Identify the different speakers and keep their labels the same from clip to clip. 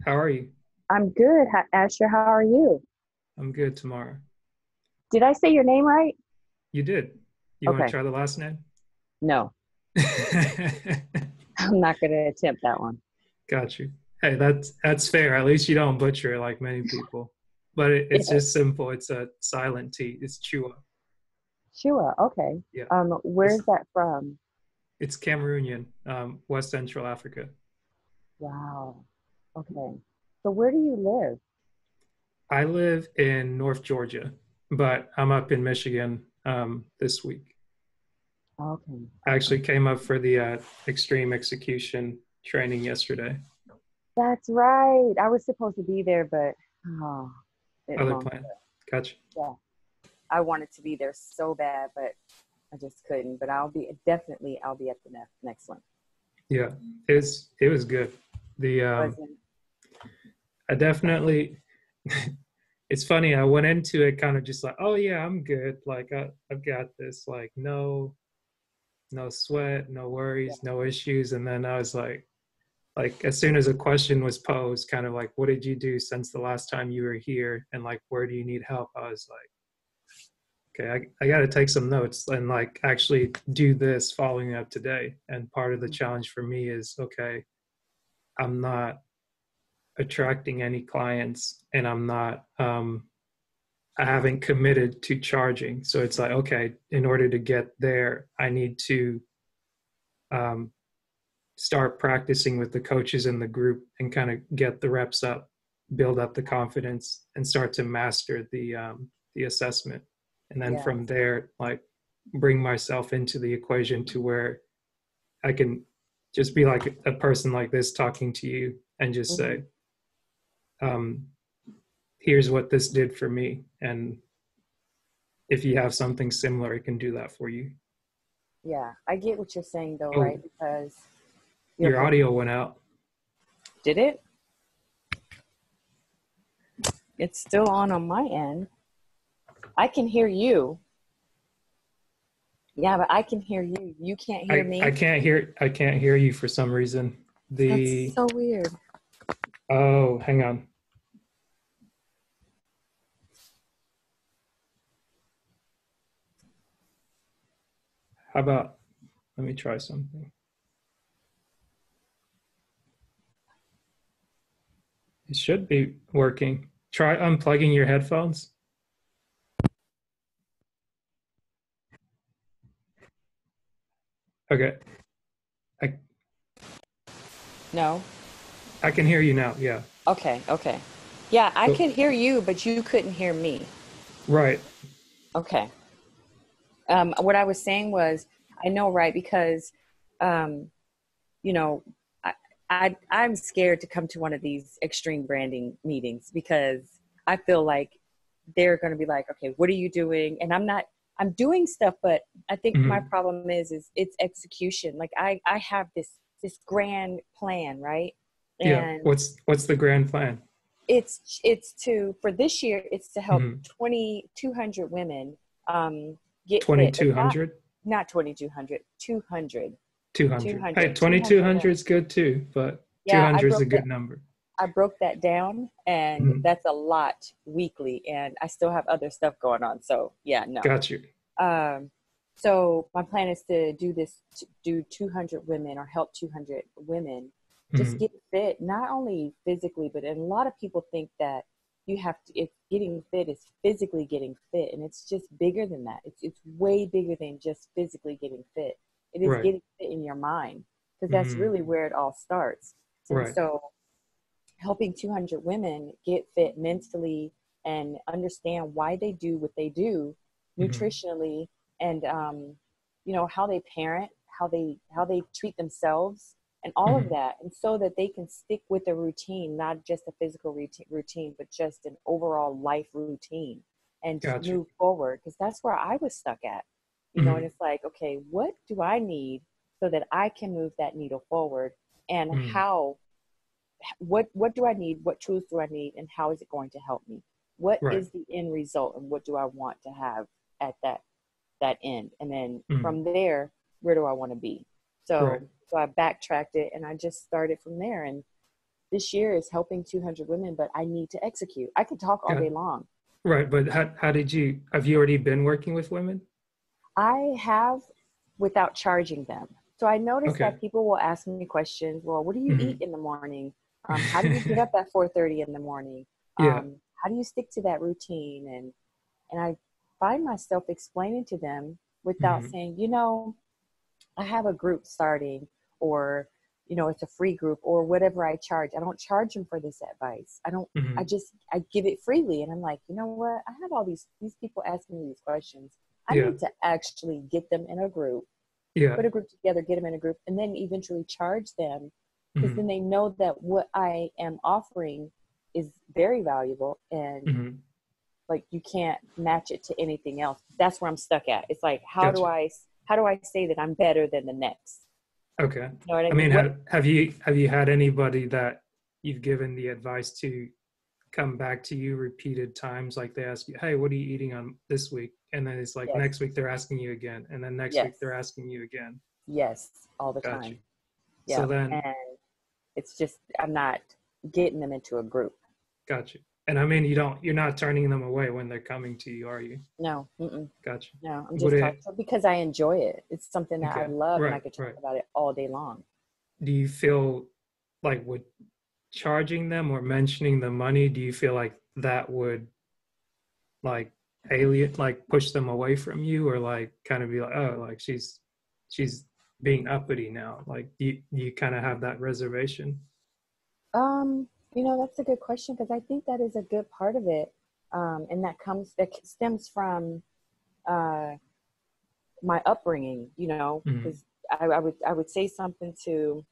Speaker 1: How are you?
Speaker 2: I'm good. Asher, how are you?
Speaker 1: I'm good, Tamara.
Speaker 2: Did I say your name right?
Speaker 1: You did. You want to
Speaker 2: Okay.
Speaker 1: try the last name?
Speaker 2: No, I'm not going to attempt that one.
Speaker 1: Got you. Hey, that's fair. At least you don't butcher it like many people. But it's
Speaker 2: Yeah.
Speaker 1: just simple. It's a silent T. It's Chua.
Speaker 2: Shua. Okay.
Speaker 1: Yeah.
Speaker 2: Where's
Speaker 1: It's
Speaker 2: that from?
Speaker 1: it's Cameroonian, West Central Africa.
Speaker 2: Wow. Okay. So where do you live?
Speaker 1: I live in North Georgia, but I'm up in Michigan this week.
Speaker 2: Okay.
Speaker 1: I
Speaker 2: Okay.
Speaker 1: actually came up for the extreme execution training yesterday.
Speaker 2: That's right. I was supposed to be there, but oh, it
Speaker 1: Other
Speaker 2: long.
Speaker 1: plan. Gotcha.
Speaker 2: Yeah. I wanted to be there so bad, but I just couldn't. But I'll be at the next one.
Speaker 1: Yeah, it was good. The
Speaker 2: Wasn't.
Speaker 1: I definitely it's funny. I went into it kind of just like, oh yeah, I'm good. Like I've got this. Like no sweat, no
Speaker 2: Yeah.
Speaker 1: worries, no issues. And then I was like as soon as a question was posed, kind of like, what did you do since the last time you were here? And like, where do you need help? I was like, okay, I got to take some notes and like actually do this following up today. And part of the challenge for me is okay, I'm not attracting any clients and I haven't committed to charging. So it's like, okay, in order to get there, I need to um, start practicing with the coaches in the group and kind of get the reps up, build up the confidence, and start to master the assessment. And then
Speaker 2: Yeah.
Speaker 1: from there, like bring myself into the equation to where I can just be like a person like this talking to you and just
Speaker 2: Hmm.
Speaker 1: say, um, here's what this did for me. And if you have something similar, it can do that for you.
Speaker 2: Yeah. I get what you're saying though,
Speaker 1: Oh,
Speaker 2: right? Because you're
Speaker 1: your
Speaker 2: going.
Speaker 1: audio went out.
Speaker 2: Did it? It's still on my end. I can hear you. Yeah, but I can hear you. You can't hear
Speaker 1: I
Speaker 2: me.
Speaker 1: can't hear you for some reason.
Speaker 2: That's
Speaker 1: The
Speaker 2: so weird.
Speaker 1: Oh, hang on. How about let me try something. It should be working. Try unplugging your headphones. Okay. I
Speaker 2: No.
Speaker 1: I can hear you now. Yeah.
Speaker 2: Okay. Okay. Yeah, I
Speaker 1: So,
Speaker 2: could hear you, but you couldn't hear me.
Speaker 1: right.
Speaker 2: Okay. What I was saying was, I know, right? Because, um, you know, I, I'm scared to come to one of these extreme branding meetings because I feel like they're going to be like, okay, what are you doing? And I'm doing stuff, but I think my
Speaker 1: Mhm.
Speaker 2: problem is it's execution. Like I have this grand plan, right?
Speaker 1: Yeah.
Speaker 2: And
Speaker 1: What's the grand plan?
Speaker 2: it's to for this year it's to help
Speaker 1: Mhm.
Speaker 2: 2,200 women get fit, but
Speaker 1: 2200,
Speaker 2: not 2,200, 200,
Speaker 1: 200. Hey,
Speaker 2: 200,
Speaker 1: 2200 is good too, but
Speaker 2: yeah,
Speaker 1: 200 is a good number.
Speaker 2: I broke that down, and
Speaker 1: Mhm.
Speaker 2: that's a lot weekly, and I still have other stuff going on, so yeah, no.
Speaker 1: Got you.
Speaker 2: um so my plan is to do 200 women, or help 200 women just
Speaker 1: Mhm.
Speaker 2: get fit, not only physically, but and a lot of people think that you have to it's getting fit is physically getting fit, and it's just bigger than that. It's way bigger than just physically getting fit. It is
Speaker 1: Right.
Speaker 2: getting fit in your mind, because that's
Speaker 1: Mhm.
Speaker 2: really where it all starts. And
Speaker 1: Right.
Speaker 2: so helping 200 women get fit mentally and understand why they do what they do
Speaker 1: Mhm.
Speaker 2: nutritionally, and how they parent, how they treat themselves, and all of
Speaker 1: Mhm.
Speaker 2: that, and so that they can stick with a routine, not just a physical routine, but just an overall life routine, and
Speaker 1: Got you.
Speaker 2: move forward, because that's where I was stuck at. And
Speaker 1: Mhm.
Speaker 2: it's like, okay, what do I need so that I can move that needle forward? And
Speaker 1: Mhm.
Speaker 2: what do I need? What tools do I need? And how is it going to help me? What
Speaker 1: Right.
Speaker 2: is the end result, and what do I want to have at that end? And then
Speaker 1: Mhm.
Speaker 2: from there, where do I want to be?
Speaker 1: Right.
Speaker 2: So I backtracked it, and I just started from there. And this year is helping 200 women, but I need to execute. I could talk all
Speaker 1: Yeah.
Speaker 2: day long.
Speaker 1: Right. But how did you, have you already been working with women?
Speaker 2: I have, without charging them. So I noticed
Speaker 1: Okay.
Speaker 2: that people will ask me questions. Well, what do you eat
Speaker 1: Hmm.
Speaker 2: in the morning? How do you get up at 4:30 in the morning?
Speaker 1: Yeah.
Speaker 2: How do you stick to that routine? And I find myself explaining to them without
Speaker 1: Hmm.
Speaker 2: saying, you know, I have a group starting, or, you know, it's a free group, or whatever I charge. I don't charge them for this advice.
Speaker 1: Hmm.
Speaker 2: I give it freely. And I'm like, you know what? I have all these people asking me these questions. I
Speaker 1: Yeah.
Speaker 2: need to actually get them in a group,
Speaker 1: Yeah.
Speaker 2: put a group together, get them in a group, and then eventually charge them, because
Speaker 1: Hmm.
Speaker 2: then they know that what I am offering is very valuable, and
Speaker 1: Hmm.
Speaker 2: like you can't match it to anything else. That's where I'm stuck at. It's like,
Speaker 1: Gotcha.
Speaker 2: how do I say that I'm better than the next?
Speaker 1: Okay.
Speaker 2: You know what I
Speaker 1: I mean,
Speaker 2: mean? What
Speaker 1: have you had anybody that you've given the advice to come back to you repeated times? Like they ask you, "Hey, what are you eating on this week?" And then it's like
Speaker 2: Yes,
Speaker 1: next week they're asking you again, and then next week
Speaker 2: yes,
Speaker 1: they're asking you again.
Speaker 2: yes, all the
Speaker 1: Gotcha.
Speaker 2: time.
Speaker 1: So
Speaker 2: Yeah.
Speaker 1: then,
Speaker 2: And it's just, I'm not getting them into a group.
Speaker 1: gotcha. And I mean, you're not turning them away when they're coming to you, are you?
Speaker 2: No, mm-mm,
Speaker 1: Gotcha.
Speaker 2: no, I'm
Speaker 1: Would
Speaker 2: just talking
Speaker 1: it?
Speaker 2: because I enjoy it. It's something that I
Speaker 1: Okay.
Speaker 2: love, and I
Speaker 1: Right.
Speaker 2: could talk
Speaker 1: Right.
Speaker 2: about it all day long.
Speaker 1: Do you feel like would charging them or mentioning the money? Do you feel like that would like like push them away from you, or like kind of be like, oh, like she's being uppity now? Like do you kind of have that reservation?
Speaker 2: You know, that's a good question, because I think that is a good part of it. And that stems from uh, my upbringing, you know,
Speaker 1: Hmm.
Speaker 2: because I would say something to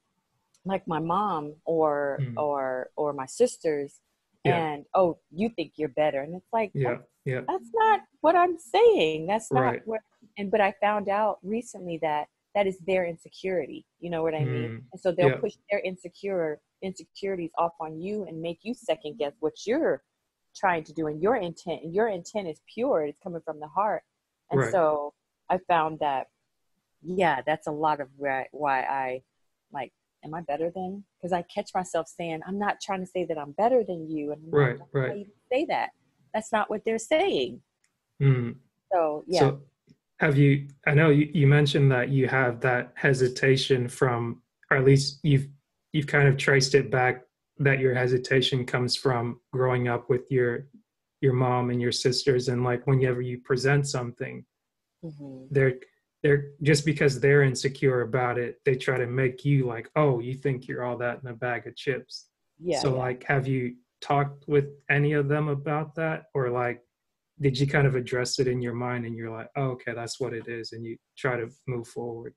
Speaker 2: like my mom,
Speaker 1: Hmm.
Speaker 2: or my sisters,
Speaker 1: Yeah.
Speaker 2: and oh, you think you're better, and it's like
Speaker 1: Yeah. Yeah.
Speaker 2: that's not what I'm saying. That's not
Speaker 1: Right.
Speaker 2: what. And but I found out recently that that is their insecurity. You know what I mean?
Speaker 1: Mm.
Speaker 2: And so they'll
Speaker 1: Yeah.
Speaker 2: push their insecurities off on you and make you second guess what you're trying to do, and your intent is pure. It's coming from the heart. And
Speaker 1: Right.
Speaker 2: so I found that, yeah, that's a lot of why I like, am I better than? Because I catch myself saying, I'm not trying to say that I'm better than you. And I'm like,
Speaker 1: Right.
Speaker 2: why
Speaker 1: Right.
Speaker 2: would you say that? That's not what they're saying.
Speaker 1: Mm.
Speaker 2: So, yeah.
Speaker 1: So have you, I know you mentioned that you have that hesitation from, or at least you've kind of traced it back, that your hesitation comes from growing up with your mom and your sisters, and like whenever you present something,
Speaker 2: Hmm.
Speaker 1: they're just because they're insecure about it, they try to make you like, oh, you think you're all that in a bag of chips.
Speaker 2: Yeah,
Speaker 1: So
Speaker 2: yeah.
Speaker 1: like, have you talked with any of them about that, or like did you kind of address it in your mind and you're like, oh, okay, that's what it is, and you try to move forward?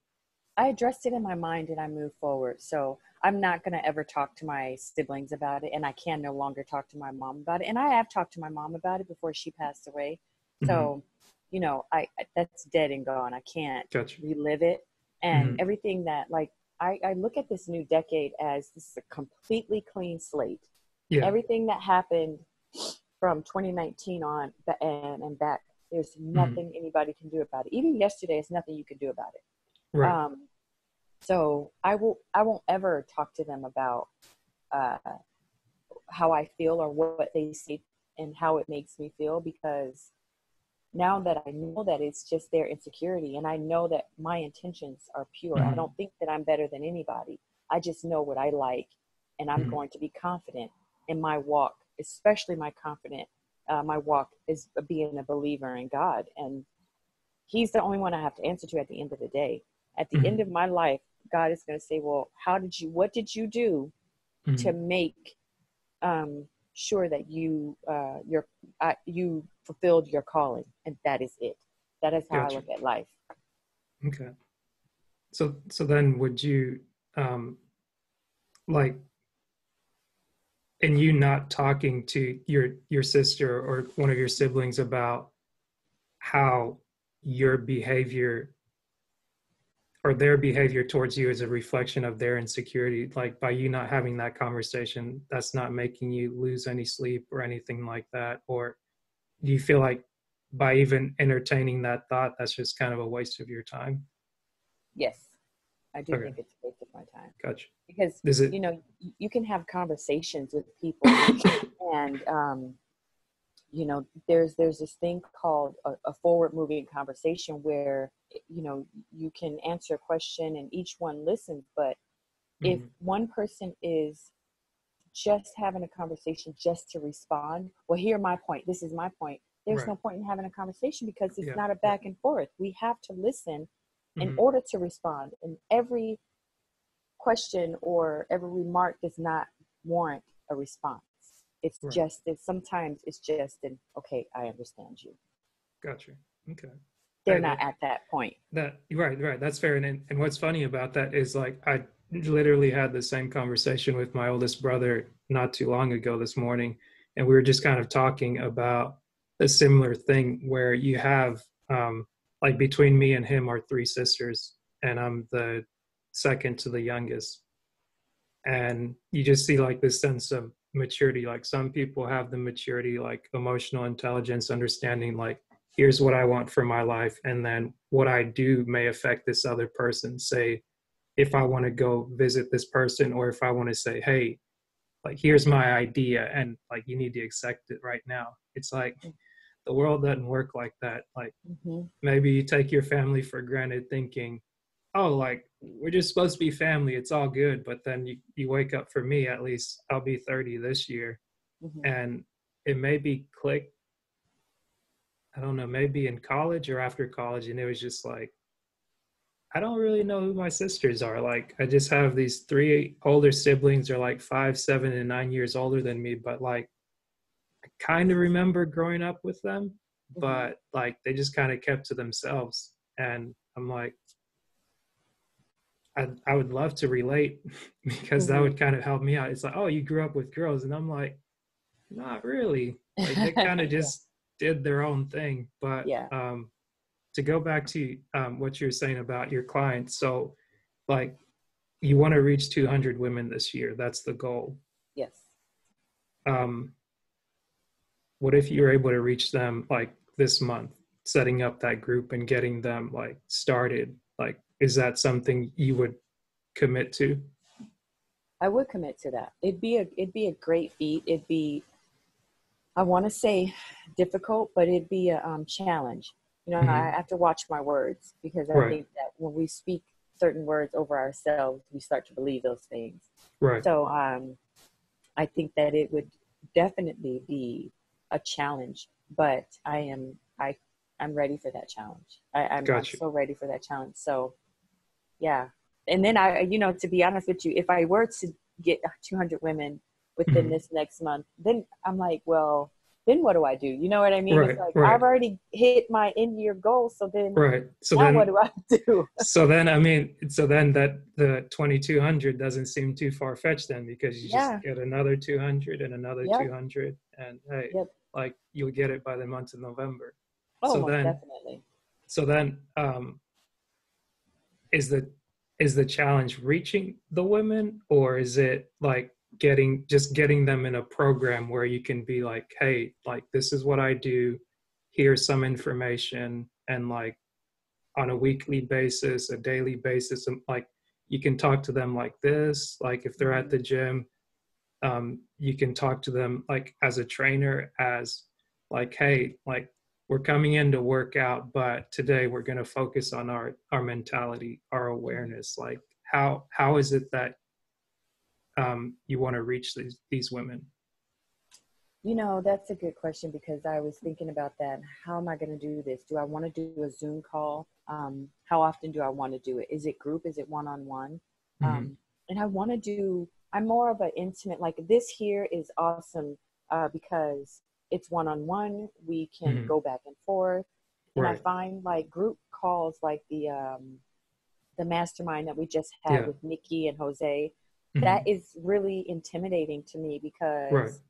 Speaker 2: I addressed it in my mind and I moved forward. So I'm not going to ever talk to my siblings about it. And I can no longer talk to my mom about it. And I have talked to my mom about it before she passed away.
Speaker 1: Hmm.
Speaker 2: So, you know, that's dead and gone. I can't
Speaker 1: Gotcha.
Speaker 2: relive it. And
Speaker 1: Hmm.
Speaker 2: everything that, like, I look at this new decade as this is a completely clean slate.
Speaker 1: Yeah.
Speaker 2: Everything that happened from 2019 on and back, there's
Speaker 1: Hmm.
Speaker 2: nothing anybody can do about it. Even yesterday, there's nothing you can do about it.
Speaker 1: Right.
Speaker 2: Um, so I won't ever talk to them about uh, how I feel or what they say and how it makes me feel, because now that I know that it's just their insecurity, and I know that my intentions are pure. I
Speaker 1: Hmm.
Speaker 2: don't think that I'm better than anybody. I just know what I like, and I'm
Speaker 1: Hmm.
Speaker 2: going to be confident in my walk, especially my walk is being a believer in God, and He's the only one I have to answer to at the end of the day. At the end
Speaker 1: Hmm.
Speaker 2: of my life, God is going to say, well, what did you do to
Speaker 1: Hmm.
Speaker 2: make sure that you fulfilled your calling? And that is it. That is how I
Speaker 1: Gotcha.
Speaker 2: look at life.
Speaker 1: Okay. So then would you, um like, and you not talking to your sister or one of your siblings about how your behavior or their behavior towards you is a reflection of their insecurity, like by you not having that conversation, that's not making you lose any sleep or anything like that? Or do you feel like by even entertaining that thought, that's just kind of a waste of your time?
Speaker 2: Yes. I do
Speaker 1: Okay.
Speaker 2: think it's a waste of my time
Speaker 1: Gotcha.
Speaker 2: because,
Speaker 1: Is it?
Speaker 2: you know, you can have conversations with people and, you know, there's this thing called a forward moving conversation where, you know, you can answer a question and each one listens. But if
Speaker 1: Mhm.
Speaker 2: one person is just having a conversation just to respond, well, here my point, this is my point. There's
Speaker 1: Right.
Speaker 2: no point in having a conversation because it's
Speaker 1: Yeah.
Speaker 2: not a
Speaker 1: Yeah.
Speaker 2: back and forth. We have to listen in
Speaker 1: Mhm.
Speaker 2: order to respond. And every question or every remark does not warrant a response. It's
Speaker 1: Right.
Speaker 2: just that sometimes it's just an okay, I understand you.
Speaker 1: Gotcha. Okay.
Speaker 2: They're
Speaker 1: Hey,
Speaker 2: not at that point.
Speaker 1: that right, right. That's fair. And what's funny about that is like I literally had the same conversation with my oldest brother not too long ago this morning, and we were just kind of talking about a similar thing where you have like between me and him are three sisters, and I'm the second to the youngest. And you just see like this sense of maturity. Like some people have the maturity, like emotional intelligence, understanding like here's what I want for my life, and then what I do may affect this other person. Say if I want to go visit this person, or if I want to say, hey, like here's my idea and like you need to accept it right now. It's like the world doesn't work like that. Like
Speaker 2: Mm-hmm.
Speaker 1: maybe you take your family for granted thinking, oh, like we're just supposed to be family, it's all good. But then you wake up, for me at least, I'll be 30 this year,
Speaker 2: Mm-hmm.
Speaker 1: and it may be click, I don't know, maybe in college or after college, and it was just like I don't really know who my sisters are. Like I just have these three older siblings, they're like 5, 7, and 9 years older than me, but like I kind of remember growing up with them,
Speaker 2: Mm-hmm.
Speaker 1: but like they just kind of kept to themselves. And I'm like, I would love to relate because that
Speaker 2: Mm-hmm.
Speaker 1: would kind of help me out. It's like, oh, you grew up with girls. And I'm like, not really. Like they kind of
Speaker 2: Yeah.
Speaker 1: just did their own thing. But
Speaker 2: Yeah.
Speaker 1: to go back to what you're saying about your clients. So, like, you want to reach 200 women this year. That's the goal.
Speaker 2: Yes.
Speaker 1: Um, what if you're able to reach them like this month, setting up that group and getting them like started? Like, is that something you would commit to?
Speaker 2: I would commit to that. It'd be a great feat. It'd be, I want to say difficult, but it'd be a challenge. You know, I
Speaker 1: Mm-hmm.
Speaker 2: have to watch my words because I
Speaker 1: Right,
Speaker 2: think that when we speak certain words over ourselves, we start to believe those things.
Speaker 1: right.
Speaker 2: So I think that it would definitely be a challenge, but I'm ready for that challenge. I'm
Speaker 1: Got you.
Speaker 2: so ready for that challenge. So yeah. And then you know, to be honest with you, if I were to get 200 women within
Speaker 1: Mm-hmm.
Speaker 2: this next month, then I'm like, well, then what do I do? You know what I mean? It's
Speaker 1: Right,
Speaker 2: like
Speaker 1: right,
Speaker 2: I've already hit my end year goal. So then
Speaker 1: right.
Speaker 2: now what do I do?
Speaker 1: I mean, so then that the 2200 doesn't seem too far fetched then, because you just
Speaker 2: Yeah.
Speaker 1: get another 200 and another
Speaker 2: Yep.
Speaker 1: 200, and hey,
Speaker 2: Yep.
Speaker 1: like you'll get it by the month of November.
Speaker 2: Oh,
Speaker 1: So
Speaker 2: most
Speaker 1: then,
Speaker 2: definitely.
Speaker 1: is the challenge reaching the women, or is it like getting them in a program where you can be like, hey, like this is what I do, here's some information, and like on a weekly basis, a daily basis, and like you can talk to them like this, like if they're at
Speaker 2: Hmm.
Speaker 1: the gym, you can talk to them like as a trainer, as like, hey, like we're coming in to work out, but today we're going to focus on our mentality, our
Speaker 2: Hmm.
Speaker 1: awareness. Like how is it that you want to reach these women?
Speaker 2: You know, that's a good question because I was thinking about that. How am I going to do this? Do I want to do a Zoom call? How often do I want to do it? Is it group? Is it one-on-one?
Speaker 1: Mm-hmm.
Speaker 2: And I want to do, I'm more of an intimate, like this here is awesome because it's one-on-one. We can
Speaker 1: Mm-hmm.
Speaker 2: go back and forth. And I
Speaker 1: Right.
Speaker 2: find like group calls like the mastermind that we just had
Speaker 1: Yeah.
Speaker 2: with Nikki and Jose, that
Speaker 1: Mm-hmm.
Speaker 2: is really intimidating to me
Speaker 1: Right.
Speaker 2: because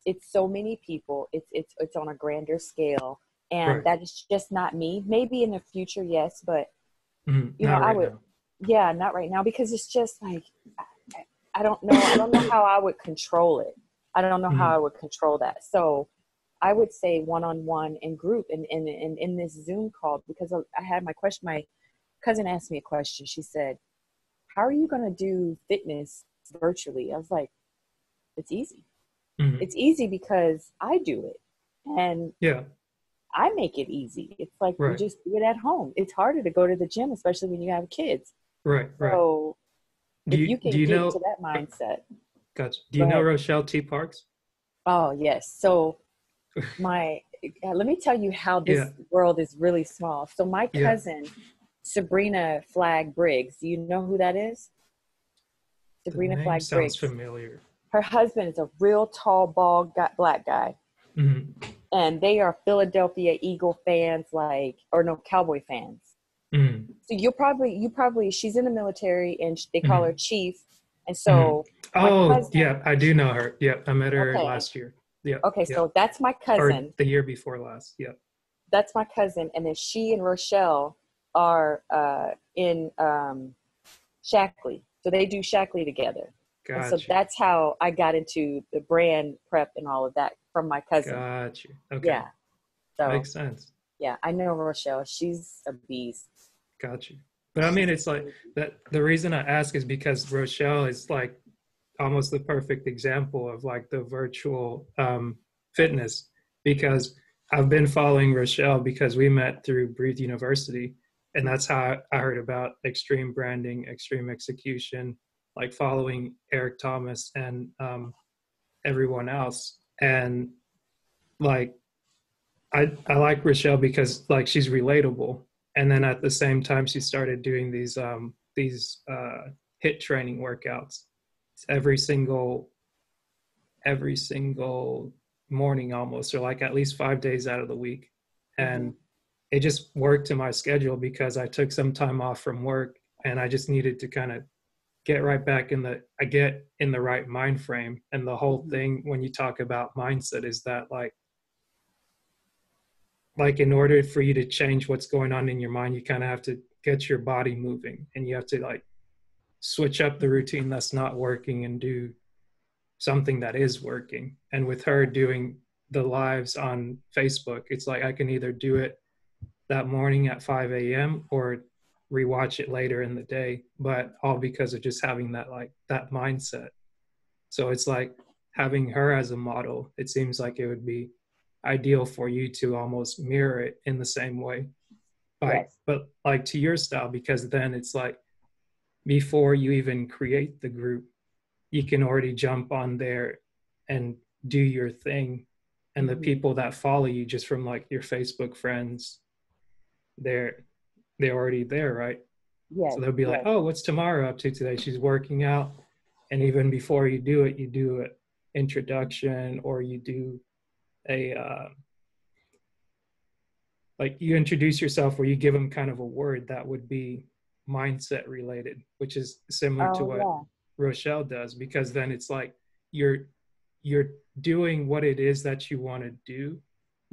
Speaker 2: it's so many people, it's on a grander scale, and
Speaker 1: Right.
Speaker 2: that is just not me. Maybe in the future, yes, but
Speaker 1: Mm-hmm.
Speaker 2: you know,
Speaker 1: Not
Speaker 2: I
Speaker 1: right
Speaker 2: would,
Speaker 1: now.
Speaker 2: yeah, not right now because it's just like I don't know how I would control it. I don't know how
Speaker 1: Mm-hmm.
Speaker 2: I would control that. So I would say one-on-one and group and in this Zoom call, because I had my question. My cousin asked me a question. She said, how are you going to do fitness virtually? I was like, it's easy.
Speaker 1: Mm-hmm.
Speaker 2: It's easy because I do it. And
Speaker 1: Yeah.
Speaker 2: I make it easy. It's like you
Speaker 1: Right.
Speaker 2: just do it at home. It's harder to go to the gym, especially when you have kids.
Speaker 1: Right. Right.
Speaker 2: So if you
Speaker 1: Do
Speaker 2: can
Speaker 1: you
Speaker 2: get into
Speaker 1: know?
Speaker 2: that mindset,
Speaker 1: Gotcha. Do
Speaker 2: go
Speaker 1: you know
Speaker 2: ahead.
Speaker 1: Rochelle T. Parks?
Speaker 2: Oh, yes. So my let me tell you how
Speaker 1: Yeah.
Speaker 2: this world is really small. So my
Speaker 1: Yeah.
Speaker 2: cousin Sabrina Flag Briggs, do you know who that is?
Speaker 1: The
Speaker 2: Sabrina
Speaker 1: name
Speaker 2: Flag
Speaker 1: sounds
Speaker 2: Briggs.
Speaker 1: familiar.
Speaker 2: Her husband is a real tall, bald black guy,
Speaker 1: Mm-hmm.
Speaker 2: and they are Philadelphia Eagle fans, like, or no, Cowboy fans.
Speaker 1: Mm-hmm.
Speaker 2: So you probably she's in the military, and they call her
Speaker 1: Mm-hmm.
Speaker 2: chief. And
Speaker 1: Mm-hmm.
Speaker 2: so my
Speaker 1: Oh,
Speaker 2: cousin,
Speaker 1: yeah, I do know her. Yep, I met her
Speaker 2: okay,
Speaker 1: last year. Yep,
Speaker 2: okay,
Speaker 1: yep.
Speaker 2: so that's my
Speaker 1: Or
Speaker 2: cousin.
Speaker 1: the year before last. Yep.
Speaker 2: That's my cousin, and then she and Rochelle are in Shackley. So they do Shackley together. And so
Speaker 1: Got you.
Speaker 2: that's how I got into the brand prep and all of that from my cousin.
Speaker 1: Got you. Okay.
Speaker 2: Yeah. So
Speaker 1: Makes sense.
Speaker 2: yeah, I know Rochelle. She's a beast.
Speaker 1: Got you. But I mean,
Speaker 2: She's
Speaker 1: it's like
Speaker 2: crazy.
Speaker 1: that. The reason I ask is because Rochelle is like almost the perfect example of like the virtual fitness, because I've been following Rochelle because we met through Breathe University, and that's how I heard about extreme branding, extreme execution, like following Eric Thomas and everyone else. And like I like Rochelle because like she's relatable, and then at the same time she started doing these hit training workouts every single every single morning almost, or like at least 5 days out of the week.
Speaker 2: Mm-hmm.
Speaker 1: And it just worked to my schedule because I took some time off from work and I just needed to kind of get right back in the I get in the right mind frame. And the whole
Speaker 2: Mm-hmm.
Speaker 1: thing when you talk about mindset is that like in order for you to change what's going on in your mind, you kind of have to get your body moving, and you have to like switch up the routine that's not working and do something that is working. And with her doing the lives on Facebook, it's like I can either do it that morning at 5 a.m. or rewatch it later in the day, but all because of just having that like that mindset. So it's like having her as a model, it seems like it would be ideal for you to almost mirror it in the same way. Like,
Speaker 2: Yes.
Speaker 1: but like to your style, because then it's like before you even create the group, you can already jump on there and do your thing. And the
Speaker 2: Mm-hmm.
Speaker 1: people that follow you just from like your Facebook friends, they're they're already there, right?
Speaker 2: Yes.
Speaker 1: So they'll be like,
Speaker 2: Yes.
Speaker 1: oh, what's Tamara up to today? She's working out. And even before you do it, you do an introduction, or you do a like you introduce yourself where you give them kind of a word that would be mindset related, which is similar to
Speaker 2: Oh
Speaker 1: what
Speaker 2: yeah.
Speaker 1: Rochelle does, because then it's like you're you're doing what it is that you want to do,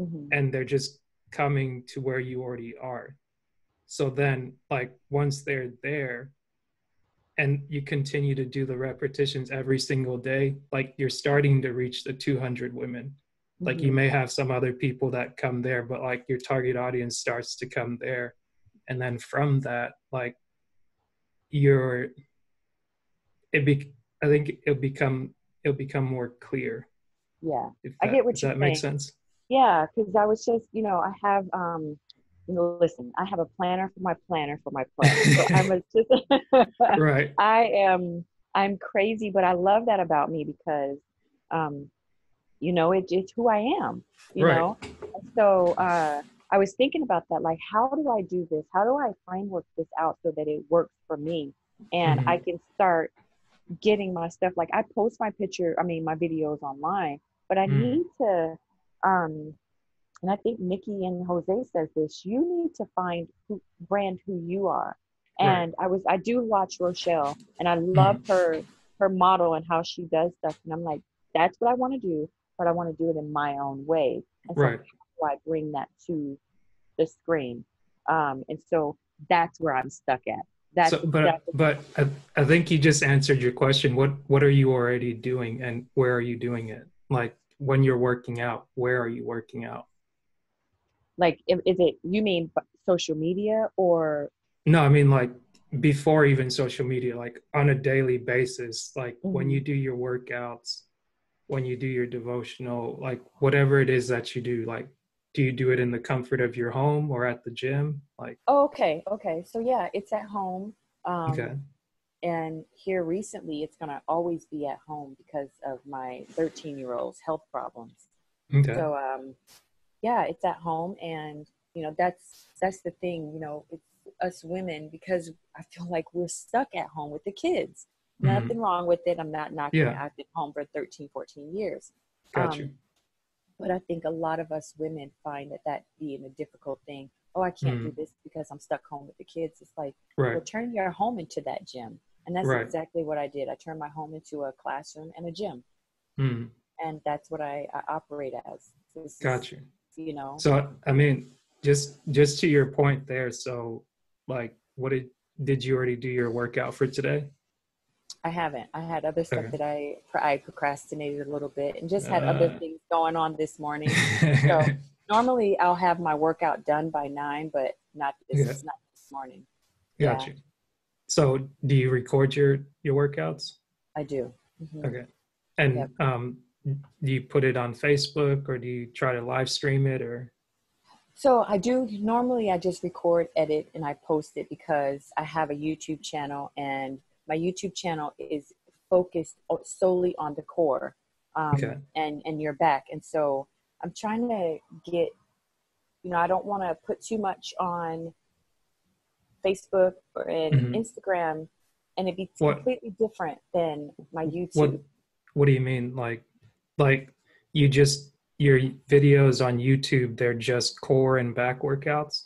Speaker 2: Mm-hmm.
Speaker 1: and they're just coming to where you already are. So then like once they're there and you continue to do the repetitions every single day, like you're starting to reach the 200 women. Like you
Speaker 2: Mm-hmm.
Speaker 1: may have some other people that come there, but like your target audience starts to come there. And then from that, like you're, it be, I think it'll become more clear
Speaker 2: Yeah. I get
Speaker 1: if
Speaker 2: what you're
Speaker 1: that makes
Speaker 2: saying.
Speaker 1: sense.
Speaker 2: Yeah, because I was just, I have, listen, I have a planner for my planner. So I'm a, just,
Speaker 1: Right.
Speaker 2: I am, I'm crazy, but I love that about me because, um, it's who I am, you
Speaker 1: Right.
Speaker 2: know? And so, I was thinking about that, like, how do I do this? How do I framework this out so that it works for me? And I
Speaker 1: Mm-hmm.
Speaker 2: can start getting my stuff, like I post my videos online, but I
Speaker 1: Mm-hmm.
Speaker 2: need to, um, and I think Nikki and Jose says this, you need to find who you are.
Speaker 1: Right.
Speaker 2: And I do watch Rochelle, and I love
Speaker 1: Mm-hmm.
Speaker 2: her model and how she does stuff. And I'm like, that's what I want to do, but I want to do it in my own way. And so how
Speaker 1: Right.
Speaker 2: do I bring that to the screen? And so that's where I'm stuck at. That's
Speaker 1: So,
Speaker 2: exactly.
Speaker 1: I think you just answered your question. What are you already doing, and where are you doing it? Like when you're working out, where are you working out?
Speaker 2: Like, is it, you mean social media or?
Speaker 1: No, I mean like before even social media, like on a daily basis, like when
Speaker 2: Hmm.
Speaker 1: you do your workouts, when you do your devotional, like whatever it is that you do, like do you do it in the comfort of your home or at the gym? Like,
Speaker 2: Oh, okay. Okay. So yeah, it's at home. Um,
Speaker 1: okay,
Speaker 2: and here recently, it's going to always be at home because of my 13-year-old's health problems.
Speaker 1: okay,
Speaker 2: So yeah, it's at home, and that's the thing. It's us women, because I feel like we're stuck at home with the kids.
Speaker 1: mm-hmm.
Speaker 2: Nothing wrong with it. I'm not knocking it.
Speaker 1: Yeah,
Speaker 2: I've been home for 13, 14 years.
Speaker 1: got you.
Speaker 2: Um, but I think a lot of us women find that being a difficult thing. Oh, I can't do
Speaker 1: Mm,
Speaker 2: this because I'm stuck home with the kids. It's like,
Speaker 1: right,
Speaker 2: well, turn your home into that gym. And that's
Speaker 1: right.
Speaker 2: exactly what I did. I turned my home into a classroom and a gym.
Speaker 1: Mm,
Speaker 2: And that's what I operate as. This is,
Speaker 1: got you.
Speaker 2: you know,
Speaker 1: So I mean, just to your point there. So, like, what did you already do your workout for today?
Speaker 2: I haven't. I had other stuff
Speaker 1: Okay.
Speaker 2: that I procrastinated a little bit and just had other
Speaker 1: Uh,
Speaker 2: things going on this morning. So normally I'll have my workout done by 9, but
Speaker 1: yeah,
Speaker 2: not this morning.
Speaker 1: got
Speaker 2: Yeah,
Speaker 1: you. So, do you record your workouts?
Speaker 2: I do. Hmm.
Speaker 1: Okay. And
Speaker 2: Yep.
Speaker 1: do you put it on Facebook or do you try to live stream it or?
Speaker 2: So I do normally I just record, edit, and I post it because I have a YouTube channel, and my YouTube channel is focused solely on the core,
Speaker 1: Okay.
Speaker 2: and your back. And so I'm trying to get, I don't want to put too much on Facebook or in
Speaker 1: Hmm.
Speaker 2: Instagram, and it be
Speaker 1: What
Speaker 2: completely different than my
Speaker 1: what
Speaker 2: YouTube.
Speaker 1: what do you mean? Like you just your videos on YouTube, they're just core and back workouts?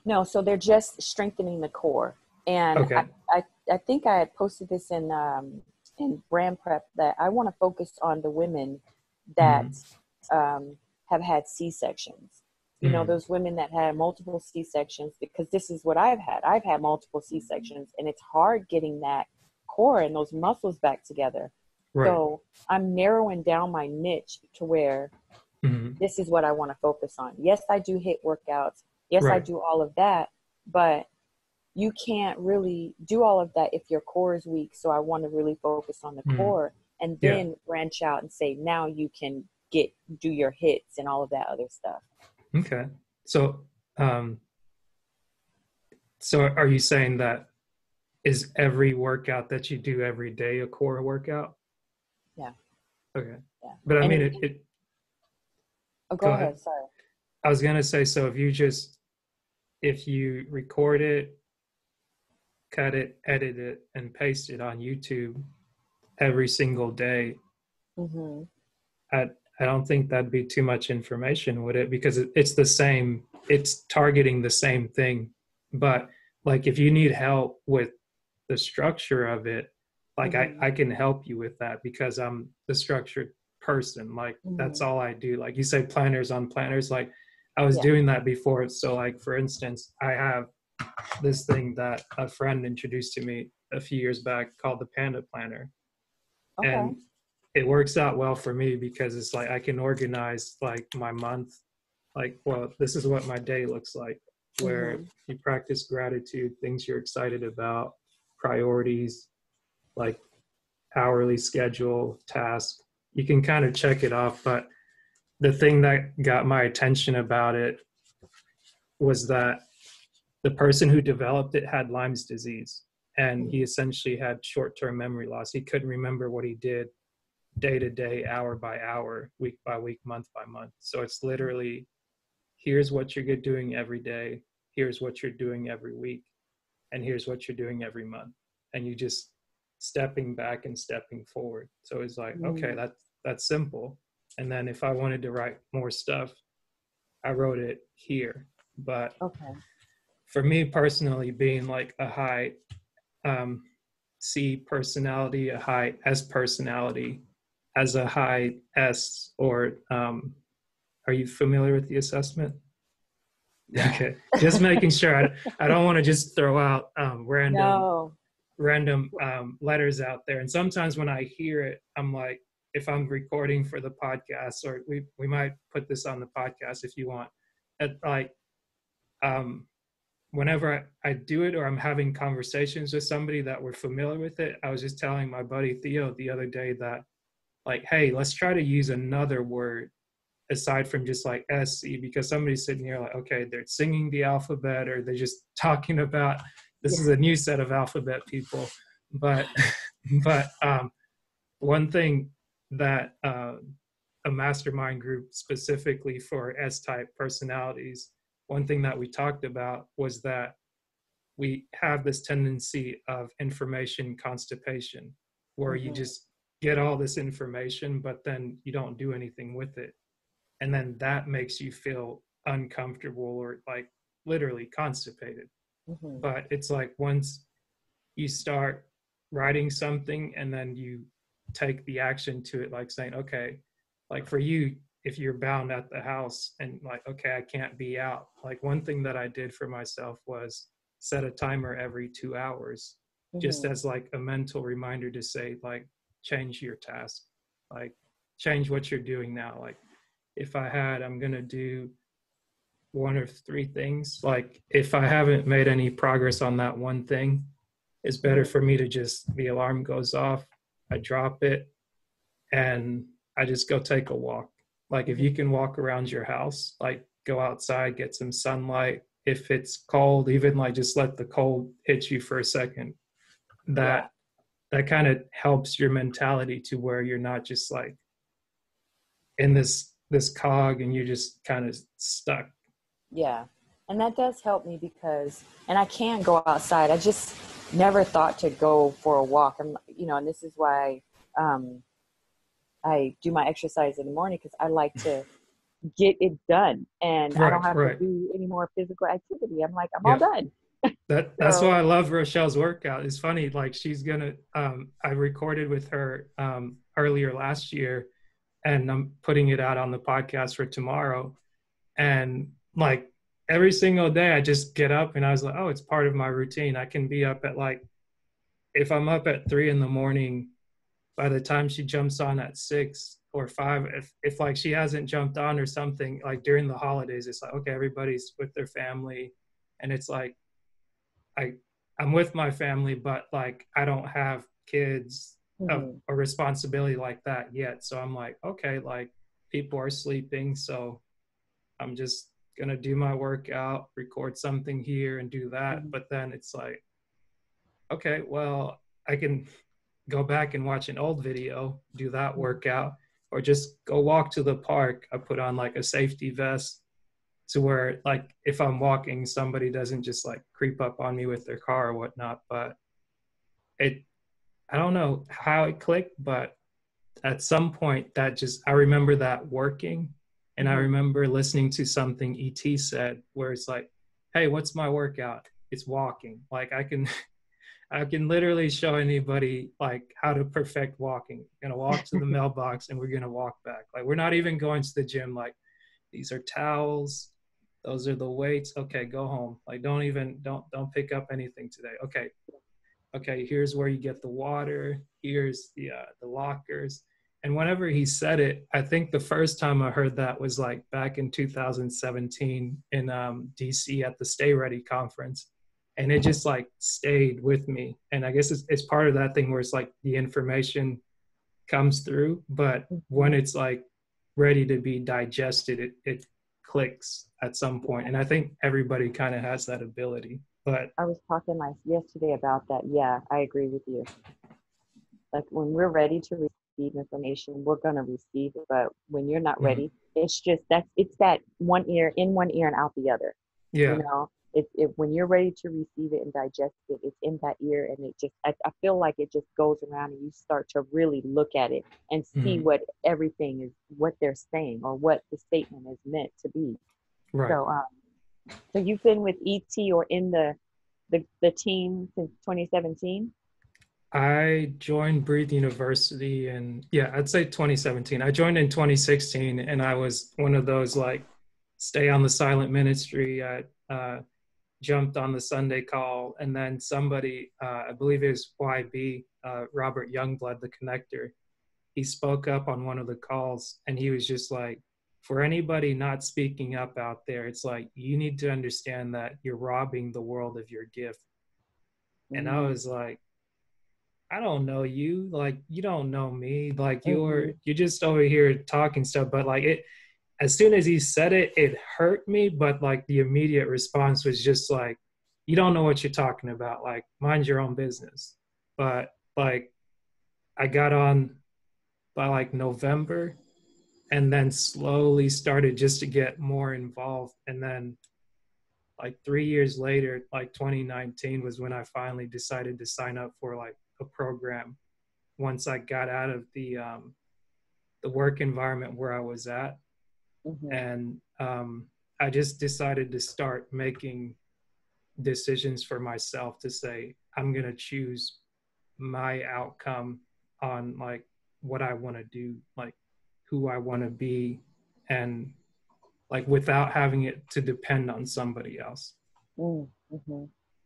Speaker 2: No, so they're just strengthening the core. And
Speaker 1: Okay.
Speaker 2: I think I had posted this in brand prep that I want to focus on the women that
Speaker 1: Mm,
Speaker 2: have had C-sections.
Speaker 1: mm,
Speaker 2: Those women that had multiple C-sections, because this is what I've had. I've had multiple C-sections, and it's hard getting that core and those muscles back together.
Speaker 1: right.
Speaker 2: So I'm narrowing down my niche to where
Speaker 1: Mm,
Speaker 2: this is what I want to focus on. Yes, I do HIIT workouts. Yes, I
Speaker 1: right.
Speaker 2: do all of that, but you can't really do all of that if your core is weak. So I want to really focus on the
Speaker 1: Mm,
Speaker 2: core and
Speaker 1: yeah.
Speaker 2: then branch out and say, now you can do your hits and all of that other stuff.
Speaker 1: Okay. So um so are you saying that is every workout that you do every day a core workout?
Speaker 2: Yeah.
Speaker 1: Okay.
Speaker 2: Yeah.
Speaker 1: But I
Speaker 2: And
Speaker 1: mean
Speaker 2: it,
Speaker 1: it
Speaker 2: oh,
Speaker 1: go
Speaker 2: go
Speaker 1: ahead.
Speaker 2: ahead. Sorry.
Speaker 1: I was gonna say, so if you record it, cut it, edit it, and paste it on YouTube every single day,
Speaker 2: Mm-hmm.
Speaker 1: I I don't think that'd be too much information, would it? Because it's the same, it's targeting the same thing. But like if you need help with the structure of it, like
Speaker 2: Mm-hmm.
Speaker 1: I can help you with that because I'm the structured person. Like that's
Speaker 2: Mm-hmm.
Speaker 1: all I do. Like you say planners on planners, like I was
Speaker 2: Yeah.
Speaker 1: doing that before. So like for instance, I have this thing that a friend introduced to me a few years back called the Panda Planner.
Speaker 2: Okay.
Speaker 1: And it works out well for me because it's like I can organize like my month, like, well, this is what my day looks like, where
Speaker 2: Mm-hmm.
Speaker 1: you practice gratitude, things you're excited about, priorities, like hourly schedule, task. You can kind of check it off. But the thing that got my attention about it was that the person who developed it had Lyme's disease. And he
Speaker 2: Mm-hmm.
Speaker 1: essentially had short term memory loss. He couldn't remember what he did day to day, hour by hour, week by week, month by month. So it's literally here's what you're doing every day, here's what you're doing every week, and here's what you're doing every month. And you just stepping back and stepping forward. So it's like, okay,
Speaker 2: Mm-hmm.
Speaker 1: that's simple. And then if I wanted to write more stuff, I wrote it here. But
Speaker 2: Okay.
Speaker 1: for me personally, being like a high um, C personality, a high S personality, as a high S, or are you familiar with the assessment?
Speaker 2: Yeah.
Speaker 1: Okay, just making sure. I don't want to just throw out
Speaker 2: No.
Speaker 1: random letters out there. And sometimes when I hear it, I'm like, if I'm recording for the podcast, or we might put this on the podcast if you want. Like um, whenever I do it or I'm having conversations with somebody that were familiar with it, I was just telling my buddy Theo the other day that, like, hey, let's try to use another word aside from just like SC, because somebody's sitting here like, okay, they're singing the alphabet or they're just talking about this is
Speaker 2: Yeah.
Speaker 1: a new set of alphabet people. But but one thing that a mastermind group specifically for S-type personalities, one thing that we talked about was that we have this tendency of information constipation, where you
Speaker 2: Mm-hmm.
Speaker 1: just get all this information, but then you don't do anything with it. And then that makes you feel uncomfortable or like literally constipated.
Speaker 2: Mm-hmm.
Speaker 1: But it's like once you start writing something and then you take the action to it, like saying, okay, like for you, if you're bound at the house and like, okay, I can't be out. Like one thing that I did for myself was set a timer every 2 hours, just
Speaker 2: Mm-hmm.
Speaker 1: as like a mental reminder to say, like, change your task, like change what you're doing now. Like if I'm going to do one of three things, like if I haven't made any progress on that one thing, it's better
Speaker 2: Mm-hmm.
Speaker 1: for me to just, the alarm goes off, I drop it, and I just go take a walk. Like if
Speaker 2: Mm-hmm.
Speaker 1: you can walk around your house, like go outside, get some sunlight. If it's cold, even like just let the cold hit you for a second.
Speaker 2: Yeah.
Speaker 1: That that kind of helps your mentality to where you're not just like in this cog and you're just kind of stuck.
Speaker 2: Yeah. And that does help me because, and I can go outside. I just never thought to go for a walk. And this is why um, I do my exercise in the morning because I like to get it done and I don't
Speaker 1: Right,
Speaker 2: have to
Speaker 1: right.
Speaker 2: do any more physical activity. I'm like, I'm all
Speaker 1: Yeah.
Speaker 2: done.
Speaker 1: That's why
Speaker 2: So,
Speaker 1: I love Rochelle's workout. It's funny, like she's gonna I recorded with her earlier last year and I'm putting it out on the podcast for tomorrow. And like every single day I just get up and I was like, oh, it's part of my routine. I can be up at like, if I'm up at 3 in the morning, by the time she jumps on at 6 or 5, if like she hasn't jumped on or something, like during the holidays, it's like, okay, everybody's with their family. And it's like, I I'm with my family, but like I don't have kids of
Speaker 2: mhm,
Speaker 1: a responsibility like that yet. So I'm like, okay, like people are sleeping, so I'm just gonna do my workout, record something here and do that.
Speaker 2: mhm,
Speaker 1: But then it's like, okay, well, I can go back and watch an old video, do that
Speaker 2: mhm,
Speaker 1: workout, or just go walk to the park. I put on like a safety vest to where like if I'm walking, somebody doesn't just like creep up on me with their car or whatnot. But it I don't know how it clicked, but at some point that just I remember that working. And I
Speaker 2: mhm.
Speaker 1: remember listening to something ET said where it's like, hey, what's my workout? It's walking. Like I can literally show anybody like how to perfect walking. We're gonna walk to the mailbox and we're gonna walk back. Like we're not even going to the gym. Like these are towels, those are the weights. Okay, go home. Like don't pick up anything today. Okay, here's where you get the water. Here's the lockers. And whenever he said it, I think the first time I heard that was like back in 2017 in DC at the Stay Ready conference. And it just like stayed with me. And I guess it's part of that thing where it's like the information comes through, but when
Speaker 2: Mhm.
Speaker 1: it's like ready to be digested, it clicks at some point. And I think everybody kind of has that ability. But
Speaker 2: I was talking yesterday about that. Yeah, I agree with you. Like when we're ready to receive information, we're gonna receive it. But when you're not
Speaker 1: mhm,
Speaker 2: ready, it's that one ear in one ear and out the other. You
Speaker 1: yeah.
Speaker 2: know, when you're ready to receive it and digest it, it's in that ear, and I feel like it just goes around, and you start to really look at it and see
Speaker 1: Mhm,
Speaker 2: what they're saying or what the statement is meant to be.
Speaker 1: right.
Speaker 2: So, so you've been with ET or in the team since 2017.
Speaker 1: I joined Breathe University and yeah, I'd say 2017. I joined in 2016 and I was one of those like stay on the silent ministry. I jumped on the Sunday call and then somebody, I believe it was YB, Robert Youngblood, the connector, he spoke up on one of the calls and he was just like, for anybody not speaking up out there, it's like you need to understand that you're robbing the world of your gift. And I
Speaker 2: Mm-hmm.
Speaker 1: was like, I don't know you, like you don't know me, like
Speaker 2: Mm-hmm.
Speaker 1: you're just over here talking stuff. But like it, as soon as he said it, it hurt me. But like the immediate response was just like, you don't know what you're talking about. Like mind your own business. But like I got on by like November, and then slowly started just to get more involved. And then like 3 years later, like 2019 was when I finally decided to sign up for like a program once I got out of the work environment where I was at.
Speaker 2: Mm-hmm.
Speaker 1: And I just decided to start making decisions for myself to say, I'm going to choose my outcome on like what I want to do, like who I want to be, and like without having it to depend on somebody else.
Speaker 2: Mm-hmm.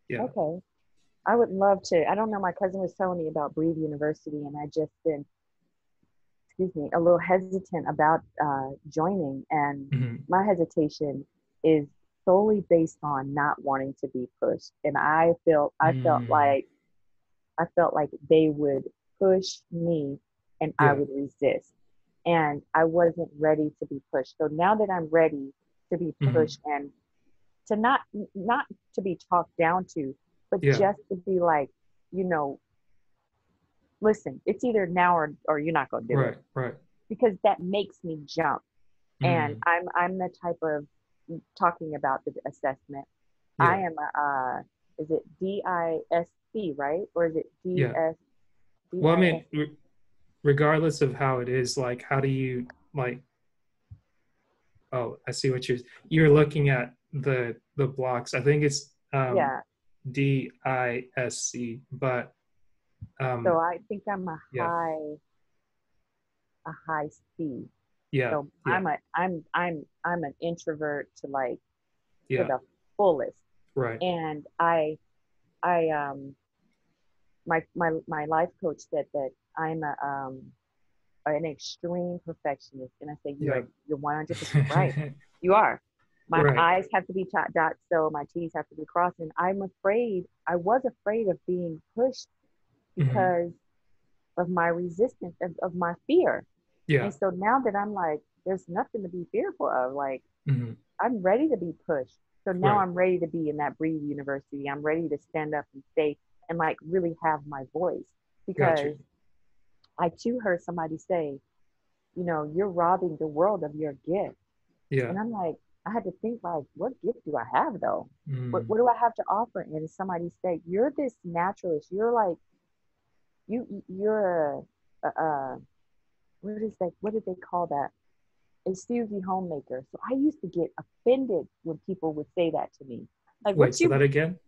Speaker 1: Yeah.
Speaker 2: Okay. I would love to. I don't know. My cousin was telling me about Breathe University, and I just been, excuse me, a little hesitant about joining. And
Speaker 1: Mm-hmm.
Speaker 2: my hesitation is solely based on not wanting to be pushed. And
Speaker 1: Mm.
Speaker 2: I felt like they would push me, and I
Speaker 1: Yeah.
Speaker 2: would resist. And I wasn't ready to be pushed. So now that I'm ready to be
Speaker 1: Mm-hmm.
Speaker 2: pushed and to not to be talked down to, but
Speaker 1: Yeah.
Speaker 2: just to be like, you know, listen, it's either now or you're not gonna do it.
Speaker 1: Right. Right.
Speaker 2: Because that makes me jump. And
Speaker 1: Mm.
Speaker 2: I'm the type of talking about the assessment. I
Speaker 1: Yeah.
Speaker 2: am is it DISC, right? Or is it
Speaker 1: Yeah. Well, I
Speaker 2: DIS?
Speaker 1: mean, regardless of how it is, like, how do you like? Oh, I see what you're looking at the blocks. I think it's
Speaker 2: Yeah.
Speaker 1: DISC, but
Speaker 2: So
Speaker 1: um,
Speaker 2: I think I'm
Speaker 1: yeah,
Speaker 2: a high C.
Speaker 1: yeah,
Speaker 2: So
Speaker 1: yeah,
Speaker 2: I'm an introvert to like to
Speaker 1: yeah,
Speaker 2: the fullest.
Speaker 1: right,
Speaker 2: And I my life coach said that I'm an extreme perfectionist, and I say
Speaker 1: yeah,
Speaker 2: you're 100% right. You are. My
Speaker 1: right,
Speaker 2: I's have to be dot, so my T's have to be crossed, and I'm afraid. I was afraid of being pushed
Speaker 1: hmm,
Speaker 2: because of my resistance of my fear.
Speaker 1: yeah,
Speaker 2: And so now that I'm like, there's nothing to be fearful of. Like
Speaker 1: hmm,
Speaker 2: I'm ready to be pushed. So now
Speaker 1: right,
Speaker 2: I'm ready to be in that Breathe University. I'm ready to stand up and say and like really have my voice
Speaker 1: got you,
Speaker 2: because I too heard somebody say, you know, you're robbing the world of your gift.
Speaker 1: yeah,
Speaker 2: And I'm like, I had to think like, what gift do I have though?
Speaker 1: mm,
Speaker 2: What do I have to offer? And somebody said, you're this naturalist. You're like, you're a what is that? What did they call that? A Susie homemaker. So I used to get offended when people would say that to me. Like,
Speaker 1: wait,
Speaker 2: what
Speaker 1: so
Speaker 2: you,
Speaker 1: that again,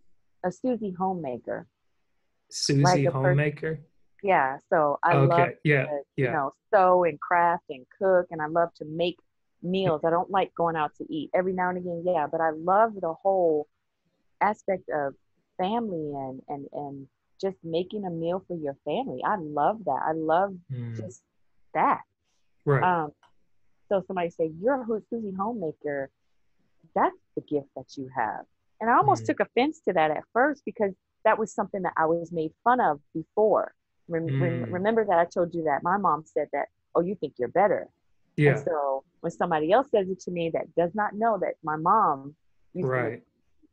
Speaker 2: a Susie homemaker, like
Speaker 1: Susie
Speaker 2: a person.
Speaker 1: homemaker.
Speaker 2: Yeah. So I love
Speaker 1: Okay, yeah,
Speaker 2: to,
Speaker 1: yeah,
Speaker 2: sew and craft and cook, and I love to make meals. I don't like going out to eat every now and again. Yeah. But I love the whole aspect of family and just making a meal for your family. I love that. I love
Speaker 1: mm,
Speaker 2: just that.
Speaker 1: right,
Speaker 2: Um, so somebody say, you're a Susie homemaker. That's the gift that you have. And I almost
Speaker 1: mm,
Speaker 2: took offense to that at first because that was something that I was made fun of before.
Speaker 1: mm,
Speaker 2: Remember that I told you that my mom said that, oh, you think you're better. And
Speaker 1: yeah,
Speaker 2: so when somebody else says it to me that does not know that my mom used to make
Speaker 1: right,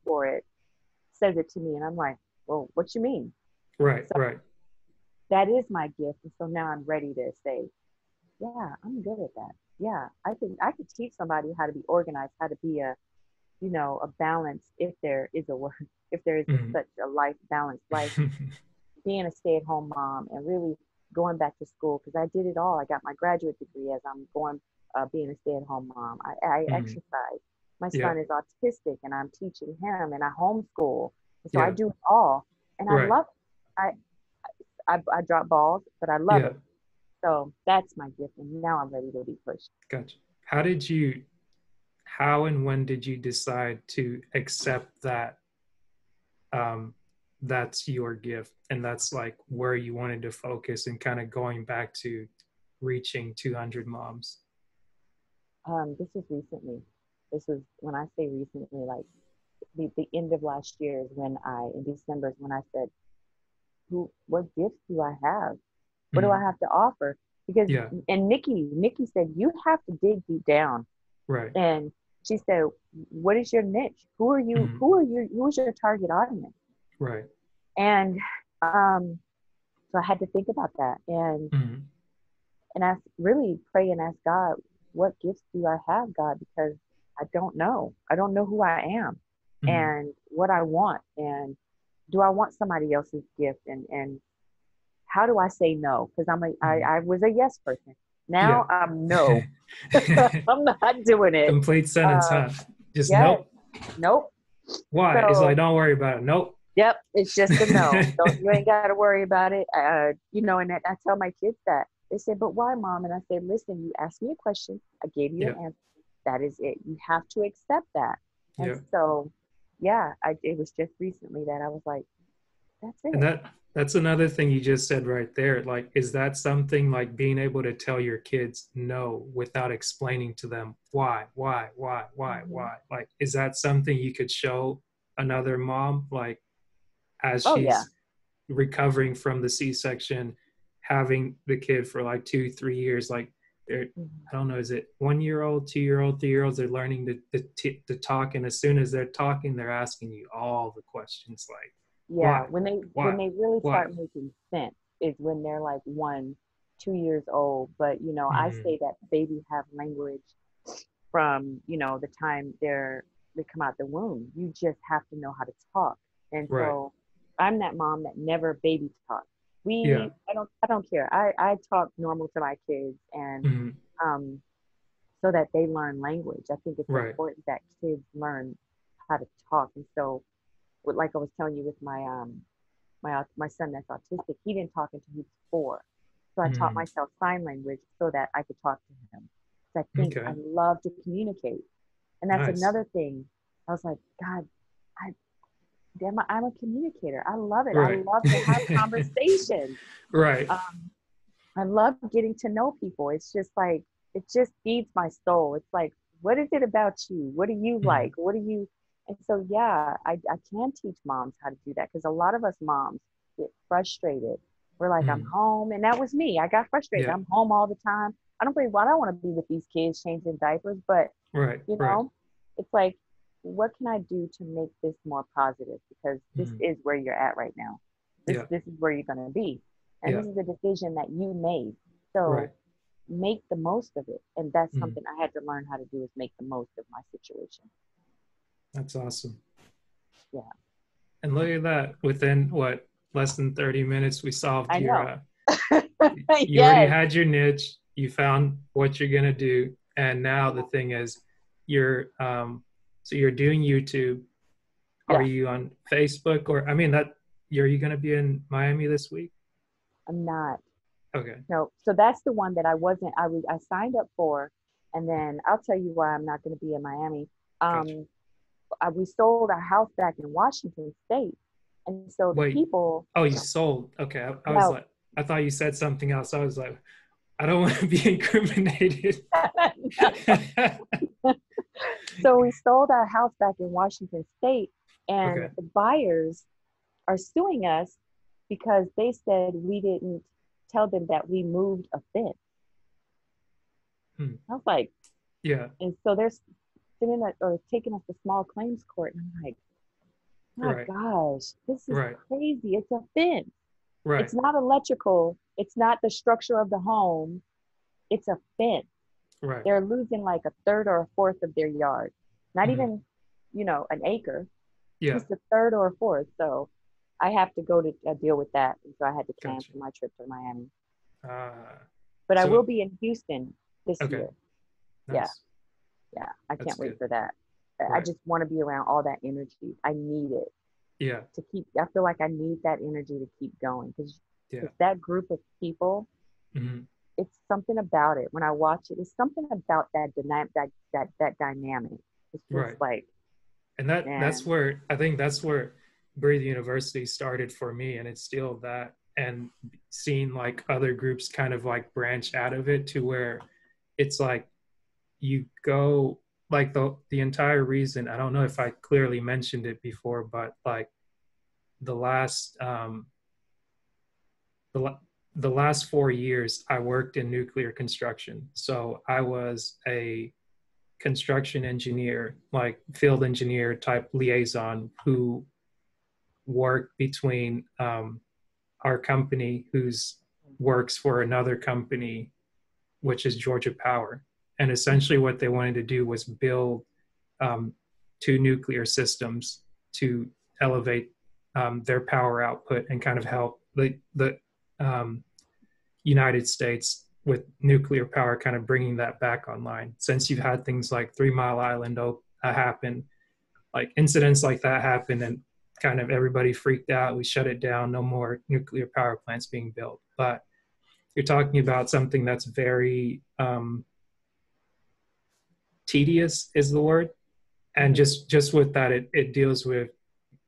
Speaker 2: for it, says it to me, and I'm like, well, what you mean?
Speaker 1: right,
Speaker 2: So
Speaker 1: right,
Speaker 2: that is my gift. And so now I'm ready to say, yeah, I'm good at that. Yeah, I think I could teach somebody how to be organized, how to be a balance if there is a word, if there is
Speaker 1: mm.
Speaker 2: such a life balance, life being a stay-at-home mom and really going back to school because I did it all. I got my graduate degree as I'm going, being a stay-at-home mom. I
Speaker 1: Mm,
Speaker 2: exercise. My
Speaker 1: yeah,
Speaker 2: son is autistic, and I'm teaching him, and I homeschool, and so I
Speaker 1: yeah,
Speaker 2: do it all, and I
Speaker 1: right,
Speaker 2: love it. I drop balls, but I love
Speaker 1: yeah.
Speaker 2: it. So that's my gift, and now I'm ready to be pushed.
Speaker 1: Gotcha. How and when did you decide to accept that um, that's your gift and that's like where you wanted to focus and kind of going back to reaching 200 moms?
Speaker 2: This was recently. This was when I say recently, like the end of last year is when in December is when I said, what gifts do I have? What do I
Speaker 1: Mm.
Speaker 2: have to offer? Because,
Speaker 1: Yeah.
Speaker 2: and Nikki said, you have to dig deep down.
Speaker 1: Right.
Speaker 2: And she said, what is your niche?
Speaker 1: Mm.
Speaker 2: Who is your target audience?
Speaker 1: Right.
Speaker 2: And, so I had to think about that
Speaker 1: Mm.
Speaker 2: and ask, really pray and ask God, what gifts do I have, God? Because I don't know. I don't know who I am
Speaker 1: Mm.
Speaker 2: and what I want. And do I want somebody else's gift? And how do I say no? Because
Speaker 1: Mm.
Speaker 2: I was a yes person.
Speaker 1: Yeah.
Speaker 2: Now I'm no. I'm not doing it.
Speaker 1: Complete sentence, huh?
Speaker 2: Um,
Speaker 1: Just
Speaker 2: yes,
Speaker 1: nope.
Speaker 2: nope.
Speaker 1: Why? It's like,
Speaker 2: So
Speaker 1: don't worry about it. Nope.
Speaker 2: yep, it's just a no. Don't You ain't got to worry about it. And I tell my kids that. They say, but why, mom? And I say, listen, you asked me a question. I gave you
Speaker 1: Yeah.
Speaker 2: an answer. That is it. You have to accept that. And
Speaker 1: Yeah.
Speaker 2: so, yeah, it was just recently that I was like, that's
Speaker 1: And
Speaker 2: it.
Speaker 1: that's another thing you just said right there. Like, is that something like being able to tell your kids no without explaining to them
Speaker 2: Hmm.
Speaker 1: why? Like, is that something you could show another mom, like as
Speaker 2: Oh, yeah.
Speaker 1: she's recovering from the C-section, having the kid for like 2, 3 years, like they're,
Speaker 2: Hmm.
Speaker 1: I don't know, is it 1 year old, 2 year old, 3 year olds? They're learning to talk, and as soon as they're talking, they're asking you all the questions like,
Speaker 2: Yeah,
Speaker 1: why,
Speaker 2: when
Speaker 1: why,
Speaker 2: they really
Speaker 1: why?
Speaker 2: start making sense is when they're like 1, 2 years old. But I
Speaker 1: Mm,
Speaker 2: say that babies have language from the time they come out the womb. You just have to know how to talk. And
Speaker 1: right.
Speaker 2: so I'm that mom that never baby talks.
Speaker 1: Yeah.
Speaker 2: I don't care. I talk normal to my kids and
Speaker 1: Mm,
Speaker 2: um so that they learn language. I think it's
Speaker 1: right.
Speaker 2: important that kids learn how to talk. And so like I was telling you with my son that's autistic, he didn't talk until he was 4. So I taught
Speaker 1: Mm,
Speaker 2: myself sign language so that I could talk to him. So I think I
Speaker 1: okay.
Speaker 2: love to communicate. And that's
Speaker 1: Nice.
Speaker 2: another thing. I was like, God, I I'm a communicator. I love it. I
Speaker 1: Right.
Speaker 2: love to have conversations.
Speaker 1: Right.
Speaker 2: Um, I love getting to know people. It's just like it just feeds my soul. It's like, what is it about you? What do you
Speaker 1: Mm,
Speaker 2: like? What do you And so yeah, I can teach moms how to do that because a lot of us moms get frustrated. We're like, I'm
Speaker 1: mm,
Speaker 2: home, and that was me. I got frustrated.
Speaker 1: yeah.
Speaker 2: I'm home all the time. I don't want to be with these kids changing diapers, but
Speaker 1: Right.
Speaker 2: you
Speaker 1: Right.
Speaker 2: know, it's like, what can I do to make this more positive? Because this
Speaker 1: Mm,
Speaker 2: is where you're at right now. This
Speaker 1: yeah.
Speaker 2: this is where you're gonna be. And
Speaker 1: Yeah.
Speaker 2: this is a decision that you made.
Speaker 1: Right.
Speaker 2: So make the most of it. And that's
Speaker 1: Mm,
Speaker 2: something I had to learn how to do is make the most of my situation.
Speaker 1: that's awesome.
Speaker 2: Yeah.
Speaker 1: And look at that. Within what, less than 30 minutes, we solved
Speaker 2: I
Speaker 1: your
Speaker 2: know.
Speaker 1: you already
Speaker 2: Yes.
Speaker 1: had your niche, you found what you're gonna do, and now the thing is you're so you're doing YouTube. Are
Speaker 2: Yeah.
Speaker 1: you on Facebook? Or I mean that, are you gonna be in Miami this week?
Speaker 2: I'm not.
Speaker 1: Okay,
Speaker 2: No. So that's the one that I signed up for. And then I'll tell you why I'm not going to be in Miami.
Speaker 1: gotcha.
Speaker 2: Um, we sold our house back in Washington State. And so the
Speaker 1: Wait,
Speaker 2: people,
Speaker 1: oh, you sold. Okay, I was
Speaker 2: yeah,
Speaker 1: like, I thought you said something else. I was like, I don't want to be incriminated.
Speaker 2: so we sold our house back in Washington State, and
Speaker 1: Okay.
Speaker 2: the buyers are suing us because they said we didn't tell them that we moved a fence.
Speaker 1: Hmm.
Speaker 2: I was like,
Speaker 1: Yeah.
Speaker 2: and so they're sending us or taking us to small claims court. And I'm like, my
Speaker 1: Right.
Speaker 2: gosh, this is
Speaker 1: Right.
Speaker 2: crazy. It's a fence.
Speaker 1: Right.
Speaker 2: It's not electrical. It's not the structure of the home. It's a fence.
Speaker 1: Right.
Speaker 2: They're losing like a third or a fourth of their yard. Not
Speaker 1: Mhm.
Speaker 2: even, an acre,
Speaker 1: Yeah.
Speaker 2: just a third or a fourth. So I have to go to deal with that. And so I had to
Speaker 1: Gotcha.
Speaker 2: cancel my trip to Miami.
Speaker 1: Uh,
Speaker 2: But I will
Speaker 1: so
Speaker 2: be in Houston this
Speaker 1: okay.
Speaker 2: year. Yeah,
Speaker 1: Nice.
Speaker 2: yeah. I
Speaker 1: That's
Speaker 2: can't wait
Speaker 1: good.
Speaker 2: for that. I
Speaker 1: Right.
Speaker 2: just want to be around all that energy. I need it
Speaker 1: Yeah.
Speaker 2: to I feel like I need that energy to keep going because
Speaker 1: Yeah.
Speaker 2: that group of people,
Speaker 1: Hmm.
Speaker 2: it's something about it. When I watch it, it's something about that dynamic. It's just
Speaker 1: Right.
Speaker 2: like,
Speaker 1: And that's
Speaker 2: man,
Speaker 1: where I think that's where Breathe University started for me, and it's still that. And seeing like other groups kind of like branch out of it to where it's like you go like the entire reason, I don't know if I clearly mentioned it before, but like the last the, the last 4 years I worked in nuclear construction. So I was a construction engineer, like field engineer type liaison, who worked between our company, who's works for another company, which is Georgia Power. And essentially, what they wanted to do was build um, two nuclear systems to elevate their power output and kind of help the um, United States with nuclear power, kind of bringing that back online. Since you've had things like 3 Mile Island happen, like incidents like that happen, and kind of everybody freaked out. We shut it down. No more nuclear power plants being built. But you're talking about something that's very tedious, is the word. And just with that, it deals with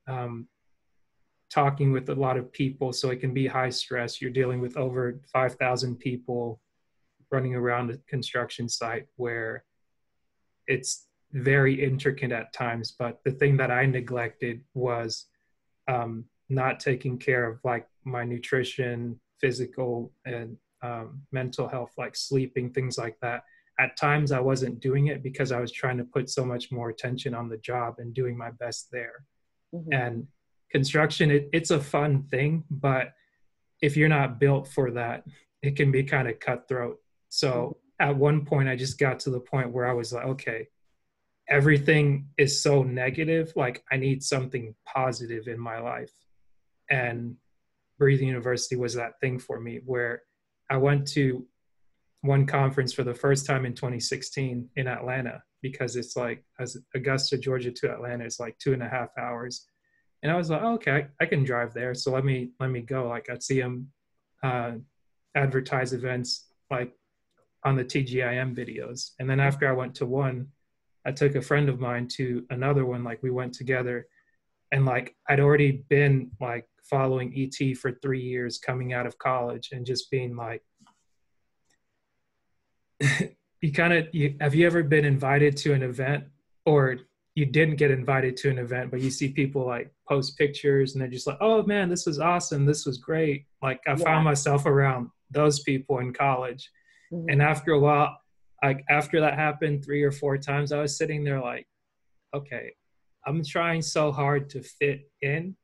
Speaker 1: um, talking with a lot of people, so it can be high stress. You're dealing with over 5,000 people running around a construction site where it's very intricate at times. But the thing that I neglected was not taking care of like my nutrition, physical and mental health, like sleeping, things like that. At times I wasn't doing it because I was trying to put so much more attention on the job and doing my best there. And construction, it's a fun thing, but if you're not built for that, it can be kind of cutthroat. So at one point, I just got to the point where I was like, okay, everything is so negative. Like, I need something positive in my life. And Breathing University was that thing for me, where I went to one conference for the first time in 2016 in Atlanta, because it's like, as Augusta, Georgia to Atlanta, it's like 2.5 hours. And I was like, oh, okay, I can drive there. So let me go. Like, I'd see them advertise events like on the TGIM videos. And then after I went to one, I took a friend of mine to another one. Like, we went together, and like I'd already been like following ET for 3 years coming out of college, and just being like, have you ever been invited to an event, or you didn't get invited to an event, but you see people like post pictures and they're just like, oh man, this was awesome, this was great. Like, I found myself around those people in college. And after a while, like after that happened 3 or 4 times, I was sitting there like, okay, I'm trying so hard to fit in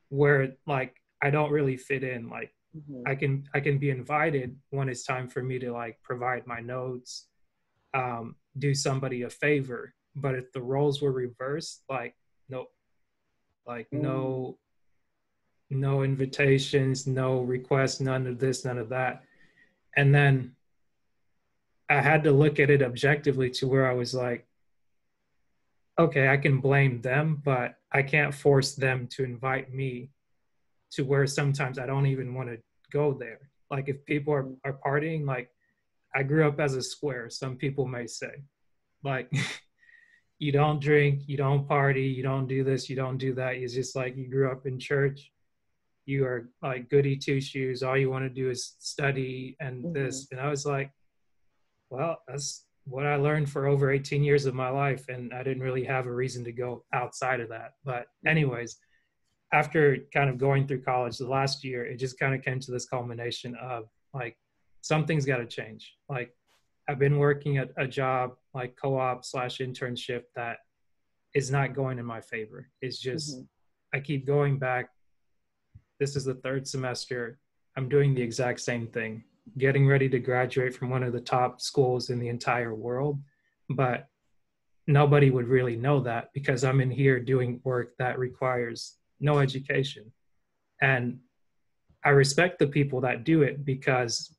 Speaker 1: where like I don't really fit in. Like, I can be invited when it's time for me to like provide my notes, do somebody a favor. But if the roles were reversed, like no, like no invitations, no requests, none of this, none of that. And then I had to look at it objectively, to where I was like, okay, I can blame them, but I can't force them to invite me, to where sometimes I don't even want to go there. Like, if people are partying, like, I grew up as a square, some people may say. Like, you don't drink, you don't party, you don't do this, you don't do that. It's just like, you grew up in church, you are like goody two shoes, all you want to do is study and this. And I was like, well, that's what I learned for over 18 years of my life, and I didn't really have a reason to go outside of that. But anyways, after kind of going through college the last year, it just kind of came to this culmination of like, something's got to change. Like, I've been working at a job like co-op / internship that is not going in my favor. It's just, I keep going back. This is the third semester. I'm doing the exact same thing, getting ready to graduate from one of the top schools in the entire world. But nobody would really know that, because I'm in here doing work that requires no education. And I respect the people that do it, because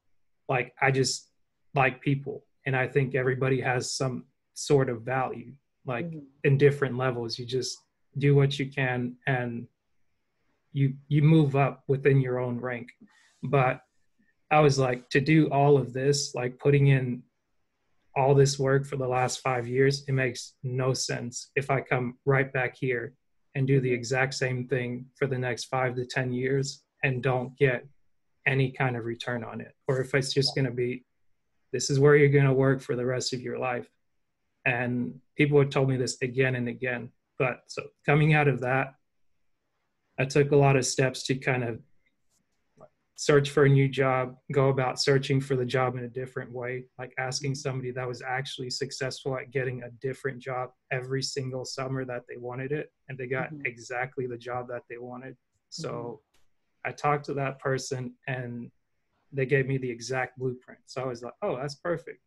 Speaker 1: like, I just like people, and I think everybody has some sort of value, like in different levels. You just do what you can, and you move up within your own rank. But I was like, to do all of this, like putting in all this work for the last 5 years, it makes no sense if I come right back here and do the exact same thing for the next 5 to 10 years and don't get any kind of return on it, or if it's just going to be this is where you're going to work for the rest of your life. And people had told me this again and again. But so coming out of that, I took a lot of steps to kind of search for a new job, go about searching for the job in a different way, like asking somebody that was actually successful at getting a different job every single summer that they wanted it, and they got exactly the job that they wanted. So I talked to that person and they gave me the exact blueprint. So I was like, oh, that's perfect.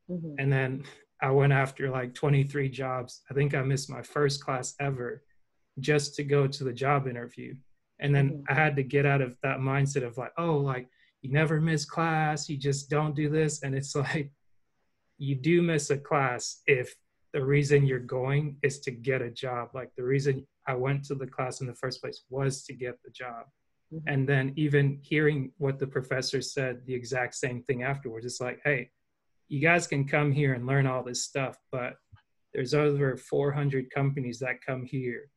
Speaker 1: And then I went after like 23 jobs. I think I missed my first class ever just to go to the job interview. And then I had to get out of that mindset of like, oh, like you never miss class, you just don't do this. And it's like, you do miss a class if the reason you're going is to get a job. Like the reason I went to the class in the first place was to get the job. And then even hearing what the professor said, the exact same thing afterwards, it's like, hey, you guys can come here and learn all this stuff, but there's over 400 companies that come here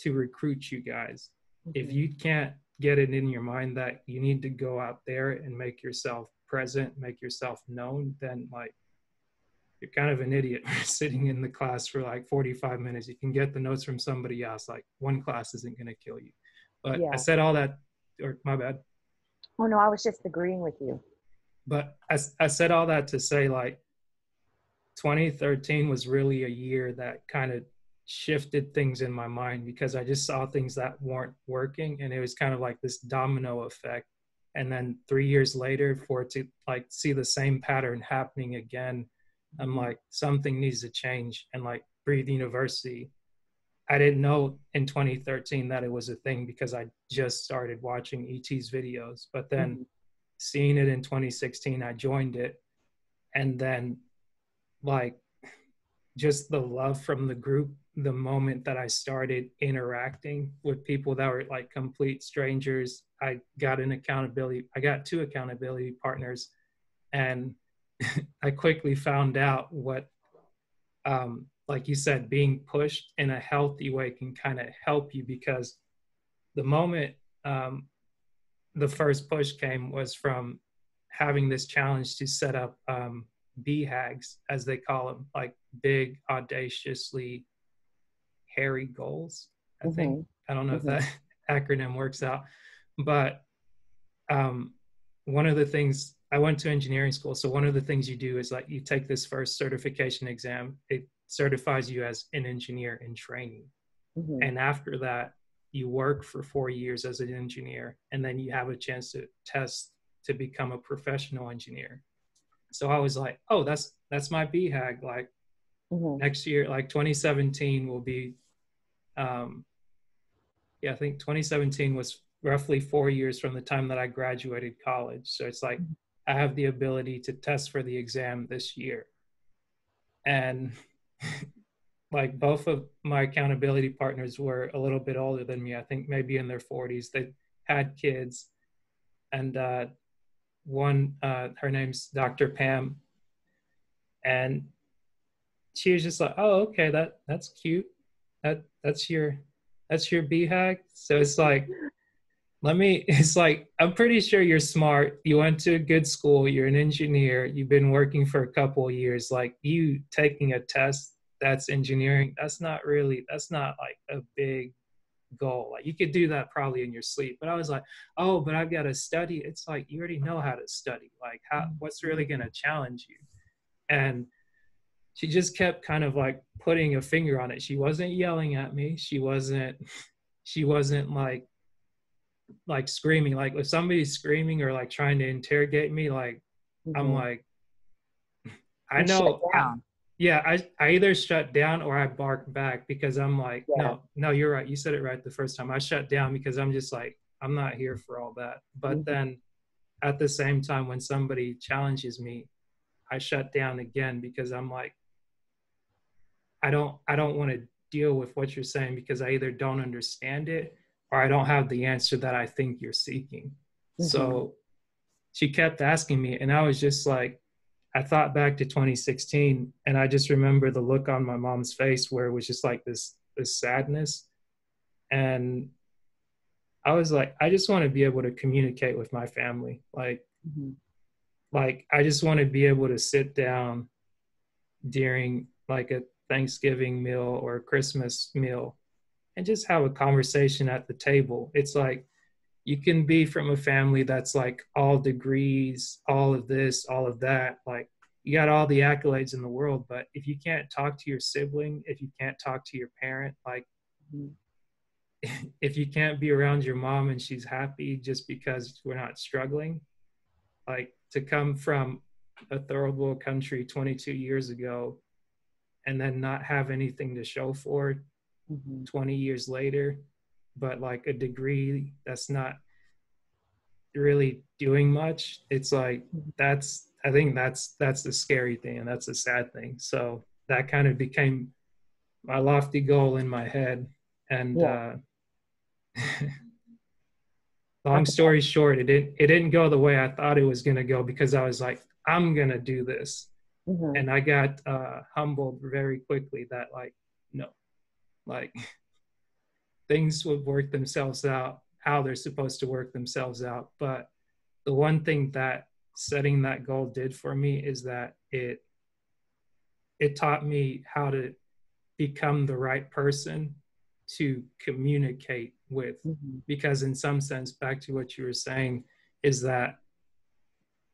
Speaker 1: to recruit you guys. If you can't get it in your mind that you need to go out there and make yourself present, make yourself known, then like you're kind of an idiot sitting in the class for like 45 minutes. You can get the notes from somebody else. Like one class isn't going to kill you. But I said all that, or my bad.
Speaker 2: Oh no, I was just agreeing with you.
Speaker 1: But I said all that to say like 2013 was really a year that kind of shifted things in my mind because I just saw things that weren't working, and it was kind of like this domino effect. And then 3 years later, for it to like see the same pattern happening again, I'm like, something needs to change. And like Breathe University, I didn't know in 2013 that it was a thing because I just started watching ET's videos. But then seeing it in 2016, I joined it. And then like just the love from the group, the moment that I started interacting with people that were like complete strangers, I got two accountability partners. And I quickly found out what, like you said, being pushed in a healthy way can kind of help you, because the moment the first push came was from having this challenge to set up BHAGs, as they call them, like big, audaciously hairy goals, I think. I don't know if that acronym works out, but one of the things, I went to engineering school, so one of the things you do is like you take this first certification exam. It certifies you as an engineer in training. And after that, you work for 4 years as an engineer, and then you have a chance to test to become a professional engineer. So I was like, oh, that's my BHAG. Like next year, like 2017 will be, I think 2017 was roughly 4 years from the time that I graduated college. So it's like, I have the ability to test for the exam this year. And like both of my accountability partners were a little bit older than me, I think maybe in their 40s. They had kids. And one, her name's Dr. Pam. And she was just like, oh, okay, that's cute. That's your BHAG. So it's like, it's like, I'm pretty sure you're smart. You went to a good school. You're an engineer. You've been working for a couple of years. Like you taking a test that's engineering, that's not like a big goal. Like you could do that probably in your sleep. But I was like, oh, but I've got to study. It's like, you already know how to study. Like what's really going to challenge you? And she just kept kind of like putting a finger on it. She wasn't yelling at me. She wasn't like screaming. Like if somebody's screaming or like trying to interrogate me, like I'm like, I know. I either shut down or I bark back, because I'm like, no, you're right. You said it right the first time. I shut down because I'm just like, I'm not here for all that. But then at the same time, when somebody challenges me, I shut down again, because I'm like, I don't want to deal with what you're saying, because I either don't understand it or I don't have the answer that I think you're seeking. So she kept asking me, and I was just like, I thought back to 2016, and I just remember the look on my mom's face where it was just like this sadness. And I was like, I just want to be able to communicate with my family. Like, like I just want to be able to sit down during like a Thanksgiving meal or a Christmas meal and just have a conversation at the table. It's like you can be from a family that's like all degrees, all of this, all of that. Like you got all the accolades in the world, but if you can't talk to your sibling, if you can't talk to your parent, like if you can't be around your mom and she's happy just because we're not struggling, like to come from a third world country 22 years ago and then not have anything to show for it 20 years later, but like a degree that's not really doing much. It's like that's I think that's the scary thing and that's the sad thing. So that kind of became my lofty goal in my head. And
Speaker 2: Yeah.
Speaker 1: long story short, it didn't go the way I thought it was going to go because I was like, I'm going to do this.
Speaker 2: Mm-hmm.
Speaker 1: And I got humbled very quickly that like, no, like things would work themselves out how they're supposed to work themselves out. But the one thing that setting that goal did for me is that it taught me how to become the right person to communicate with.
Speaker 2: Mm-hmm.
Speaker 1: Because in some sense, back to what you were saying, is that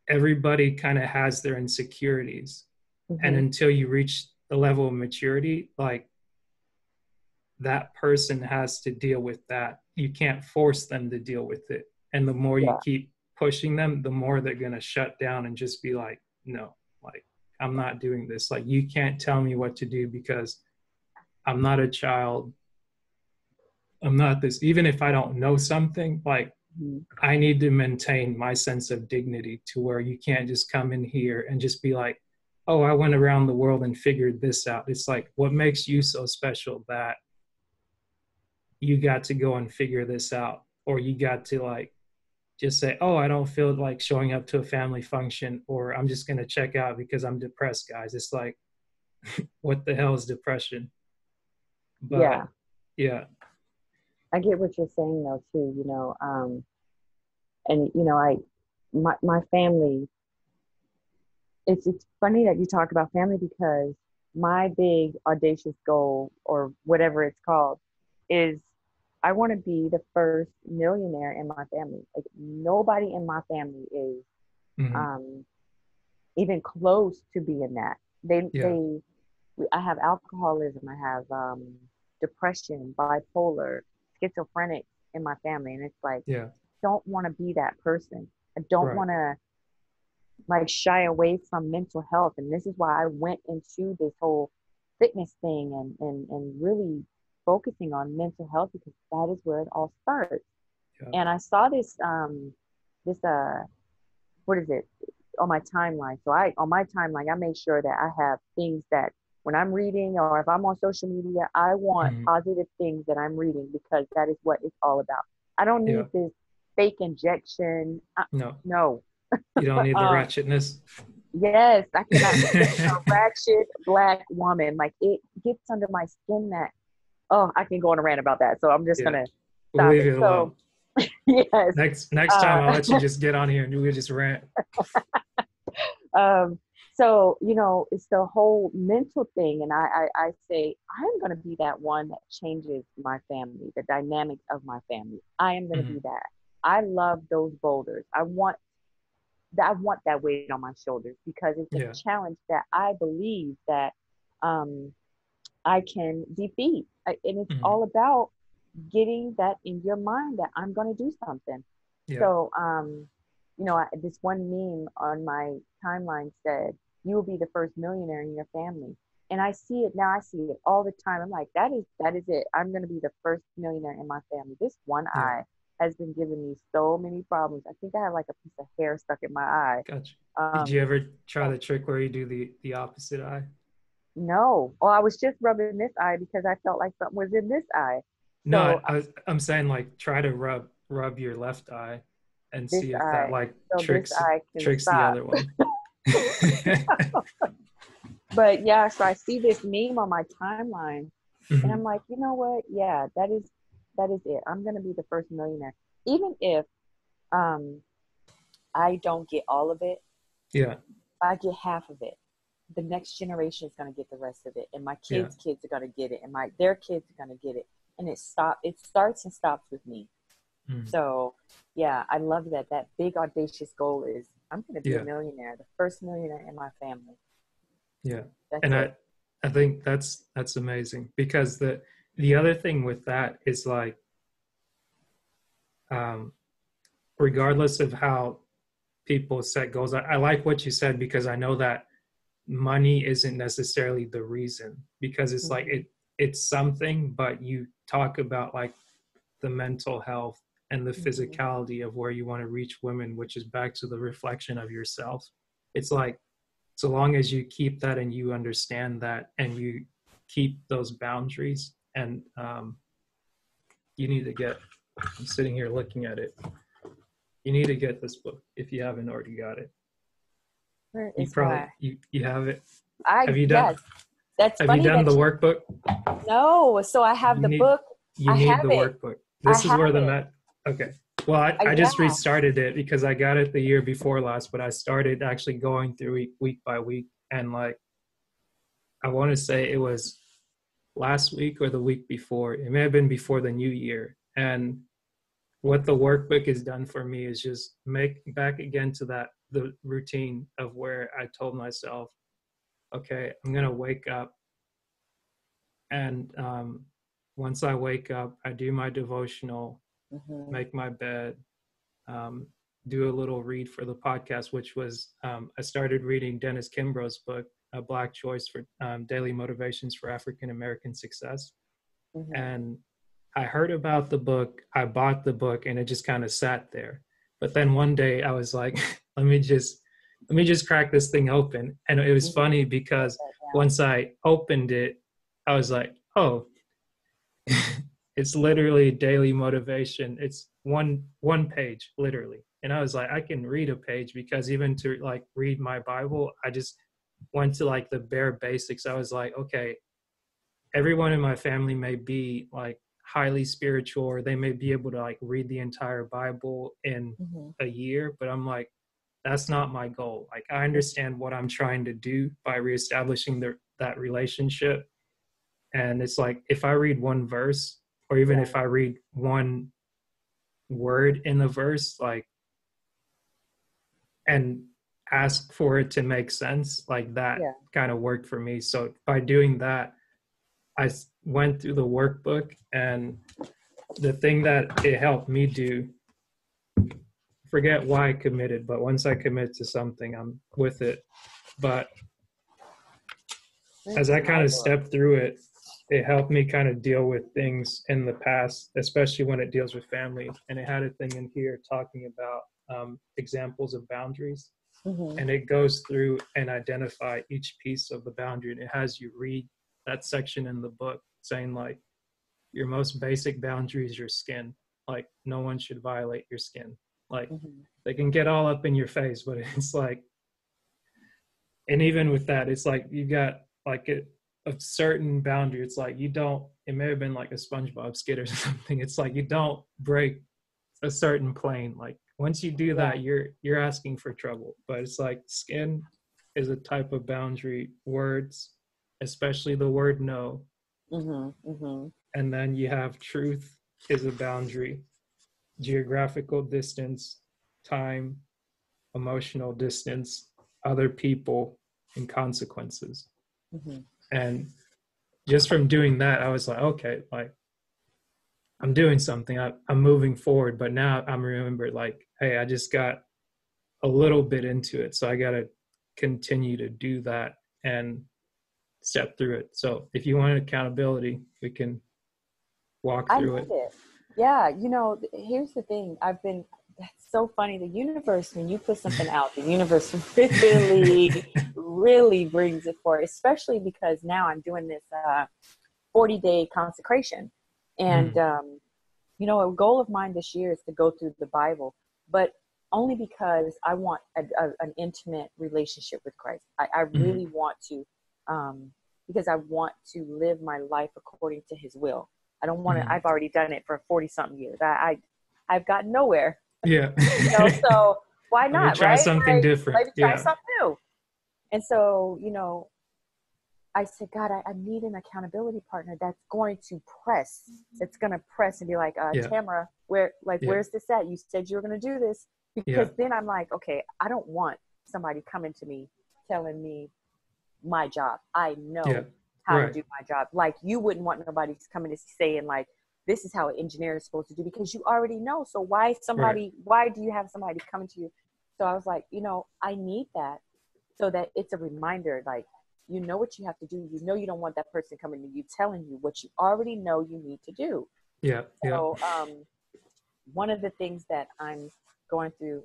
Speaker 1: everybody kind of has their insecurities.
Speaker 2: Mm-hmm.
Speaker 1: And until you reach the level of maturity, like that person has to deal with that. You can't force them to deal with it. And the more you
Speaker 2: Yeah.
Speaker 1: keep pushing them, the more they're going to shut down and just be like, no, like, I'm not doing this. Like, you can't tell me what to do because I'm not a child. I'm not this. Even if I don't know something, like,
Speaker 2: Mm-hmm.
Speaker 1: I need to maintain my sense of dignity to where you can't just come in here and just be like, oh, I went around the world and figured this out. It's like, what makes you so special that you got to go and figure this out? Or you got to like just say, oh, I don't feel like showing up to a family function, or I'm just going to check out because I'm depressed, guys. It's like, what the hell is depression?
Speaker 2: Yeah.
Speaker 1: But yeah.
Speaker 2: I get what you're saying though too, and my family, it's funny that you talk about family because my big audacious goal or whatever it's called is I want to be the first millionaire in my family. Like nobody in my family is
Speaker 1: Mm-hmm.
Speaker 2: um even close to being that.
Speaker 1: Yeah.
Speaker 2: I have alcoholism, I have depression, bipolar, schizophrenic in my family, and it's like
Speaker 1: Yeah.
Speaker 2: don't want to be that person. I don't
Speaker 1: Right.
Speaker 2: want to like shy away from mental health, and this is why I went into this whole fitness thing and really focusing on mental health because that is where it all starts.
Speaker 1: Yeah.
Speaker 2: And I saw this what is it on my timeline. So I on my timeline I make sure that I have things that when I'm reading or if I'm on social media, I want
Speaker 1: Mm-hmm.
Speaker 2: positive things that I'm reading because that is what it's all about. I don't
Speaker 1: Yeah.
Speaker 2: need this fake injection.
Speaker 1: No,
Speaker 2: No.
Speaker 1: you don't need the
Speaker 2: um,
Speaker 1: ratchetness.
Speaker 2: yes, I cannot stand a ratchet black woman. Like it gets under my skin that oh, I can go on a rant about that. So I'm just
Speaker 1: Yeah.
Speaker 2: gonna
Speaker 1: We'll
Speaker 2: stop
Speaker 1: leave
Speaker 2: it.
Speaker 1: it alone.
Speaker 2: So yes.
Speaker 1: Next time
Speaker 2: Uh,
Speaker 1: I'll let you just get on here and we just rant.
Speaker 2: Um, so, it's the whole mental thing. And I say, I'm going to be that one that changes my family, the dynamics of my family. I am going to
Speaker 1: Mm-hmm.
Speaker 2: be that. I love those boulders. I want that weight on my shoulders because it's a
Speaker 1: Yeah.
Speaker 2: challenge that I believe that um, I can defeat. And it's
Speaker 1: Mm-hmm.
Speaker 2: all about getting that in your mind that I'm going to do something.
Speaker 1: Yeah.
Speaker 2: So, this one meme on my timeline said, "You will be the first millionaire in your family." And I see it now. I see it all the time. I'm like, that is it. I'm going to be the first millionaire in my family. This one
Speaker 1: Yeah.
Speaker 2: eye has been giving me so many problems. I think I have like a piece of hair stuck in my eye.
Speaker 1: Gotcha. Did you
Speaker 2: Um,
Speaker 1: ever try
Speaker 2: so
Speaker 1: the trick where you do the opposite eye?
Speaker 2: no. Oh, I was just rubbing this eye because I felt like something was in this eye.
Speaker 1: No,
Speaker 2: So
Speaker 1: I'm saying like try to rub your left eye and
Speaker 2: this
Speaker 1: see if that
Speaker 2: eye,
Speaker 1: like
Speaker 2: so this eye can
Speaker 1: tricks the
Speaker 2: stop.
Speaker 1: other one.
Speaker 2: But yeah, so I see this meme on my timeline and I'm
Speaker 1: Mm-hmm.
Speaker 2: like, you know what? Yeah, that is it. I'm gonna be the first millionaire. Even if um I don't get all of it,
Speaker 1: Yeah.
Speaker 2: If I get half of it, the next generation is going to get the rest of it, and my
Speaker 1: Yeah.
Speaker 2: kids are going to get it, and their kids are going to get it, and it starts and stops with me.
Speaker 1: Mm.
Speaker 2: So yeah, I love that big audacious goal is I'm going to be
Speaker 1: Yeah.
Speaker 2: a millionaire, the first millionaire in my family.
Speaker 1: Yeah.
Speaker 2: That's
Speaker 1: And
Speaker 2: it.
Speaker 1: I think that's amazing, because the other thing with that is like, um, regardless of how people set goals, I like what you said, because I know that money isn't necessarily the reason, because it's like
Speaker 2: Mm-hmm.
Speaker 1: it's something, but you talk about like the mental health and the
Speaker 2: Mm-hmm.
Speaker 1: physicality of where you want to reach women, which is back to the reflection of yourself. It's like, so long as you keep that and you understand that and you keep those boundaries, and you need to get, I'm sitting here looking at it, you need to get this book if you haven't already got it.
Speaker 2: Where
Speaker 1: You
Speaker 2: is
Speaker 1: probably,
Speaker 2: my
Speaker 1: you have it.
Speaker 2: I
Speaker 1: Have you done,
Speaker 2: yes. That's
Speaker 1: have you
Speaker 2: funny
Speaker 1: done the
Speaker 2: that you
Speaker 1: workbook?
Speaker 2: know. So I have
Speaker 1: You
Speaker 2: the
Speaker 1: need,
Speaker 2: book.
Speaker 1: you
Speaker 2: I
Speaker 1: need
Speaker 2: have
Speaker 1: the
Speaker 2: it.
Speaker 1: workbook.
Speaker 2: I
Speaker 1: This is where
Speaker 2: have
Speaker 1: the
Speaker 2: it.
Speaker 1: met, okay. Well, I
Speaker 2: Yeah.
Speaker 1: just restarted it because I got it the year before last, but I started actually going through week by week. And like, I want to say it was last week or the week before. It may have been before the new year. And what the workbook has done for me is just make back again to the routine of where I told myself, okay, I'm going to wake up, and once I wake up, I do my devotional,
Speaker 2: Mm-hmm.
Speaker 1: make my bed, um, do a little read for the podcast, which was, I started reading Dennis Kimbrough's book, A Black Choice for Daily Motivations for African American Success.
Speaker 2: Mm-hmm.
Speaker 1: And I heard about the book, I bought the book, and it just kind of sat there. But then one day I was like, let me just crack this thing open. And it was
Speaker 2: Mm-hmm.
Speaker 1: funny
Speaker 2: Write
Speaker 1: because
Speaker 2: that down.
Speaker 1: once I opened it, I was like, oh, it's literally daily motivation. It's one page, literally. And I was like, I can read a page, because even to like read my Bible, I just went to like the bare basics. I was like, okay, everyone in my family may be like highly spiritual, or they may be able to like read the entire Bible in
Speaker 2: Mm-hmm.
Speaker 1: a year, but I'm like, that's not my goal. Like, I understand what I'm trying to do by reestablishing that relationship. And it's like, if I read one verse, or even
Speaker 2: Yeah.
Speaker 1: if I read one word in the verse, like, and ask for it to make sense, like that
Speaker 2: Yeah.
Speaker 1: kind of worked for me. So by doing that, I went through the workbook, and the thing that it helped me do, forget why I committed, but once I commit to something, I'm with it. But
Speaker 2: Where
Speaker 1: as
Speaker 2: is
Speaker 1: I
Speaker 2: my
Speaker 1: kind of
Speaker 2: book?
Speaker 1: stepped through it, it helped me kind of deal with things in the past, especially when it deals with family. And it had a thing in here talking about examples of boundaries.
Speaker 2: Mm-hmm.
Speaker 1: And it goes through and identify each piece of the boundary. And it has you read that section in the book saying like, your most basic boundary is your skin. Like, no one should violate your skin. Like,
Speaker 2: Mm-hmm.
Speaker 1: they can get all up in your face, but it's like, and even with that, it's like you got like a certain boundary. It's like, you don't, it may have been like a SpongeBob skit or something. It's like, you don't break a certain plane. Like, once you do
Speaker 2: Yeah.
Speaker 1: that, you're asking for trouble. But it's like, skin is a type of boundary. Words, especially the word no.
Speaker 2: Mm-hmm. Mm-hmm.
Speaker 1: And then you have truth is a boundary. Geographical distance, time, emotional distance, other people, and consequences.
Speaker 2: Mm-hmm.
Speaker 1: And just from doing that, I was like, okay, like, I'm doing something. I'm moving forward. But now I'm remembered like, hey, I just got a little bit into it. So I got to continue to do that and step through it. So if you want accountability, we can walk
Speaker 2: I
Speaker 1: through
Speaker 2: need
Speaker 1: it.
Speaker 2: it. Yeah, here's the thing. That's so funny. The universe, when you put something out, the universe really, really brings it forward, especially because now I'm doing this 40-day consecration. And,
Speaker 1: Mm,
Speaker 2: a goal of mine this year is to go through the Bible, but only because I want an intimate relationship with Christ. I
Speaker 1: mm,
Speaker 2: really want to, because I want to live my life according to his will. I don't want to,
Speaker 1: mm.
Speaker 2: I've already done it for 40 something years. I've gotten nowhere,
Speaker 1: Yeah.
Speaker 2: so why
Speaker 1: Let me
Speaker 2: not,
Speaker 1: try
Speaker 2: right?
Speaker 1: something
Speaker 2: Like,
Speaker 1: different.
Speaker 2: let me try
Speaker 1: Yeah.
Speaker 2: something new. And so, I said, God, I need an accountability partner that's going to press. It's going to press and be like,
Speaker 1: Yeah.
Speaker 2: Tamara,
Speaker 1: Yeah.
Speaker 2: where's this at? You said you were going to do this.
Speaker 1: Yeah.
Speaker 2: Because then I'm like, okay, I don't want somebody coming to me telling me my job. I
Speaker 1: Yeah.
Speaker 2: know how to
Speaker 1: Right.
Speaker 2: do my job. Like, you wouldn't want nobody coming to saying like, this is how an engineer is supposed to do, because you already know. So why
Speaker 1: Right.
Speaker 2: do you have somebody coming to you? So I was like, I need that, so that it's a reminder, like, you know what you have to do. You don't want that person coming to you telling you what you already know you need to do.
Speaker 1: Yeah. Yeah.
Speaker 2: So one of the things that I'm going through,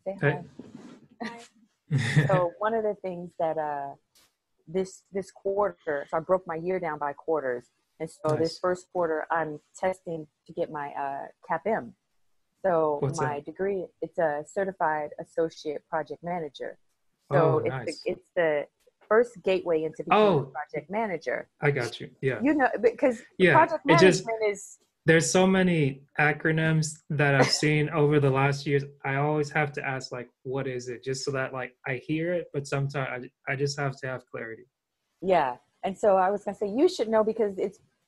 Speaker 2: say
Speaker 1: Hey.
Speaker 2: hi. So one of the things that this quarter, so I broke my year down by quarters, and so this
Speaker 1: Nice.
Speaker 2: first quarter I'm testing to get my CAPM. So
Speaker 1: What's
Speaker 2: my
Speaker 1: that?
Speaker 2: degree, it's a certified associate project manager. So
Speaker 1: Oh, nice.
Speaker 2: it's the first gateway into becoming a
Speaker 1: Oh,
Speaker 2: project manager.
Speaker 1: I got you. Yeah.
Speaker 2: Because
Speaker 1: Yeah.
Speaker 2: project
Speaker 1: It just,
Speaker 2: management is,
Speaker 1: there's so many acronyms that I've seen over the last years. I always have to ask, like, what is it? Just so that, like, I hear it, but sometimes I just have to have clarity.
Speaker 2: yeah. And so I was gonna say you should know, because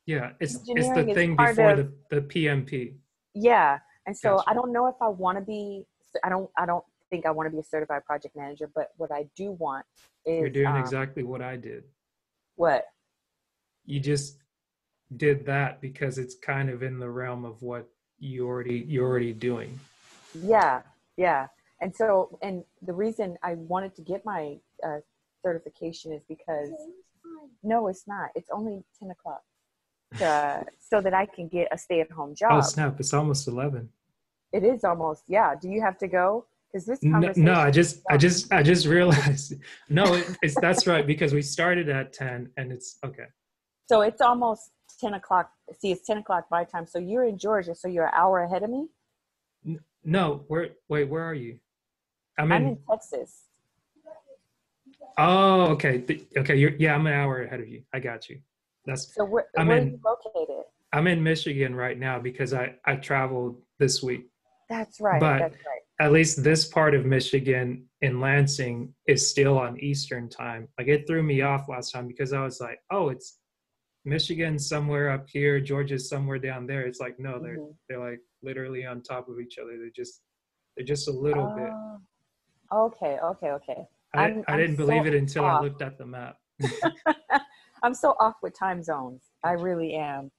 Speaker 1: Yeah. It's the
Speaker 2: engineering is
Speaker 1: thing
Speaker 2: part
Speaker 1: before
Speaker 2: of,
Speaker 1: the PMP.
Speaker 2: yeah. And so
Speaker 1: Gotcha.
Speaker 2: I don't know if I want to be. I don't think I want to be a certified project manager. But what I do want
Speaker 1: You're
Speaker 2: is
Speaker 1: doing exactly what I did.
Speaker 2: what?
Speaker 1: You just did that because it's kind of in the realm of what you're already doing.
Speaker 2: Yeah, yeah. And so, and the reason I wanted to get my certification is because, no, it's not. It's only 10 o'clock. So that I can get a stay-at-home
Speaker 1: Oh
Speaker 2: job.
Speaker 1: snap! It's almost 11.
Speaker 2: It is almost, yeah. Do you have to go? Because this
Speaker 1: No, no,
Speaker 2: conversation is done.
Speaker 1: I just realized. No, it's that's right, because we started at 10, and it's okay.
Speaker 2: So it's almost 10 o'clock. See, it's 10 o'clock my time. So you're in Georgia. So you're an hour ahead of me.
Speaker 1: No, where are you? I'm
Speaker 2: I'm in
Speaker 1: in.
Speaker 2: Texas.
Speaker 1: Oh, okay, okay. Yeah, I'm an hour ahead of you. I got you. That's.
Speaker 2: So
Speaker 1: I'm
Speaker 2: where are you
Speaker 1: in.
Speaker 2: located?
Speaker 1: I'm in Michigan right now because I traveled this week.
Speaker 2: That's right.
Speaker 1: But
Speaker 2: That's right.
Speaker 1: at least this part of Michigan in Lansing is still on Eastern time. Like, it threw me off last time because I was like, oh, it's Michigan somewhere up here, Georgia's somewhere down there. It's like, no,
Speaker 2: Mm-hmm.
Speaker 1: they're like literally on top of each other. They're just a little bit.
Speaker 2: Oh, okay, okay, okay.
Speaker 1: I
Speaker 2: I'm
Speaker 1: didn't believe
Speaker 2: so
Speaker 1: it until I
Speaker 2: off.
Speaker 1: looked at the map.
Speaker 2: I'm so off with time zones. I
Speaker 1: Gotcha.
Speaker 2: really am.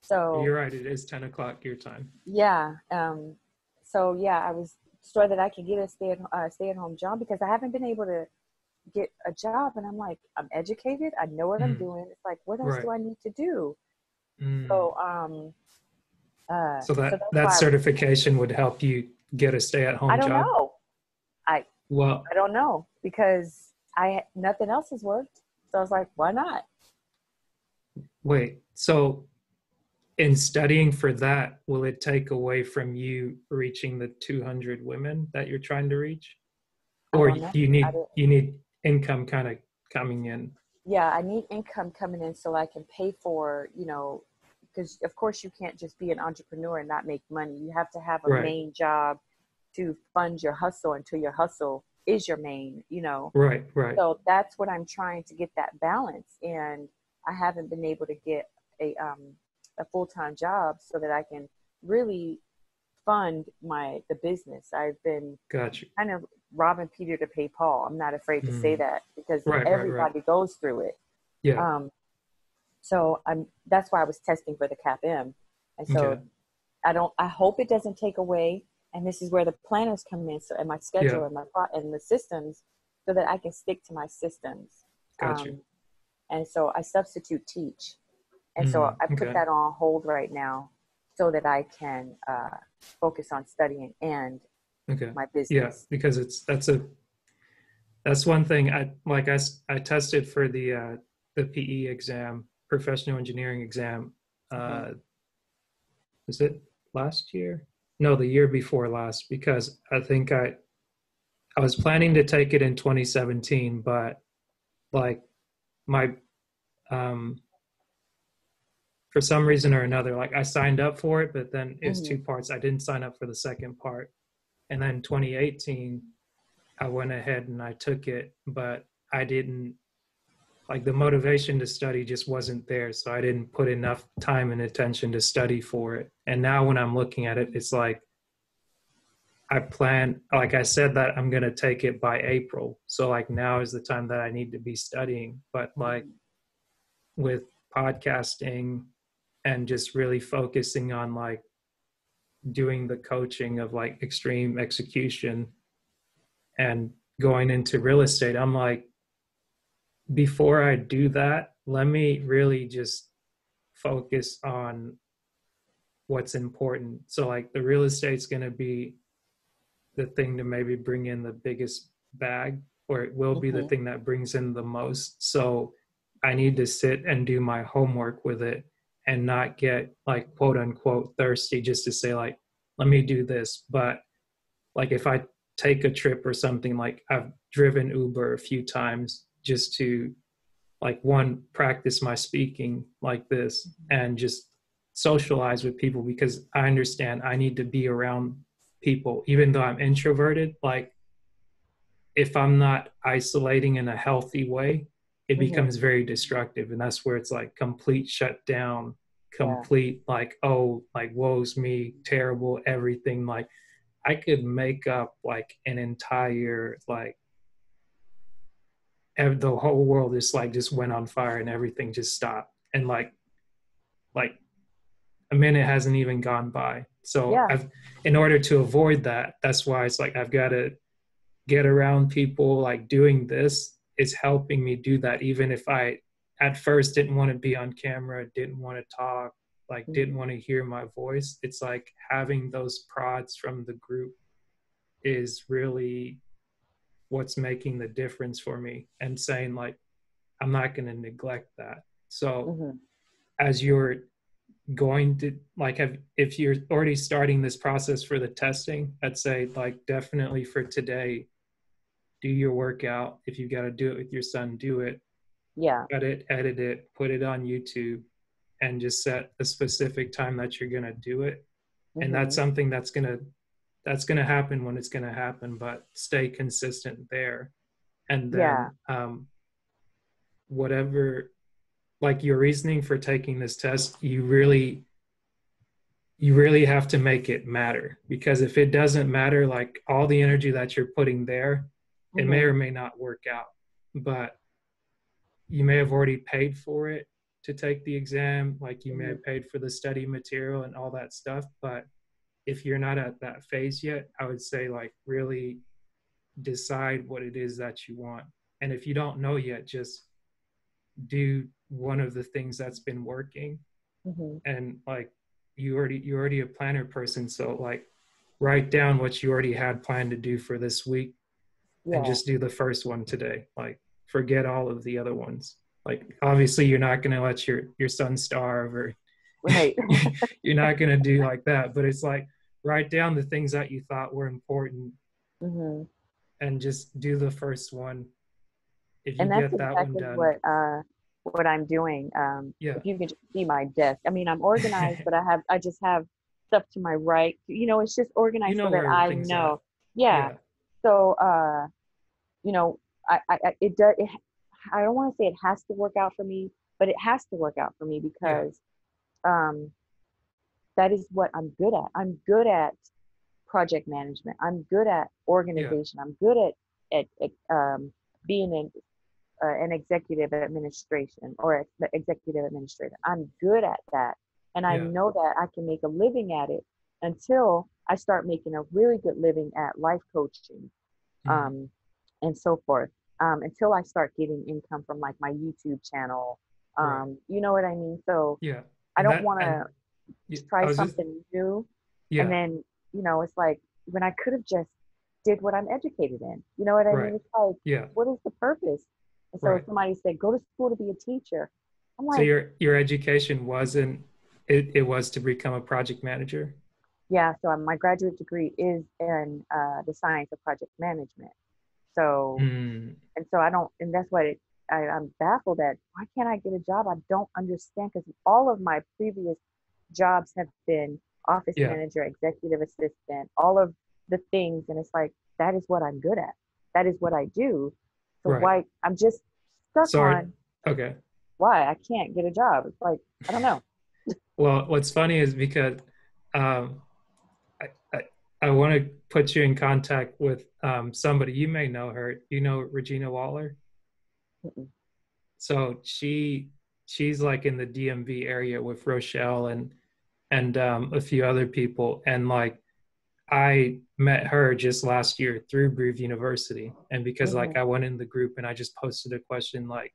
Speaker 2: So
Speaker 1: You're right. It is 10 o'clock your time.
Speaker 2: yeah. So yeah, I was sure that I could get a stay at home job, because I haven't been able to get a job, and I'm like, I'm educated. I know what I'm
Speaker 1: Mm,
Speaker 2: doing. It's like, what else
Speaker 1: right.
Speaker 2: do I need to do?
Speaker 1: Mm.
Speaker 2: So
Speaker 1: So
Speaker 2: so
Speaker 1: that
Speaker 2: that's
Speaker 1: that
Speaker 2: why
Speaker 1: certification would help you get a
Speaker 2: I
Speaker 1: stay-at-home
Speaker 2: don't
Speaker 1: job.
Speaker 2: know. I
Speaker 1: Well,
Speaker 2: I don't know, because nothing else has worked. So I was like, why not?
Speaker 1: wait. So in studying for that, will it take away from you reaching the 200 women that you're trying to reach,
Speaker 2: I
Speaker 1: or
Speaker 2: don't know. I didn't.
Speaker 1: you need income kind of coming in?
Speaker 2: Yeah, I need income coming in so I can pay for, because of course you can't just be an entrepreneur and not make money. You have to have a
Speaker 1: Right,
Speaker 2: main job to fund your hustle until your hustle is your main.
Speaker 1: right, right.
Speaker 2: So that's what I'm trying to get, that balance. And I haven't been able to get a full-time job so that I can really fund the business. I've been
Speaker 1: Got you.
Speaker 2: kind of robbing Peter to pay Paul. I'm not afraid to say
Speaker 1: Mm.
Speaker 2: that, because
Speaker 1: Right, right, right.
Speaker 2: everybody goes through it.
Speaker 1: Yeah.
Speaker 2: Um, so that's why I was testing for the CAPM. And
Speaker 1: Okay.
Speaker 2: so I hope it doesn't take away. And this is where the planners come in. So, and my
Speaker 1: Yeah.
Speaker 2: schedule and the systems, so that I can stick to my systems.
Speaker 1: Got you.
Speaker 2: Um, and so I substitute teach. And so
Speaker 1: Mm.
Speaker 2: I put
Speaker 1: Okay.
Speaker 2: that on hold right now, so that I can focus on studying and
Speaker 1: Okay.
Speaker 2: my
Speaker 1: Yeah,
Speaker 2: business.
Speaker 1: because that's one thing. I tested for the PE exam, professional engineering exam.
Speaker 2: Mm-hmm.
Speaker 1: Was it last year? No, the year before last, because I think I was planning to take it in 2017, but like my um for some reason or another, like I signed up for it, but then it's
Speaker 2: Mm-hmm.
Speaker 1: two parts. I didn't sign up for the second part. And then 2018, I went ahead and I took it, but I didn't, like, the motivation to study just wasn't there. So I didn't put enough time and attention to study for it. And now when I'm looking at it, it's like, I plan, like I said, that I'm going to take it by April. So like now is the time that I need to be studying. But like with podcasting and just really focusing on like doing the coaching of like extreme execution and going into real estate, I'm like, before I do that, let me really just focus on what's important. So like the real estate's going to be the thing to maybe bring in the biggest bag, or it will be the
Speaker 2: Mm-hmm.
Speaker 1: thing that brings in the most. So I need to sit and do my homework with it and not get like quote unquote thirsty just to say like, let me do this. But like if I take a trip or something, like I've driven Uber a few times just to like one, practice my speaking like this and just socialize with people, because I understand I need to be around people even though I'm introverted. Like if I'm not isolating in a healthy way, it
Speaker 2: Mm-hmm.
Speaker 1: becomes very destructive. And that's where it's like complete shutdown,
Speaker 2: Yeah.
Speaker 1: complete like, oh, like woe's me, terrible, everything. Like I could make up like an entire like the whole world just like just went on fire and everything just stopped. And like a minute hasn't even gone by. So
Speaker 2: Yeah.
Speaker 1: I've, in order to avoid that, that's why it's like I've got to get around people. Like doing this is helping me do that, even if I at first didn't want to be on camera, didn't want to talk, like didn't
Speaker 2: Mm-hmm.
Speaker 1: want to hear my voice. It's like having those prods from the group is really what's making the difference for me, and saying like I'm not going to neglect that. So
Speaker 2: Mm-hmm.
Speaker 1: as you're going to like have, if you're already starting this process for the testing, I'd say like definitely for today, do your workout. If you got to do it with your son, do it.
Speaker 2: Yeah.
Speaker 1: Edit it, put it on YouTube, and just set a specific time that you're gonna do it. And that's
Speaker 2: Mm-hmm.
Speaker 1: something that's gonna happen when it's gonna happen. But stay consistent there, and
Speaker 2: Yeah.
Speaker 1: then whatever, like your reasoning for taking this test, you really have to make it matter, because if it doesn't matter, like all the energy that you're putting there, it may
Speaker 2: Mm-hmm.
Speaker 1: or may not work out. But you may have already paid for it to take the exam, like you may
Speaker 2: Mm-hmm.
Speaker 1: have paid for the study material and all that stuff. But if you're not at that phase yet, I would say like really decide what it is that you want. And if you don't know yet, just do one of the things that's been working.
Speaker 2: Mm-hmm.
Speaker 1: And like you're already a planner person, so like write down what you already had planned to do for this week and
Speaker 2: Yeah.
Speaker 1: just do the first one today. Like forget all of the other ones. Like obviously you're not going to let your son starve, or
Speaker 2: Right.
Speaker 1: you're not going to do like that, but it's like write down the things that you thought were important
Speaker 2: Mm-hmm.
Speaker 1: and just do the first one. If you
Speaker 2: And that's
Speaker 1: get that one
Speaker 2: exactly
Speaker 1: done,
Speaker 2: what I'm doing.
Speaker 1: yeah.
Speaker 2: If you can just see my desk, I mean, I'm organized, but I just have stuff to my right. It's just
Speaker 1: You
Speaker 2: organized so
Speaker 1: know
Speaker 2: that
Speaker 1: where
Speaker 2: I
Speaker 1: everything's at.
Speaker 2: know. Yeah.
Speaker 1: Yeah.
Speaker 2: So, you know, it does. I don't want to say it has to work out for me, but it has to work out for me
Speaker 1: Yeah.
Speaker 2: because um, that is what I'm good at. I'm good at project management. I'm good at
Speaker 1: Yeah.
Speaker 2: organization. I'm good at being an executive administration or the executive administrator. I'm good at that. And I
Speaker 1: Yeah.
Speaker 2: know that I can make a living at it until I start making a really good living at life coaching,
Speaker 1: Mm.
Speaker 2: um, and so forth. Until I start getting income from like my YouTube channel.
Speaker 1: Right.
Speaker 2: You know what I mean? So
Speaker 1: Yeah.
Speaker 2: I
Speaker 1: And
Speaker 2: don't
Speaker 1: that,
Speaker 2: want
Speaker 1: and
Speaker 2: to
Speaker 1: I
Speaker 2: try
Speaker 1: was just,
Speaker 2: something new and
Speaker 1: yeah.
Speaker 2: then, it's like when I could have just did what I'm educated in. You know what I
Speaker 1: Right.
Speaker 2: mean? It's like,
Speaker 1: Yeah.
Speaker 2: what is the purpose? And so
Speaker 1: Right.
Speaker 2: if somebody said, go to school to be a teacher, I'm
Speaker 1: So
Speaker 2: like,
Speaker 1: your education wasn't, it was to become a project manager.
Speaker 2: yeah. So my graduate degree is in the science of project management. So,
Speaker 1: Mm.
Speaker 2: and so I don't, and that's what I'm baffled at. Why can't I get a job? I don't understand because all of my previous jobs have been office
Speaker 1: Yeah.
Speaker 2: manager, executive assistant, all of the things, and it's like, that is what I'm good at. That is what I do. So
Speaker 1: Right.
Speaker 2: why I'm just stuck
Speaker 1: Sorry.
Speaker 2: on
Speaker 1: Okay.
Speaker 2: why I can't get a job. It's like, I don't know.
Speaker 1: Well, what's funny is because um, I, I, I want to put you in contact with somebody. You may know her. You know Regina Waller?
Speaker 2: Mm-mm.
Speaker 1: So she's like in the DMV area with Rochelle and a few other people. And like I met her just last year through Breve University. And because like
Speaker 2: Mhm.
Speaker 1: I went in the group and I just posted a question like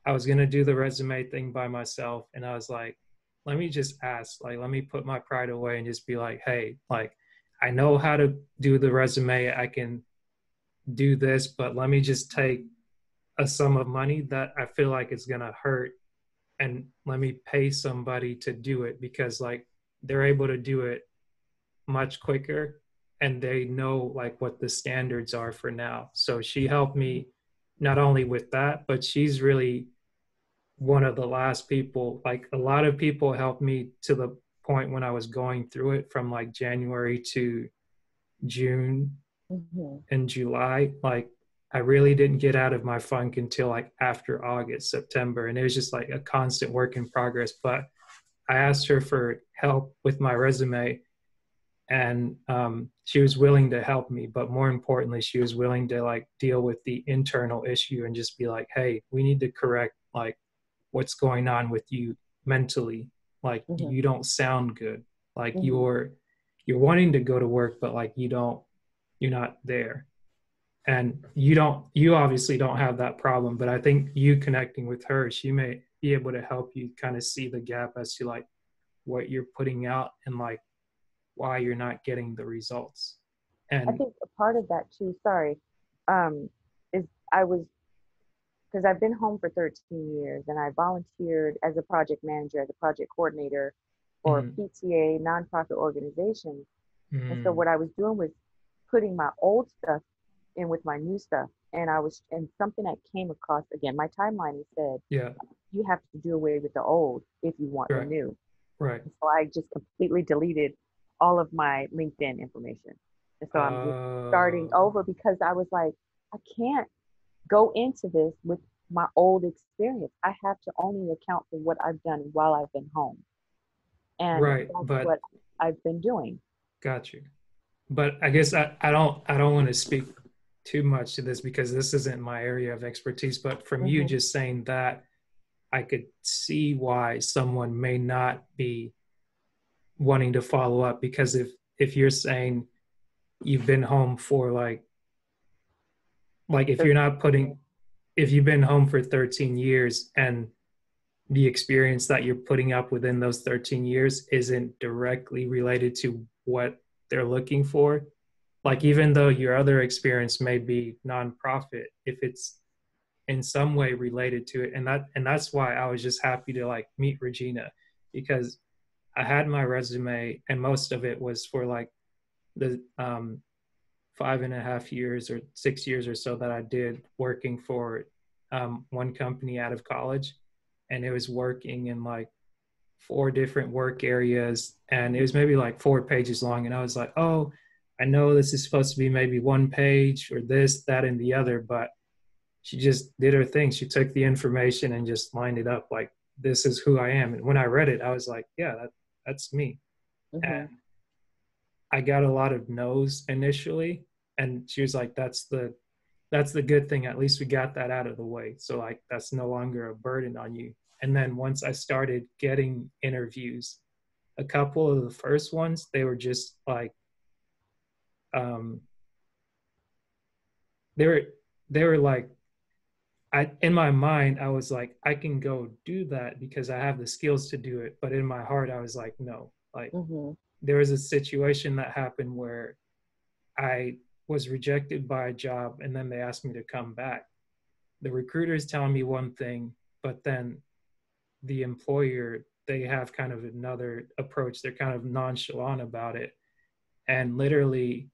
Speaker 1: I was gonna do the resume thing by myself, and I was like, let me just ask, like, let me put my pride away and just be like, hey, like, I know how to do the resume, I can do this, but let me just take a sum of money that I feel like it's gonna hurt, and let me pay somebody to do it because like they're able to do it much quicker and they know like what the standards are for now. So she helped me not only with that, but she's really one of the last people. Like a lot of people helped me to the point when I was going through it from like January to June
Speaker 2: Mhm.
Speaker 1: and July. Like I really didn't get out of my funk until like after August, September. And it was just like a constant work in progress. But I asked her for help with my resume and she was willing to help me, but more importantly she was willing to like deal with the internal issue and just be like, hey, we need to correct like what's going on with you mentally. Like
Speaker 2: Mhm.
Speaker 1: you don't sound good, like
Speaker 2: Mhm.
Speaker 1: you're wanting to go to work but like you're not there. And you obviously don't have that problem, but I think you connecting with her, she may be able to help you kind of see the gap as to like what you're putting out and like why you're not getting the results.
Speaker 2: I
Speaker 1: And
Speaker 2: think a part of that too, sorry, um, is I was, because I've been home for 13 years and I volunteered as a project manager, as a project coordinator for
Speaker 1: mm,
Speaker 2: PTA nonprofit organizations. And so
Speaker 1: mm,
Speaker 2: what I was doing was putting my old stuff in with my new stuff. And something that came across again, my timeline said,
Speaker 1: yeah,
Speaker 2: you have to do away with the old if you want the
Speaker 1: right,
Speaker 2: new.
Speaker 1: right.
Speaker 2: And so I just completely deleted all of my LinkedIn information. And so I'm just starting
Speaker 1: uh
Speaker 2: over because I was like, I can't go into this with my old experience. I have to only account for what I've done while I've been home. And
Speaker 1: right,
Speaker 2: that's
Speaker 1: but
Speaker 2: what I've been doing.
Speaker 1: got you. But I guess I don't want to speak too much to this because this isn't my area of expertise, but from you
Speaker 2: Hmm.
Speaker 1: just saying that, I could see why someone may not be wanting to follow up because if you're saying you've been home for like if you're not
Speaker 2: 13
Speaker 1: putting,
Speaker 2: years.
Speaker 1: if you've been home for 13 years and the experience that you're putting up within those 13 years isn't directly related to what they're looking for, like
Speaker 2: Hmm.
Speaker 1: even though your other experience may be nonprofit, if it's in some way related to it, and that's why I was just happy to like meet Regina, because I had my resume and most of it was for like the 5.5 years or 6 years or so that I did working for one company out of college, and it was working in like four different work areas, and it was maybe like 4 pages long, and I was like, oh, I know this is supposed to be maybe 1 page or this, that, and the other, but she just did her thing. She took the information and just lined it up like this is who I am. And when I read it, I was like, yeah, that's me.
Speaker 2: Hmm.
Speaker 1: And I got a lot of no's initially, and she was like, that's the good thing. At least we got that out of the way. So like that's no longer a burden on you. And then once I started getting interviews, a couple of the first ones, they were just like um they were they were like, I in my mind I was like, I can go do that because I have the skills to do it. But in my heart I was like, no. Like
Speaker 2: Hmm.
Speaker 1: there was a situation that happened where I was rejected by a job and then they asked me to come back. The recruiter is telling me one thing, but then the employer, they have kind of another approach. They're kind of nonchalant about it. And literally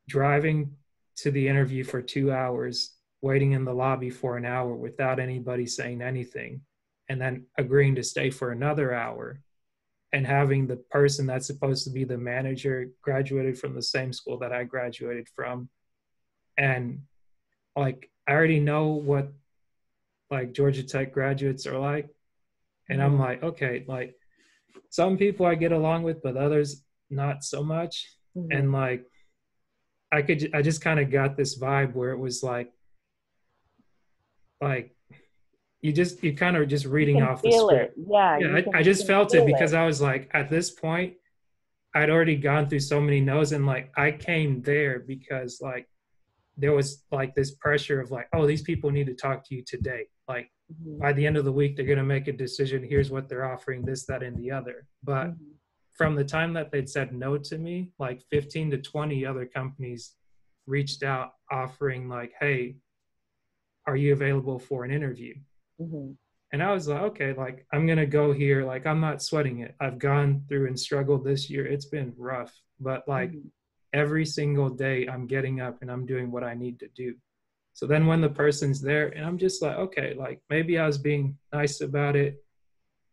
Speaker 1: driving to the interview for 2 hours, waiting in the lobby for an hour without anybody saying anything, and then agreeing to stay for another hour and having the person that's supposed to be the manager graduated from the same school that I graduated from. And like, I already know what like Georgia Tech graduates are like. And I'm like, okay, like some people I get along with, but others not so much. And like, I just kind of got this vibe where it was like you kind of just
Speaker 2: You
Speaker 1: reading
Speaker 2: can
Speaker 1: off the
Speaker 2: feel it.
Speaker 1: script.
Speaker 2: Yeah,
Speaker 1: Yeah, I
Speaker 2: you
Speaker 1: just
Speaker 2: can
Speaker 1: felt it
Speaker 2: feel
Speaker 1: because
Speaker 2: it.
Speaker 1: I was like, at this point, I'd already gone through so many no's, and like I came there because like there was like this pressure of like, oh, these people need to talk to you today. Like by the end of the week, they're gonna make a decision. Here's what they're offering, this, that, and the other. But from the time that they'd said no to me, like 15 to 20 other companies reached out offering like, hey, are you available for an interview? And I was like, okay, like I'm gonna go here. Like I'm not sweating it. I've gone through and struggled this year. It's been rough, but like every single day I'm getting up and I'm doing what I need to do. So then when the person's there and I'm just like, okay, like maybe I was being nice about it,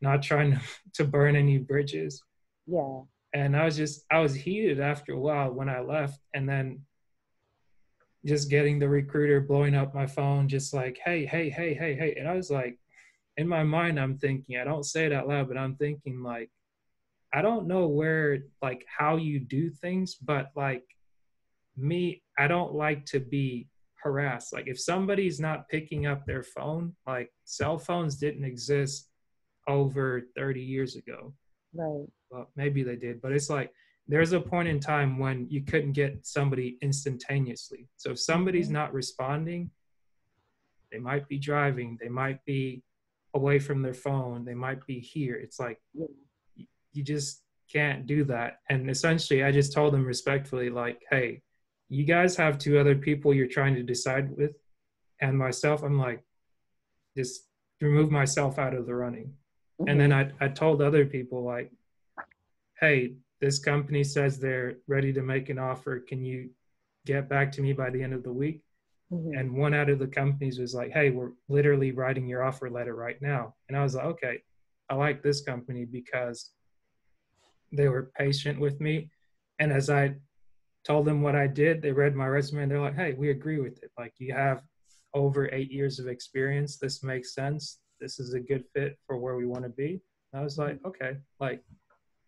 Speaker 1: not trying to burn any bridges.
Speaker 2: Yeah.
Speaker 1: And I was heated after a while when I left. And then just getting the recruiter blowing up my phone, just like, hey, hey, hey, hey, hey. And I was like, in my mind, I'm thinking, I don't say it out loud, but I'm thinking like, I don't know where, like how you do things, but like me, I don't like to be harassed. Like if somebody's not picking up their phone, like cell phones didn't exist over 30 years ago.
Speaker 2: Right.
Speaker 1: Well, maybe they did, but it's like there's a point in time when you couldn't get somebody instantaneously. So if somebody's not responding, they might be driving, they might be away from their phone, they might be here. It's like you just can't do that. And essentially, I just told them respectfully, like, hey, you guys have two other people you're trying to decide with, and myself, I'm like, just remove myself out of the running. And then I told other people, like, hey, this company says they're ready to make an offer. Can you get back to me by the end of the week? And one out of the companies was like, hey, we're literally writing your offer letter right now. And I was like, okay, I like this company because they were patient with me. And as I told them what I did, they read my resume and they're like, hey, we agree with it. Like you have over 8 years of experience. This makes sense. This is a good fit for where we want to be. And I was like, okay, like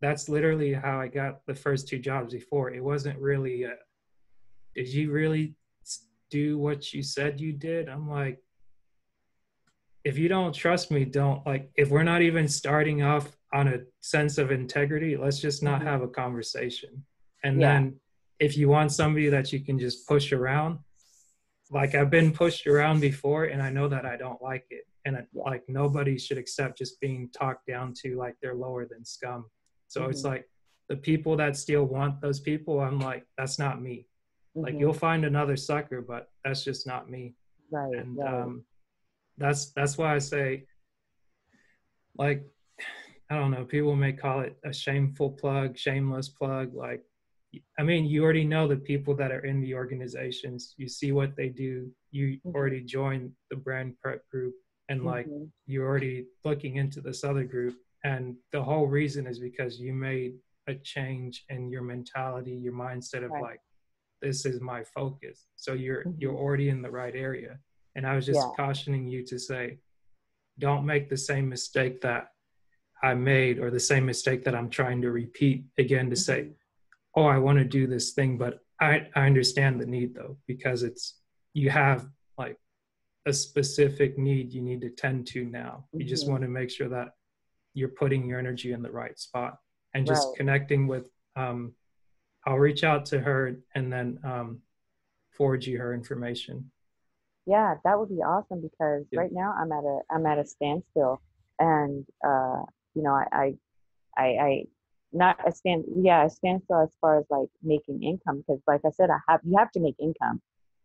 Speaker 1: that's literally how I got the first two jobs before. It wasn't really, did you really do what you said you did? I'm like, if you don't trust me, don't like, if we're not even starting off on a sense of integrity, let's just not have a conversation. And then if you want somebody that you can just push around, like I've been pushed around before and I know that I don't like it. And like nobody should accept just being talked down to like they're lower than scum. So it's like the people that still want those people, I'm like, that's not me. Like you'll find another sucker, but that's just not me.
Speaker 2: Right.
Speaker 1: And
Speaker 2: Right.
Speaker 1: that's why I say, like, I don't know, people may call it a shameful plug, shameless plug. Like, I mean, you already know the people that are in the organizations. You see what they do. You already joined the brand prep group, and like you're already looking into this other group. And the whole reason is because you made a change in your mentality, your mindset of like, this is my focus. So you're already in the right area. And I was just cautioning you to say, don't make the same mistake that I made or the same mistake that I'm trying to repeat again to say, oh, I want to do this thing, but I understand the need though, because it's, you have like a specific need you need to tend to now. You just want to make sure that you're putting your energy in the right spot and just connecting with, I'll reach out to her and then forward you her information.
Speaker 2: Yeah, that would be awesome because right now I'm at a standstill, and you know I not a a standstill as far as like making income, because like I said, you have to make income.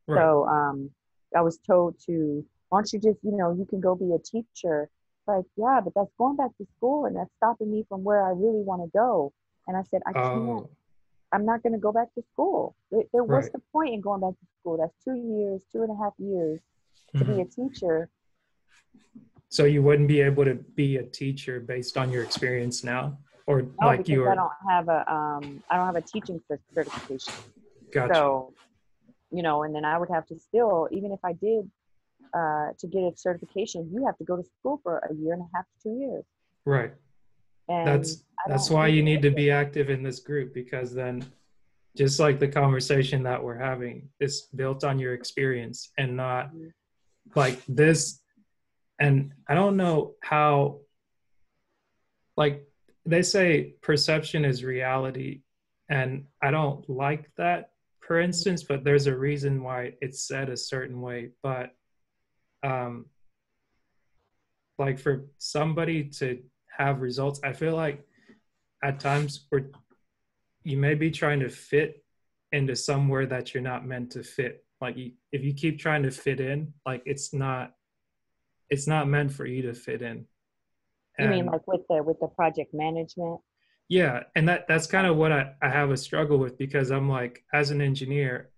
Speaker 1: Right.
Speaker 2: So I was told to, why don't you just, you can go be a teacher. Like, yeah, but that's going back to school and that's stopping me from where I really want to go. And I said, I can't. I'm not going to go back to school. What's
Speaker 1: Right.
Speaker 2: the point in going back to school? That's 2 years, 2.5 years to be a teacher.
Speaker 1: So you wouldn't be able to be a teacher based on your experience now? or
Speaker 2: No,
Speaker 1: like
Speaker 2: because
Speaker 1: you were,
Speaker 2: I don't have a teaching certification.
Speaker 1: gotcha.
Speaker 2: So, and then I would have to still, even if I did, to get a certification, you have to go to school for a year and a half to 2 years.
Speaker 1: Right.
Speaker 2: And I
Speaker 1: That's
Speaker 2: don't
Speaker 1: why
Speaker 2: do
Speaker 1: you need to
Speaker 2: any of
Speaker 1: be active in this group, because then just like the conversation that we're having is built on your experience and not
Speaker 2: that.
Speaker 1: like this. And I don't know how, like they say perception is reality, and I don't like that, for instance, but there's a reason why it's said a certain way. But um like for somebody to have results, I feel like at times where you may be trying to fit into somewhere that you're not meant to fit. Like if you keep trying to fit in, like it's not meant for you to fit in.
Speaker 2: You mean
Speaker 1: And
Speaker 2: like with the project management?
Speaker 1: yeah, and that's kind of what I have a struggle with, because I'm like, as an engineer,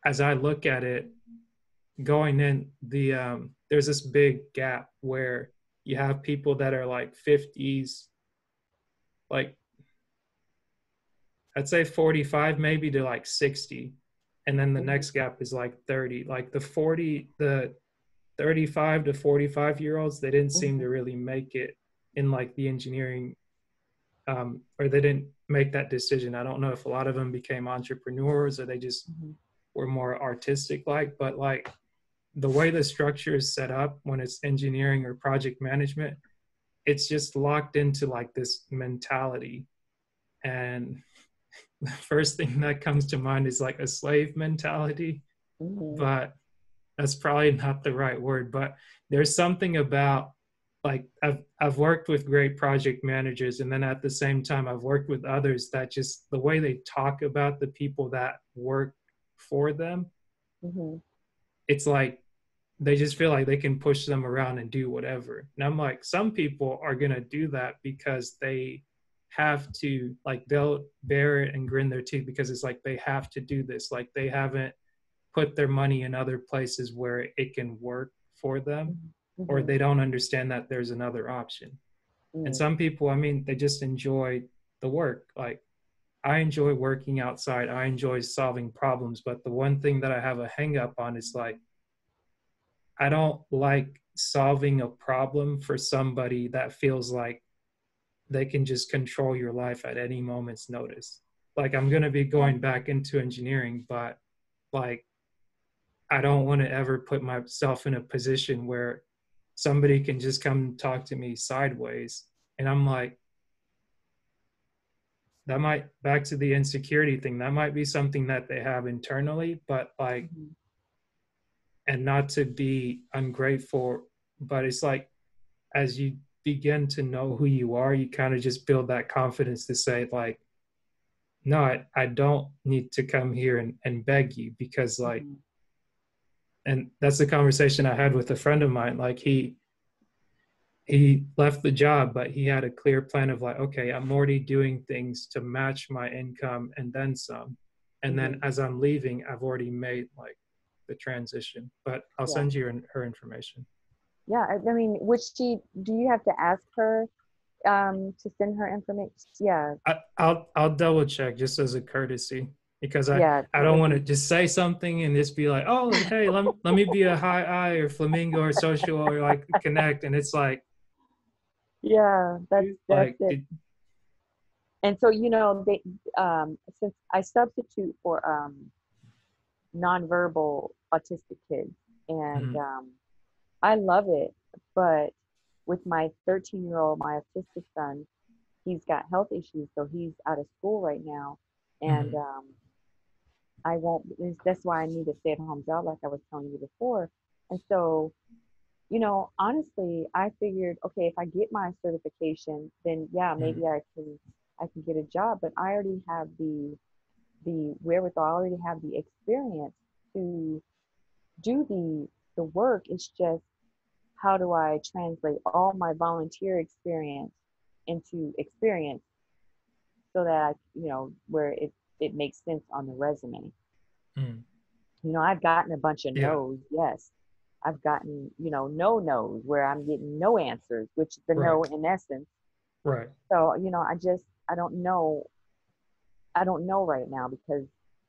Speaker 1: as I look at it going in, there's this big gap where you have people that are like 50s, like I'd say 45 maybe to like 60. And then the
Speaker 2: Mm-hmm.
Speaker 1: next gap is like 30. Like the 35 to 45-year-olds, they didn't seem
Speaker 2: Mm-hmm.
Speaker 1: to really make it in like the engineering, or they didn't make that decision. I don't know if a lot of them became entrepreneurs or they just
Speaker 2: Mm-hmm.
Speaker 1: were more artistic like, but like the way the structure is set up when it's engineering or project management, it's just locked into like this mentality. And the first thing that comes to mind is like a slave mentality,
Speaker 2: Mm-hmm.
Speaker 1: but that's probably not the right word. But there's something about, like I've worked with great project managers, and then at the same time I've worked with others that just the way they talk about the people that work for them,
Speaker 2: Mm-hmm.
Speaker 1: it's like they just feel like they can push them around and do whatever. And I'm like, some people are going to do that because they have to, like, they'll bear it and grin their teeth because it's like they have to do this. Like, they haven't put their money in other places where it can work for them, or
Speaker 2: Mm-hmm.
Speaker 1: they don't understand that there's another option. And
Speaker 2: Mm-hmm.
Speaker 1: some people, I mean, they just enjoy the work. Like, I enjoy working outside, I enjoy solving problems. But the one thing that I have a hang up on is like, I don't like solving a problem for somebody that feels like they can just control your life at any moment's notice. Like, I'm going to be
Speaker 2: Yeah.
Speaker 1: going back into engineering, but like, I don't want to ever put myself in a position where somebody can just come talk to me sideways. And I'm like, that might, back to the insecurity thing, that might be something that they have internally, but like,
Speaker 2: Mm-hmm.
Speaker 1: and not to be ungrateful, but it's like, as you begin to know who you are, you kind of just build that confidence to say, like, no, I don't need to come here and beg you, because like,
Speaker 2: Mm-hmm.
Speaker 1: and that's the conversation I had with a friend of mine. Like, he left the job, but he had a clear plan of like, okay, I'm already doing things to match my income and then some. And then
Speaker 2: Mm-hmm.
Speaker 1: as I'm leaving, I've already made like the transition. But I'll
Speaker 2: Yeah.
Speaker 1: send you her information.
Speaker 2: Yeah. I mean, do you have to ask her to send her information? Yeah.
Speaker 1: I'll double check just as a courtesy, because
Speaker 2: Yeah.
Speaker 1: I
Speaker 2: It
Speaker 1: don't
Speaker 2: would
Speaker 1: want to
Speaker 2: be.
Speaker 1: just say something and just be like, oh, hey, let me be a high eye or flamingo or social or like connect, and it's
Speaker 2: Yeah. That's
Speaker 1: like
Speaker 2: it. And so, they, since I substitute for nonverbal autistic kids, and
Speaker 1: mhm,
Speaker 2: I love it, but with my 13-year-old, my autistic son, he's got health issues, so he's out of school right now, and
Speaker 1: mhm,
Speaker 2: I won't. That's why I need a stay-at-home job, like I was telling you before. And so, honestly, I figured, okay, if I get my certification, then yeah, maybe
Speaker 1: mhm,
Speaker 2: I can get a job, but I already have the wherewithal, I already have the experience to do the work. It's just, how do I translate all my volunteer experience into experience so that where it makes sense on the resume.
Speaker 1: mhm.
Speaker 2: I've gotten a bunch of
Speaker 1: Yeah,
Speaker 2: no's, yes. I've gotten, no no's where I'm getting no answers, which the
Speaker 1: right.
Speaker 2: no in essence.
Speaker 1: Right.
Speaker 2: So, I don't know right now because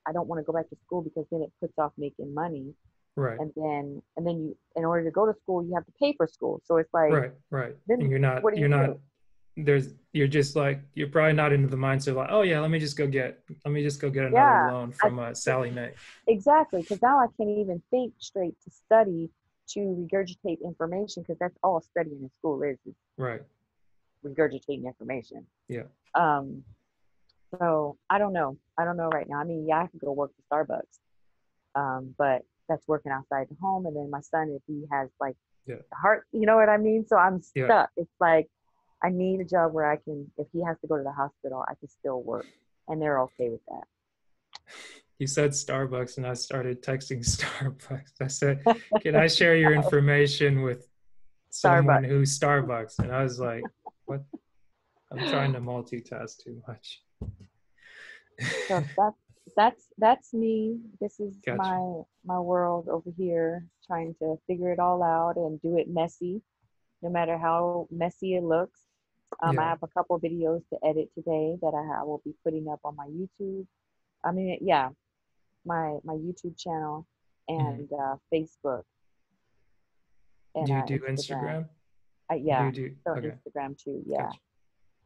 Speaker 2: I don't want to go back to school because then it puts off making money.
Speaker 1: Right.
Speaker 2: And then you, in order to go to school, you have to pay for school. So it's like,
Speaker 1: Right. Right. And
Speaker 2: then what do you
Speaker 1: you're not,
Speaker 2: do?
Speaker 1: you're just like, you're probably not into the mindset like, oh yeah, let me just go get another
Speaker 2: Yeah,
Speaker 1: loan
Speaker 2: I
Speaker 1: from Sally Mae.
Speaker 2: exactly, because now I can't even think straight to study to regurgitate information because that's all studying in school is
Speaker 1: Right.
Speaker 2: regurgitating information.
Speaker 1: Yeah.
Speaker 2: Um, so I don't know. I don't know right now. I mean, yeah, I could go work for Starbucks, but that's working outside the home. And then my son, if he has like
Speaker 1: Yeah.
Speaker 2: the heart, you know what I mean? So I'm
Speaker 1: Yeah.
Speaker 2: stuck. It's like I need a job where I can, if he has to go to the hospital, I can still work, and they're okay with that.
Speaker 1: You said Starbucks and I started texting Starbucks. I said, can I share your information with someone
Speaker 2: Starbucks.
Speaker 1: who's Starbucks? And I was like, what? I'm trying to multitask too much.
Speaker 2: So that's me. This is
Speaker 1: Gotcha.
Speaker 2: my world over here, trying to figure it all out and do it messy, no matter how messy it looks. I
Speaker 1: Yeah.
Speaker 2: have a couple videos to edit today that I will be putting up on my YouTube. I mean, yeah, my YouTube channel
Speaker 1: Mm-hmm.
Speaker 2: and Facebook and
Speaker 1: Do you do
Speaker 2: Instagram.
Speaker 1: Instagram? Do
Speaker 2: Yeah,
Speaker 1: you do?
Speaker 2: so
Speaker 1: Okay.
Speaker 2: Instagram too. Yeah.
Speaker 1: Gotcha.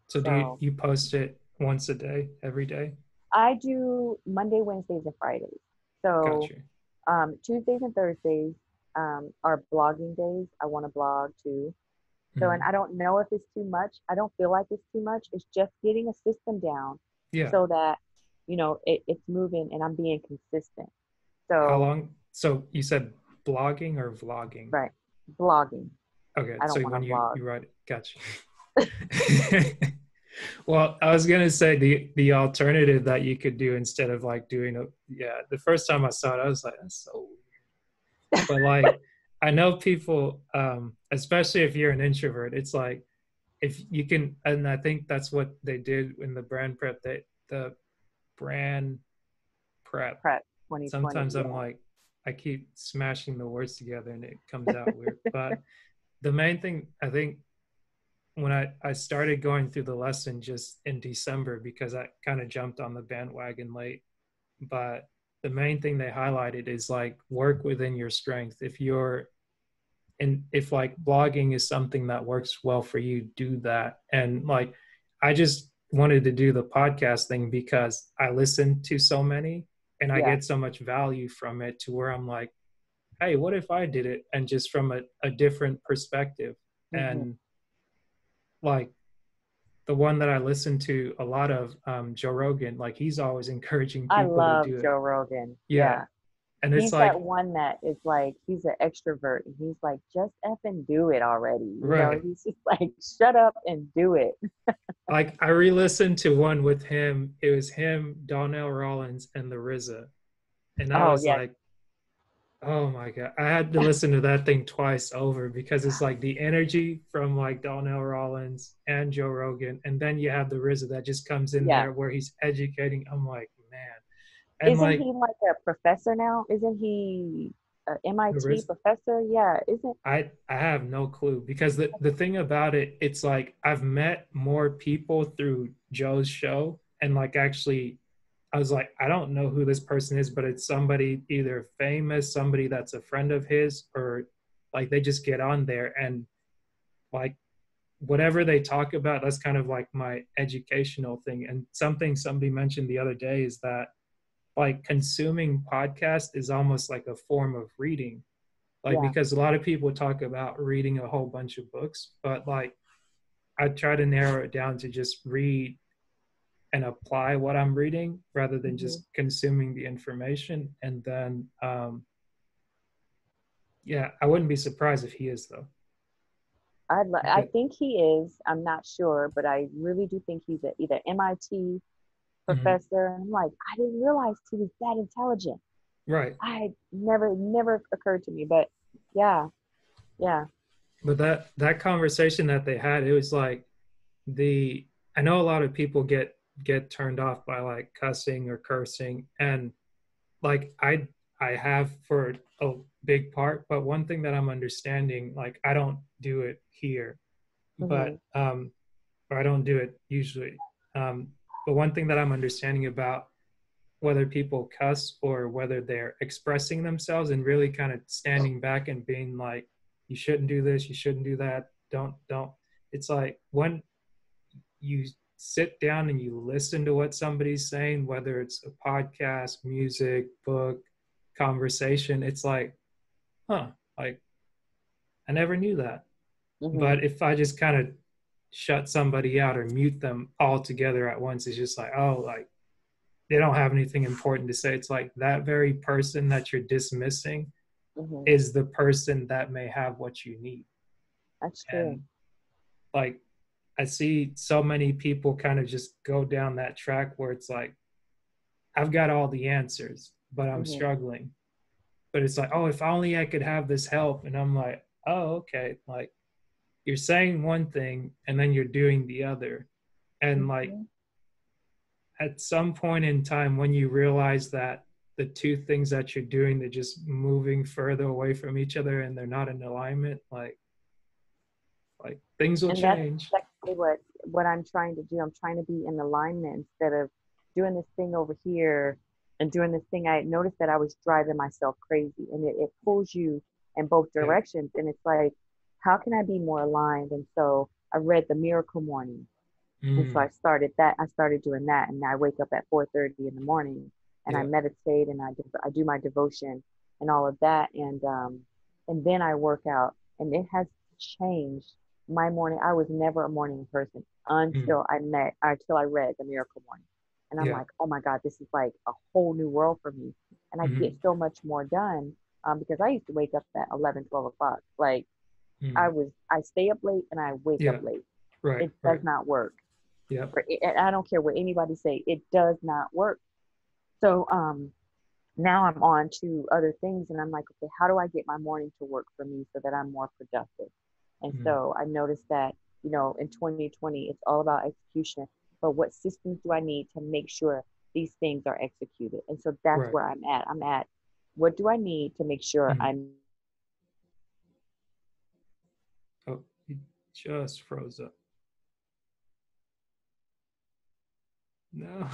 Speaker 1: So do
Speaker 2: So
Speaker 1: you post it once a day, every day?
Speaker 2: I do Monday, Wednesdays, and Fridays. So
Speaker 1: Gotcha.
Speaker 2: Tuesdays and Thursdays are blogging days. I want to blog too. So, and
Speaker 1: Mm-hmm.
Speaker 2: I don't know if it's too much. I don't feel like it's too much. It's just getting a system down
Speaker 1: Yeah.
Speaker 2: so that, it's moving and I'm being consistent.
Speaker 1: How
Speaker 2: So,
Speaker 1: long? So you said blogging or vlogging?
Speaker 2: right, blogging.
Speaker 1: Okay.
Speaker 2: I
Speaker 1: So
Speaker 2: don't want
Speaker 1: when
Speaker 2: to vlog.
Speaker 1: you write it, gotcha. Well, I was gonna say the alternative that you could do instead of like doing a yeah, the first time I saw it, I was like, that's so weird. But like I know people, especially if you're an introvert, it's like if you can, and I think that's what they did in the brand prep, that the brand prep.
Speaker 2: Prep 2020.
Speaker 1: Sometimes I'm
Speaker 2: Yeah.
Speaker 1: like, I keep smashing the words together and it comes out weird. But the main thing I think when I started going through the lesson just in December because I kind of jumped on the bandwagon late. But the main thing they highlighted is like work within your strength. If you're and if like blogging is something that works well for you, do that. And like I just wanted to do the podcast thing because I listen to so many and I
Speaker 2: Yeah.
Speaker 1: get so much value from it to where I'm like, hey, what if I did it? And just from a different perspective.
Speaker 2: Hmm.
Speaker 1: And like the one that I listen to a lot of, Joe Rogan, like he's always encouraging
Speaker 2: I
Speaker 1: people to
Speaker 2: love
Speaker 1: do it.
Speaker 2: Joe Rogan.
Speaker 1: Yeah.
Speaker 2: Yeah.
Speaker 1: And it's
Speaker 2: He's that
Speaker 1: like,
Speaker 2: one that is like, he's an extrovert and he's like, just effing do it already.
Speaker 1: right.
Speaker 2: He's just like, shut up and do it.
Speaker 1: Like I re-listened to one with him. It was him, Donnell Rollins, and the RZA. And I
Speaker 2: Oh,
Speaker 1: was
Speaker 2: yes.
Speaker 1: like, oh my God. I had to listen to that thing twice over because it's like the energy from like Donnell Rollins and Joe Rogan. And then you have the RZA that just comes in
Speaker 2: Yeah.
Speaker 1: there where he's educating. I'm like, man. And
Speaker 2: Isn't
Speaker 1: like
Speaker 2: he like a professor now? Isn't he a
Speaker 1: the
Speaker 2: MIT
Speaker 1: RZA,
Speaker 2: professor? Yeah. Isn't,
Speaker 1: I have no clue because the thing about it, it's like I've met more people through Joe's show and like actually I was like, I don't know who this person is, but it's somebody either famous, somebody that's a friend of his, or like they just get on there and like whatever they talk about, that's kind of like my educational thing. And something somebody mentioned the other day is that like consuming podcast is almost like a form of reading. Like
Speaker 2: yeah.
Speaker 1: because a lot of people talk about reading a whole bunch of books, but like I try to narrow it down to just read and apply what I'm reading rather than
Speaker 2: Hmm.
Speaker 1: just consuming the information. And then, yeah, I wouldn't be surprised if he is though.
Speaker 2: I
Speaker 1: But,
Speaker 2: think he is. I'm not sure, but I really do think he's either MIT
Speaker 1: mhm,
Speaker 2: professor. And I'm like, I didn't realize he was that intelligent.
Speaker 1: right.
Speaker 2: I never occurred to me, but yeah, yeah.
Speaker 1: But that conversation that they had, it was like the I know a lot of people get turned off by like cussing or cursing, and like I have for a big part, but one thing that I'm understanding, like I don't do it here,
Speaker 2: Hmm.
Speaker 1: but or I don't do it usually. But one thing that I'm understanding about whether people cuss or whether they're expressing themselves and really kind of standing back and being like, you shouldn't do this, you shouldn't do that, don't. It's like when you sit down and you listen to what somebody's saying, whether it's a podcast, music, book, conversation, it's like, huh, like I never knew that.
Speaker 2: Mm-hmm.
Speaker 1: But if I just kind of shut somebody out or mute them all together at once, it's just like, oh, like they don't have anything important to say. It's like that very person that you're dismissing
Speaker 2: Mm-hmm.
Speaker 1: is the person that may have what you need.
Speaker 2: That's true.
Speaker 1: And like I see so many people kind of just go down that track where it's like, I've got all the answers, but I'm
Speaker 2: Mm-hmm.
Speaker 1: struggling. But it's like, oh, if only I could have this help. And I'm like, oh, okay. Like you're saying one thing and then you're doing the other. And like
Speaker 2: Mm-hmm.
Speaker 1: at some point in time when you realize that the two things that you're doing, they're just moving further away from each other and they're not in alignment, like things will
Speaker 2: And that's
Speaker 1: change.
Speaker 2: exactly what I'm trying to do. I'm trying to be in alignment instead of doing this thing over here and doing this thing. I noticed that I was driving myself crazy, and it pulls you in both
Speaker 1: Yeah.
Speaker 2: directions. And it's like, how can I be more aligned? And so I read the Miracle Morning, and so
Speaker 1: Mm,
Speaker 2: I started that. I started doing that, and I wake up at 4:30 in the morning, and I
Speaker 1: yeah.
Speaker 2: meditate, and I do my devotion and all of that, and then I work out, and it has changed my morning. I was never a morning person
Speaker 1: Mm,
Speaker 2: until I read the Miracle Morning, and I'm
Speaker 1: yeah.
Speaker 2: like, oh my God, this is like a whole new world for me, and I get
Speaker 1: Mm,
Speaker 2: so much more done, because I used to wake up at 11, 12 o'clock. Like
Speaker 1: mm,
Speaker 2: I stay up late and I wake up
Speaker 1: yeah.
Speaker 2: late.
Speaker 1: Right.
Speaker 2: It does
Speaker 1: Right.
Speaker 2: not work.
Speaker 1: Yep.
Speaker 2: And I don't care what anybody say, it does not work. So now I'm on to other things, and I'm like, okay, how do I get my morning to work for me so that I'm more productive? And
Speaker 1: Mm,
Speaker 2: so I noticed that, in 2020, it's all about execution. But what systems do I need to make sure these things are executed? And so that's
Speaker 1: right.
Speaker 2: where I'm at. I'm at, what do I need to make sure
Speaker 1: Mm.
Speaker 2: I'm
Speaker 1: Oh, you just froze up. No.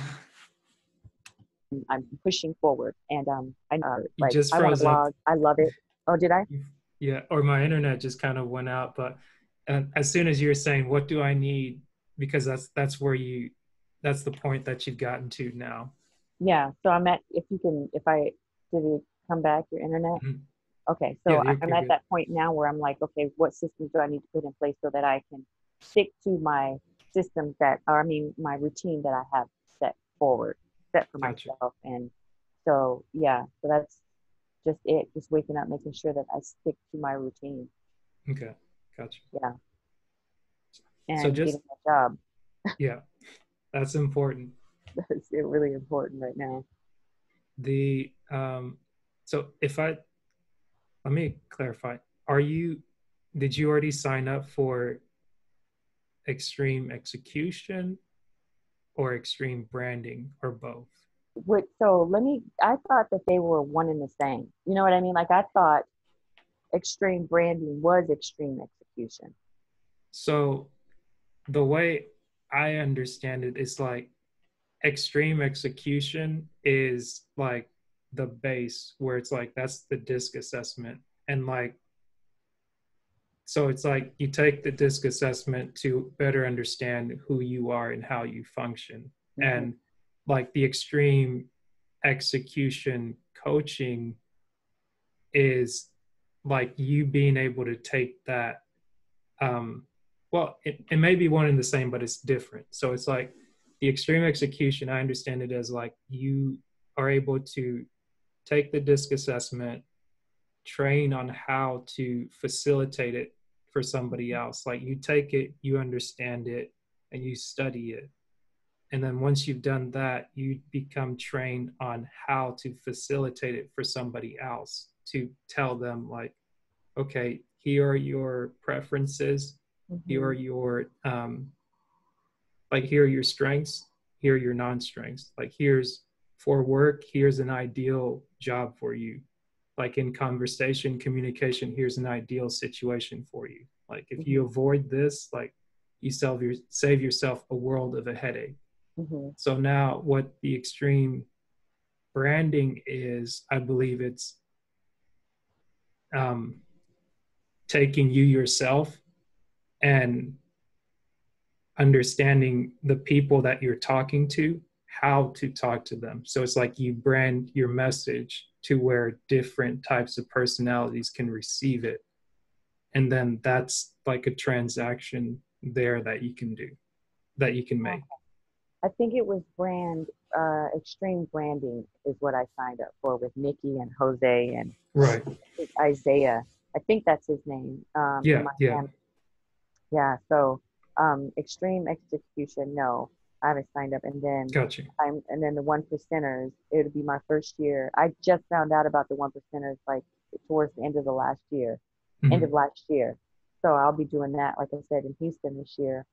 Speaker 2: I'm pushing forward? And
Speaker 1: You
Speaker 2: like
Speaker 1: just
Speaker 2: I want to
Speaker 1: froze up.
Speaker 2: blog. I love it. Oh, did I?
Speaker 1: Yeah, or my internet just kind of went out. But as soon as you're saying, "What do I need?" because that's where that's the point that you've gotten to now.
Speaker 2: Yeah. So I'm at. If I did it come back your internet?
Speaker 1: Mhm.
Speaker 2: Okay,
Speaker 1: Yeah,
Speaker 2: so I'm
Speaker 1: you're
Speaker 2: at
Speaker 1: good.
Speaker 2: that point now where I'm like, okay, what systems do I need to put in place so that I can stick to my systems or I mean, my routine that I have set for
Speaker 1: Gotcha.
Speaker 2: myself. And so, yeah, so that's just it, just waking up, making sure that I stick to my routine.
Speaker 1: Okay, gotcha.
Speaker 2: Yeah,
Speaker 1: So
Speaker 2: and
Speaker 1: just
Speaker 2: getting a job.
Speaker 1: yeah, that's important.
Speaker 2: That's really important right now.
Speaker 1: The so if I let me clarify, are you did you already sign up for extreme execution or extreme branding or both?
Speaker 2: I thought that they were one and the same. You know what I mean? Like I thought extreme branding was extreme execution.
Speaker 1: So the way I understand it is like extreme execution is like the base where it's like that's the disc assessment. And like so it's like you take the disc assessment to better understand who you are and how you function.
Speaker 2: Hmm.
Speaker 1: And like the extreme execution coaching is like you being able to take that well it may be one and the same but it's different. So it's like the extreme execution, I understand it as like you are able to take the disc assessment, train on how to facilitate it for somebody else. Like you take it, you understand it, and you study it. And then once you've done that, you become trained on how to facilitate it for somebody else to tell them, like, okay, here are your preferences, here are
Speaker 2: Hmm.
Speaker 1: your like here are your strengths, here are your non-strengths. Like here's for work, here's an ideal job for you. Like in conversation, communication, here's an ideal situation for you. Like if you
Speaker 2: Hmm.
Speaker 1: avoid this, like you save yourself a world of a headache.
Speaker 2: Mm-hmm.
Speaker 1: So now what the extreme branding is, I believe it's um, taking you yourself and understanding the people that you're talking to, how to talk to them. So it's like you brand your message to where different types of personalities can receive it. And then that's like a transaction there that you can do, that you can make.
Speaker 2: I think it was extreme branding is what I signed up for with Nikki and Jose and
Speaker 1: Right.
Speaker 2: Isaiah. I think that's his name, in
Speaker 1: Yeah. Yeah.
Speaker 2: Miami. Yeah. So, extreme execution, no, I haven't signed up.
Speaker 1: Gotcha.
Speaker 2: And then the one percenters, it would be my first year. I just found out about the one percenters like towards the end of end of
Speaker 1: Mm-hmm.
Speaker 2: last year. So I'll be doing that, like I said, in Houston this year.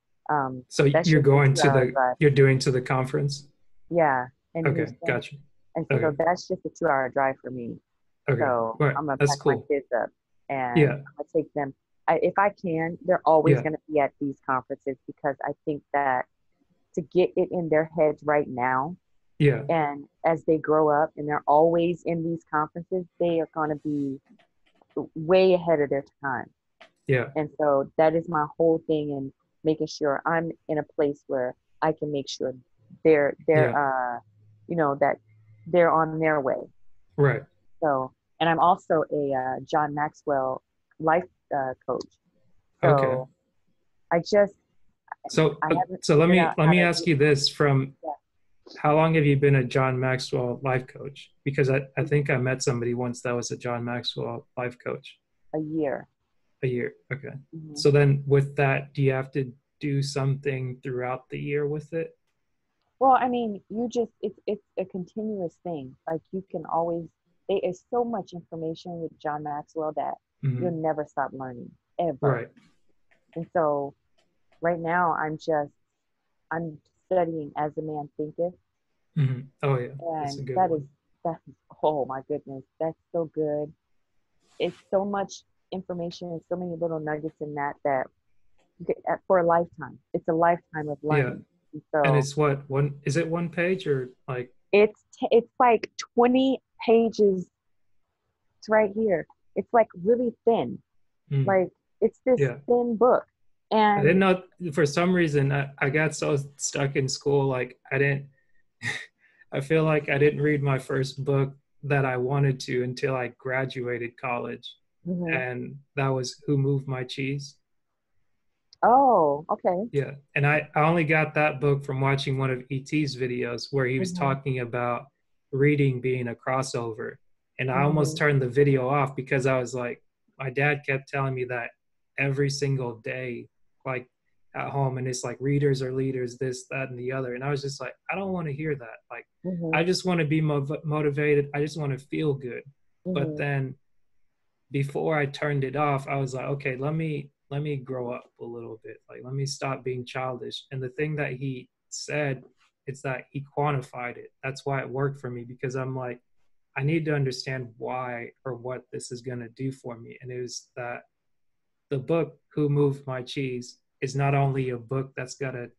Speaker 1: So
Speaker 2: That's
Speaker 1: you're
Speaker 2: just a
Speaker 1: going to
Speaker 2: 2 hour drive.
Speaker 1: you're doing to the conference?
Speaker 2: Yeah, in
Speaker 1: Okay.
Speaker 2: Houston.
Speaker 1: Gotcha.
Speaker 2: And so
Speaker 1: Okay.
Speaker 2: that's just a 2 hour drive for me.
Speaker 1: Okay.
Speaker 2: So
Speaker 1: All right.
Speaker 2: I'm gonna
Speaker 1: That's
Speaker 2: pack my
Speaker 1: cool.
Speaker 2: kids up and
Speaker 1: Yeah.
Speaker 2: I'm gonna take them. If I can, they're always
Speaker 1: Yeah.
Speaker 2: gonna be at these conferences because I think that to get it in their heads right now,
Speaker 1: Yeah.
Speaker 2: and as they grow up and they're always in these conferences, they are gonna be way ahead of their time.
Speaker 1: Yeah.
Speaker 2: And so that is my whole thing in making sure I'm in a place where I can make sure they're
Speaker 1: Yeah.
Speaker 2: that they're on their way.
Speaker 1: Right.
Speaker 2: So, and I'm also a John Maxwell life coach.
Speaker 1: Okay.
Speaker 2: So I just
Speaker 1: So
Speaker 2: I haven't
Speaker 1: so
Speaker 2: figured out
Speaker 1: let
Speaker 2: how
Speaker 1: me
Speaker 2: to
Speaker 1: ask you this: from how long have you been a John Maxwell life coach? Because I
Speaker 2: do
Speaker 1: think I met somebody once that was a John Maxwell life coach.
Speaker 2: a year.
Speaker 1: A year. Okay.
Speaker 2: Hmm.
Speaker 1: So then with that, do you have to do something throughout the year with it?
Speaker 2: Well, I mean, it's a continuous thing. Like you can always there is so much information with John Maxwell that
Speaker 1: Mm-hmm.
Speaker 2: you'll never stop learning ever.
Speaker 1: Right.
Speaker 2: And so right now I'm studying As a Man Thinketh,
Speaker 1: Mm-hmm. Oh yeah, that's a
Speaker 2: and
Speaker 1: good one.
Speaker 2: that is oh my goodness, that's so good. It's so much information and so many little nuggets in that for a lifetime. It's a lifetime of
Speaker 1: Yeah.
Speaker 2: learning. And
Speaker 1: And
Speaker 2: so
Speaker 1: it's what, one, is it one page or like?
Speaker 2: it's like 20 pages. It's right here. It's like really thin.
Speaker 1: Mm,
Speaker 2: Like it's this
Speaker 1: yeah.
Speaker 2: thin book.
Speaker 1: I didn't
Speaker 2: And
Speaker 1: know, for some reason I got so stuck in school, like I didn't I feel like I didn't read my first book that I wanted to until I graduated college.
Speaker 2: mhm.
Speaker 1: And that was Who Moved My Cheese.
Speaker 2: Oh, okay.
Speaker 1: Yeah. And I only got that book from watching one of ET's videos where he was
Speaker 2: Mhm.
Speaker 1: talking about reading being a crossover. And I almost
Speaker 2: Mhm.
Speaker 1: turned the video off because I was like, my dad kept telling me that every single day, like at home. And it's like readers are leaders, this, that, and the other. And I was just like, I don't want to hear that. Like, I
Speaker 2: Mhm.
Speaker 1: just want to be motivated. I just want to feel good. But
Speaker 2: Mhm.
Speaker 1: then before I turned it off, I was like, okay, let me grow up a little bit. Like, let me stop being childish. And the thing that he said is that he quantified it. That's why it worked for me, because I'm like, I need to understand why or what this is going to do for me. And it was that the book Who Moved My Cheese is not only a book that's got an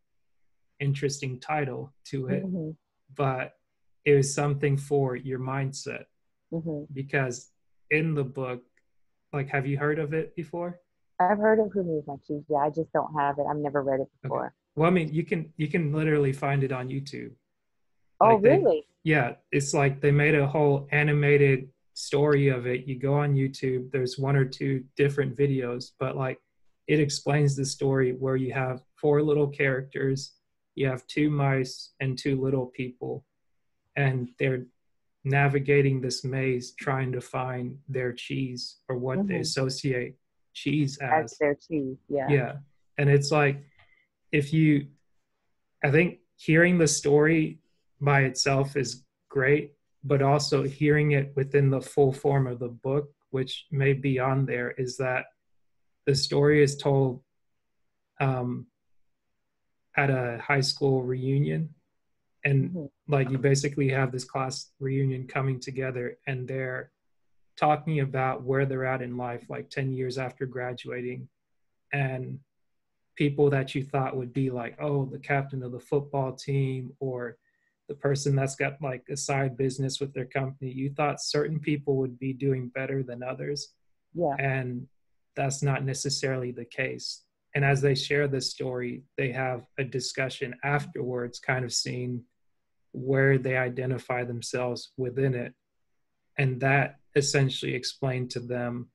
Speaker 1: interesting title to it,
Speaker 2: Mhm.
Speaker 1: but it was something for your mindset.
Speaker 2: Mhm.
Speaker 1: Because in the book, like, have you heard of it before?
Speaker 2: I've heard of Who Moved My Cheese. Yeah, I just don't have it. I've never read it
Speaker 1: Okay.
Speaker 2: before.
Speaker 1: Well, I mean, you can literally find it on YouTube.
Speaker 2: Oh,
Speaker 1: Like they,
Speaker 2: really?
Speaker 1: yeah, it's like they made a whole animated story of it. You go on YouTube, there's one or two different videos, but like it explains the story where you have four little characters, you have two mice and two little people, and they're navigating this maze trying to find their cheese or what they
Speaker 2: Mhm.
Speaker 1: associate cheese
Speaker 2: As
Speaker 1: as.
Speaker 2: their cheese. Yeah.
Speaker 1: Yeah. And it's like, if you, I think hearing the story by itself is great, but also hearing it within the full form of the book, which may be on there, is that the story is told um, at a high school reunion. And
Speaker 2: Mhm.
Speaker 1: like you basically have this class reunion coming together and they're talking about where they're at in life, like 10 years after graduating. And people that you thought would be like, oh, the captain of the football team, or the person that's got like a side business with their company, you thought certain people would be doing better than others.
Speaker 2: Yeah.
Speaker 1: And that's not necessarily the case. And as they share this story, they have a discussion afterwards, kind of seeing where they identify themselves within it. And that essentially explained to them,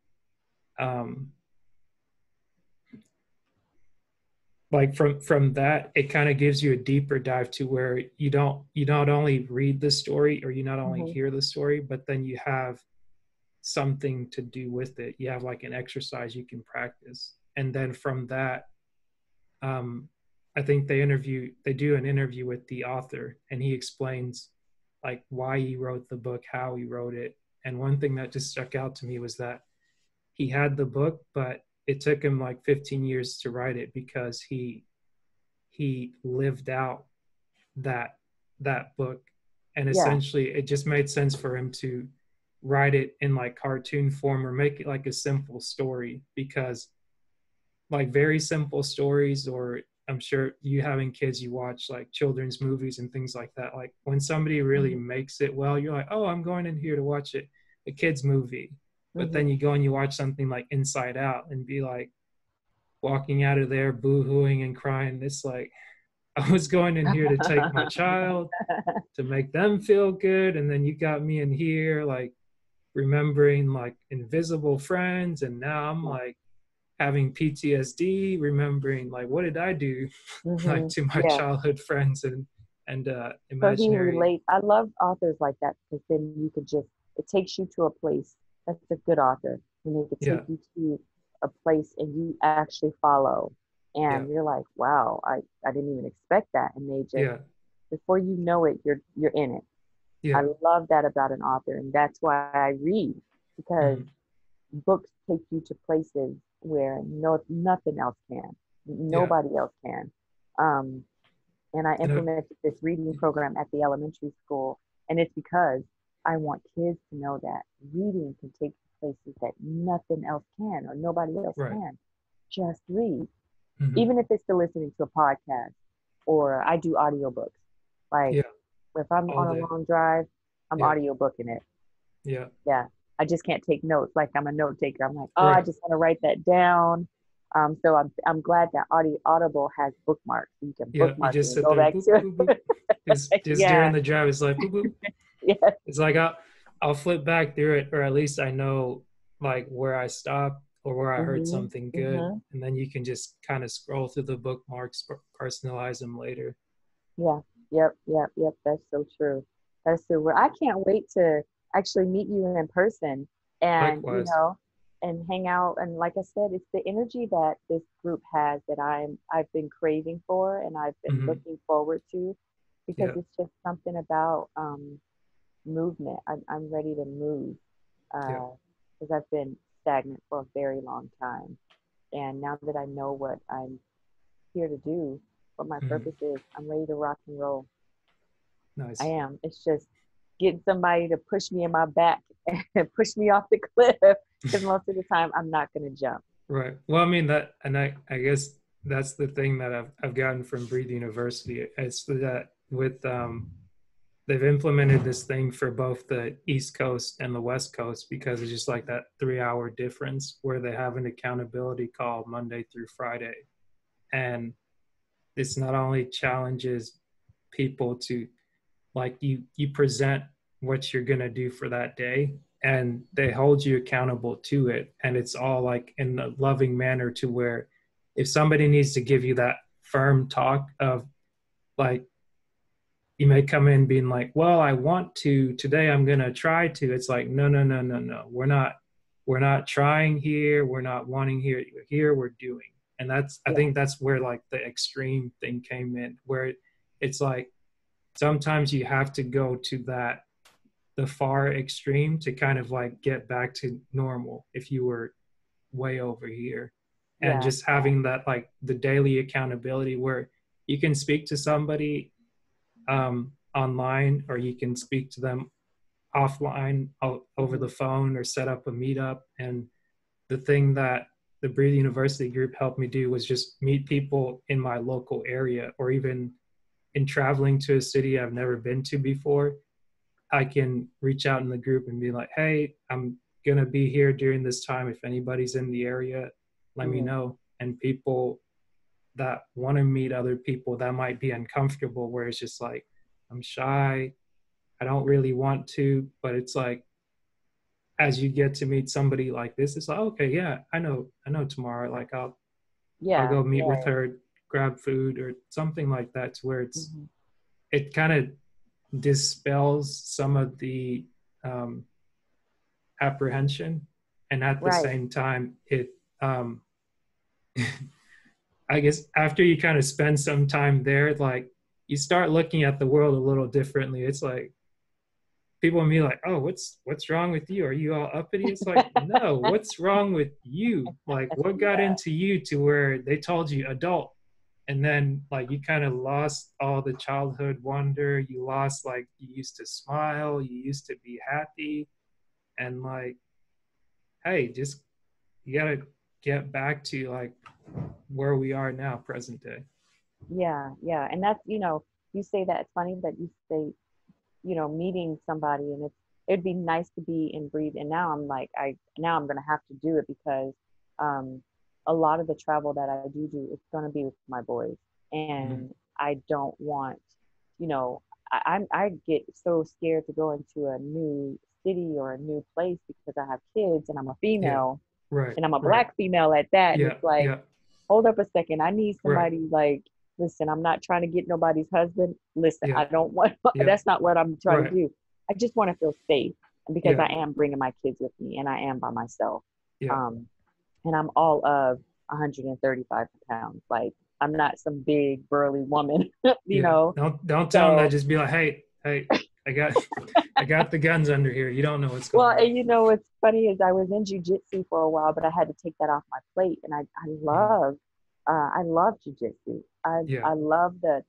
Speaker 1: um, like from that, it kind of gives you a deeper dive to where you not only read the story, or you not only
Speaker 2: Mm-hmm.
Speaker 1: hear the story, but then you have something to do with it. You have like an exercise you can practice. And then from that, um, I think they do an interview with the author, and he explains like why he wrote the book, how he wrote it. And one thing that just stuck out to me was that he had the book, but it took him like 15 years to write it, because he lived out that book. And
Speaker 2: Yeah.
Speaker 1: essentially it just made sense for him to write it in like cartoon form, or make it like a simple story, because like very simple stories, or I'm sure you having kids, you watch like children's movies and things like that. Like when somebody really
Speaker 2: Mm-hmm.
Speaker 1: makes it well, you're like, oh, I'm going in here to watch it, a kid's movie. But then
Speaker 2: Mm-hmm.
Speaker 1: you go and you watch something like Inside Out and be like walking out of there boo-hooing and crying. It's like, I was going in here to take my child, to make them feel good, and then you got me in here like remembering like invisible friends, and now I'm
Speaker 2: Yeah.
Speaker 1: like having PTSD, remembering like what did I do like
Speaker 2: Mm-hmm.
Speaker 1: to my
Speaker 2: Yeah.
Speaker 1: childhood friends and
Speaker 2: So he
Speaker 1: imaginary.
Speaker 2: relates. I love authors like that because then you could just, it takes you to a place. That's a good author. And they could take
Speaker 1: Yeah,
Speaker 2: you to a place and you actually follow.
Speaker 1: yeah,
Speaker 2: And you're like, wow, I didn't even expect that. And they just,
Speaker 1: yeah,
Speaker 2: before you know it, you're in it. I
Speaker 1: yeah.
Speaker 2: love that about an author. And that's why I read, because
Speaker 1: Mhm.
Speaker 2: books take you to places where nothing else can.
Speaker 1: Yeah.
Speaker 2: Nobody else can. Um, and I
Speaker 1: And
Speaker 2: implemented this reading program at the elementary school. And it's because I want kids to know that reading can take you places that nothing else can or nobody else
Speaker 1: right.
Speaker 2: can. Just read.
Speaker 1: Hmm.
Speaker 2: Even if it's to listening to a podcast, or I do audiobooks. Like
Speaker 1: Yeah,
Speaker 2: if I'm
Speaker 1: all
Speaker 2: on a
Speaker 1: day.
Speaker 2: long drive, I'm
Speaker 1: Yeah,
Speaker 2: audiobooking it.
Speaker 1: yeah,
Speaker 2: Yeah. I just can't take notes like I'm a note taker. I'm like, oh, I
Speaker 1: right.
Speaker 2: just want to write that down. So I'm glad that Audible has bookmarks. So you can
Speaker 1: Yeah, you
Speaker 2: bookmark it
Speaker 1: just
Speaker 2: and
Speaker 1: sit
Speaker 2: go
Speaker 1: there,
Speaker 2: back
Speaker 1: boop,
Speaker 2: to
Speaker 1: boop, boop. Just during
Speaker 2: yeah,
Speaker 1: the drive, it's like boop, boop.
Speaker 2: yeah.
Speaker 1: It's like I'll flip back through it, or at least I know like where I stopped or where I heard
Speaker 2: Mhm.
Speaker 1: something good,
Speaker 2: Mhm.
Speaker 1: and then you can just kind of scroll through the bookmarks, personalize them later.
Speaker 2: Yeah. Yep. Yep. Yep. That's so true. That's so. Well, I can't wait to actually meet you in person, and
Speaker 1: Likewise.
Speaker 2: and hang out. And like I said, it's the energy that this group has that I've been craving for, and I've been
Speaker 1: Hmm.
Speaker 2: looking forward to, because
Speaker 1: Yeah,
Speaker 2: it's just something about movement. I'm ready to move
Speaker 1: yeah.
Speaker 2: because I've been stagnant for a very long time. And now that I know what I'm here to do, what my
Speaker 1: Hmm.
Speaker 2: purpose is, I'm ready to rock and roll. I
Speaker 1: Nice.
Speaker 2: am. It's just getting somebody to push me in my back and push me off the cliff, because most of the time I'm not going to jump.
Speaker 1: Right. Well, I mean that, and I guess that's the thing that I've gotten from Breathe University. It's that with they've implemented this thing for both the East Coast and the West Coast, because it's just like that 3 hour difference, where they have an accountability call Monday through Friday. And this not only challenges people to like you present what you're going to do for that day, and they hold you accountable to it, and it's all like in a loving manner, to where if somebody needs to give you that firm talk of like, you may come in being like, well, I want to today, I'm going to try to, it's like, no, no, no, no, no, we're not trying here, we're not wanting here, here we're doing. And that's, I
Speaker 2: Yeah.
Speaker 1: think that's where like the extreme thing came in, where it's like sometimes you have to go to that the far extreme to kind of like get back to normal if you were way over here. And
Speaker 2: Yeah.
Speaker 1: just having that like the daily accountability, where you can speak to somebody online, or you can speak to them offline over
Speaker 2: Hmm.
Speaker 1: the phone, or set up a meetup. And the thing that the Breathe University group helped me do was just meet people in my local area, or even in traveling to a city I've never been to before. I can reach out in the group and be like, hey, I'm going to be here during this time. If anybody's in the area, let me
Speaker 2: Mhm.
Speaker 1: know. And people that want to meet other people that might be uncomfortable, where it's just like, I'm shy, I don't really want to, but it's like, as you get to meet somebody like this, it's like, okay, yeah, I know Tamara. Like I'll
Speaker 2: Yeah.
Speaker 1: go meet with
Speaker 2: Right.
Speaker 1: her, grab food or something like that, to where
Speaker 2: Mhm.
Speaker 1: it kind of dispels some of the um, apprehension, and at the
Speaker 2: Right.
Speaker 1: same time, it I guess after you kind of spend some time there, like you start looking at the world a little differently. It's like people will be like, "Oh, what's wrong with you? Are you all uppity?" It's like, no, what's wrong with you? Like, what got
Speaker 2: Yeah.
Speaker 1: into you to where they told you adult, and then like you kind of lost all the childhood wonder. You lost, like, you used to smile, you used to be happy, and like, hey, just you gotta get back to like where we are now, present day.
Speaker 2: Yeah. Yeah. And that's, you say that it's funny that you say, meeting somebody, and it'd be nice to be in Breathe. And now I'm like, now I'm gonna have to do it because um a lot of the travel that I do, it's gonna be with my boys.
Speaker 1: Mm-hmm.
Speaker 2: And I don't want, you know, I get so scared to go into a new city or a new place because I have kids and I'm a
Speaker 1: Yeah.
Speaker 2: female
Speaker 1: Right.
Speaker 2: and I'm a
Speaker 1: Right.
Speaker 2: black female at that. And
Speaker 1: Yeah.
Speaker 2: it's like,
Speaker 1: Yeah.
Speaker 2: hold up a second. I need
Speaker 1: Right.
Speaker 2: somebody like, listen, I'm not trying to get nobody's husband. Listen,
Speaker 1: Yeah.
Speaker 2: I don't want,
Speaker 1: Yeah.
Speaker 2: that's not what I'm trying to
Speaker 1: Right.
Speaker 2: do. I just want to feel safe because
Speaker 1: Yeah.
Speaker 2: I am bringing my kids with me and I am by myself.
Speaker 1: Yeah.
Speaker 2: Um, and I'm all of 135 pounds. Like, I'm not some big burly woman, you
Speaker 1: Yeah.
Speaker 2: know?
Speaker 1: Don't tell them that.
Speaker 2: So,
Speaker 1: Just be like, hey, I got I got the guns under here. You don't know what's
Speaker 2: well,
Speaker 1: going on.
Speaker 2: and what's funny is I was in jujitsu for a while, but I had to take that off my plate. And
Speaker 1: Mm.
Speaker 2: I love jujitsu.
Speaker 1: Yeah.
Speaker 2: I love the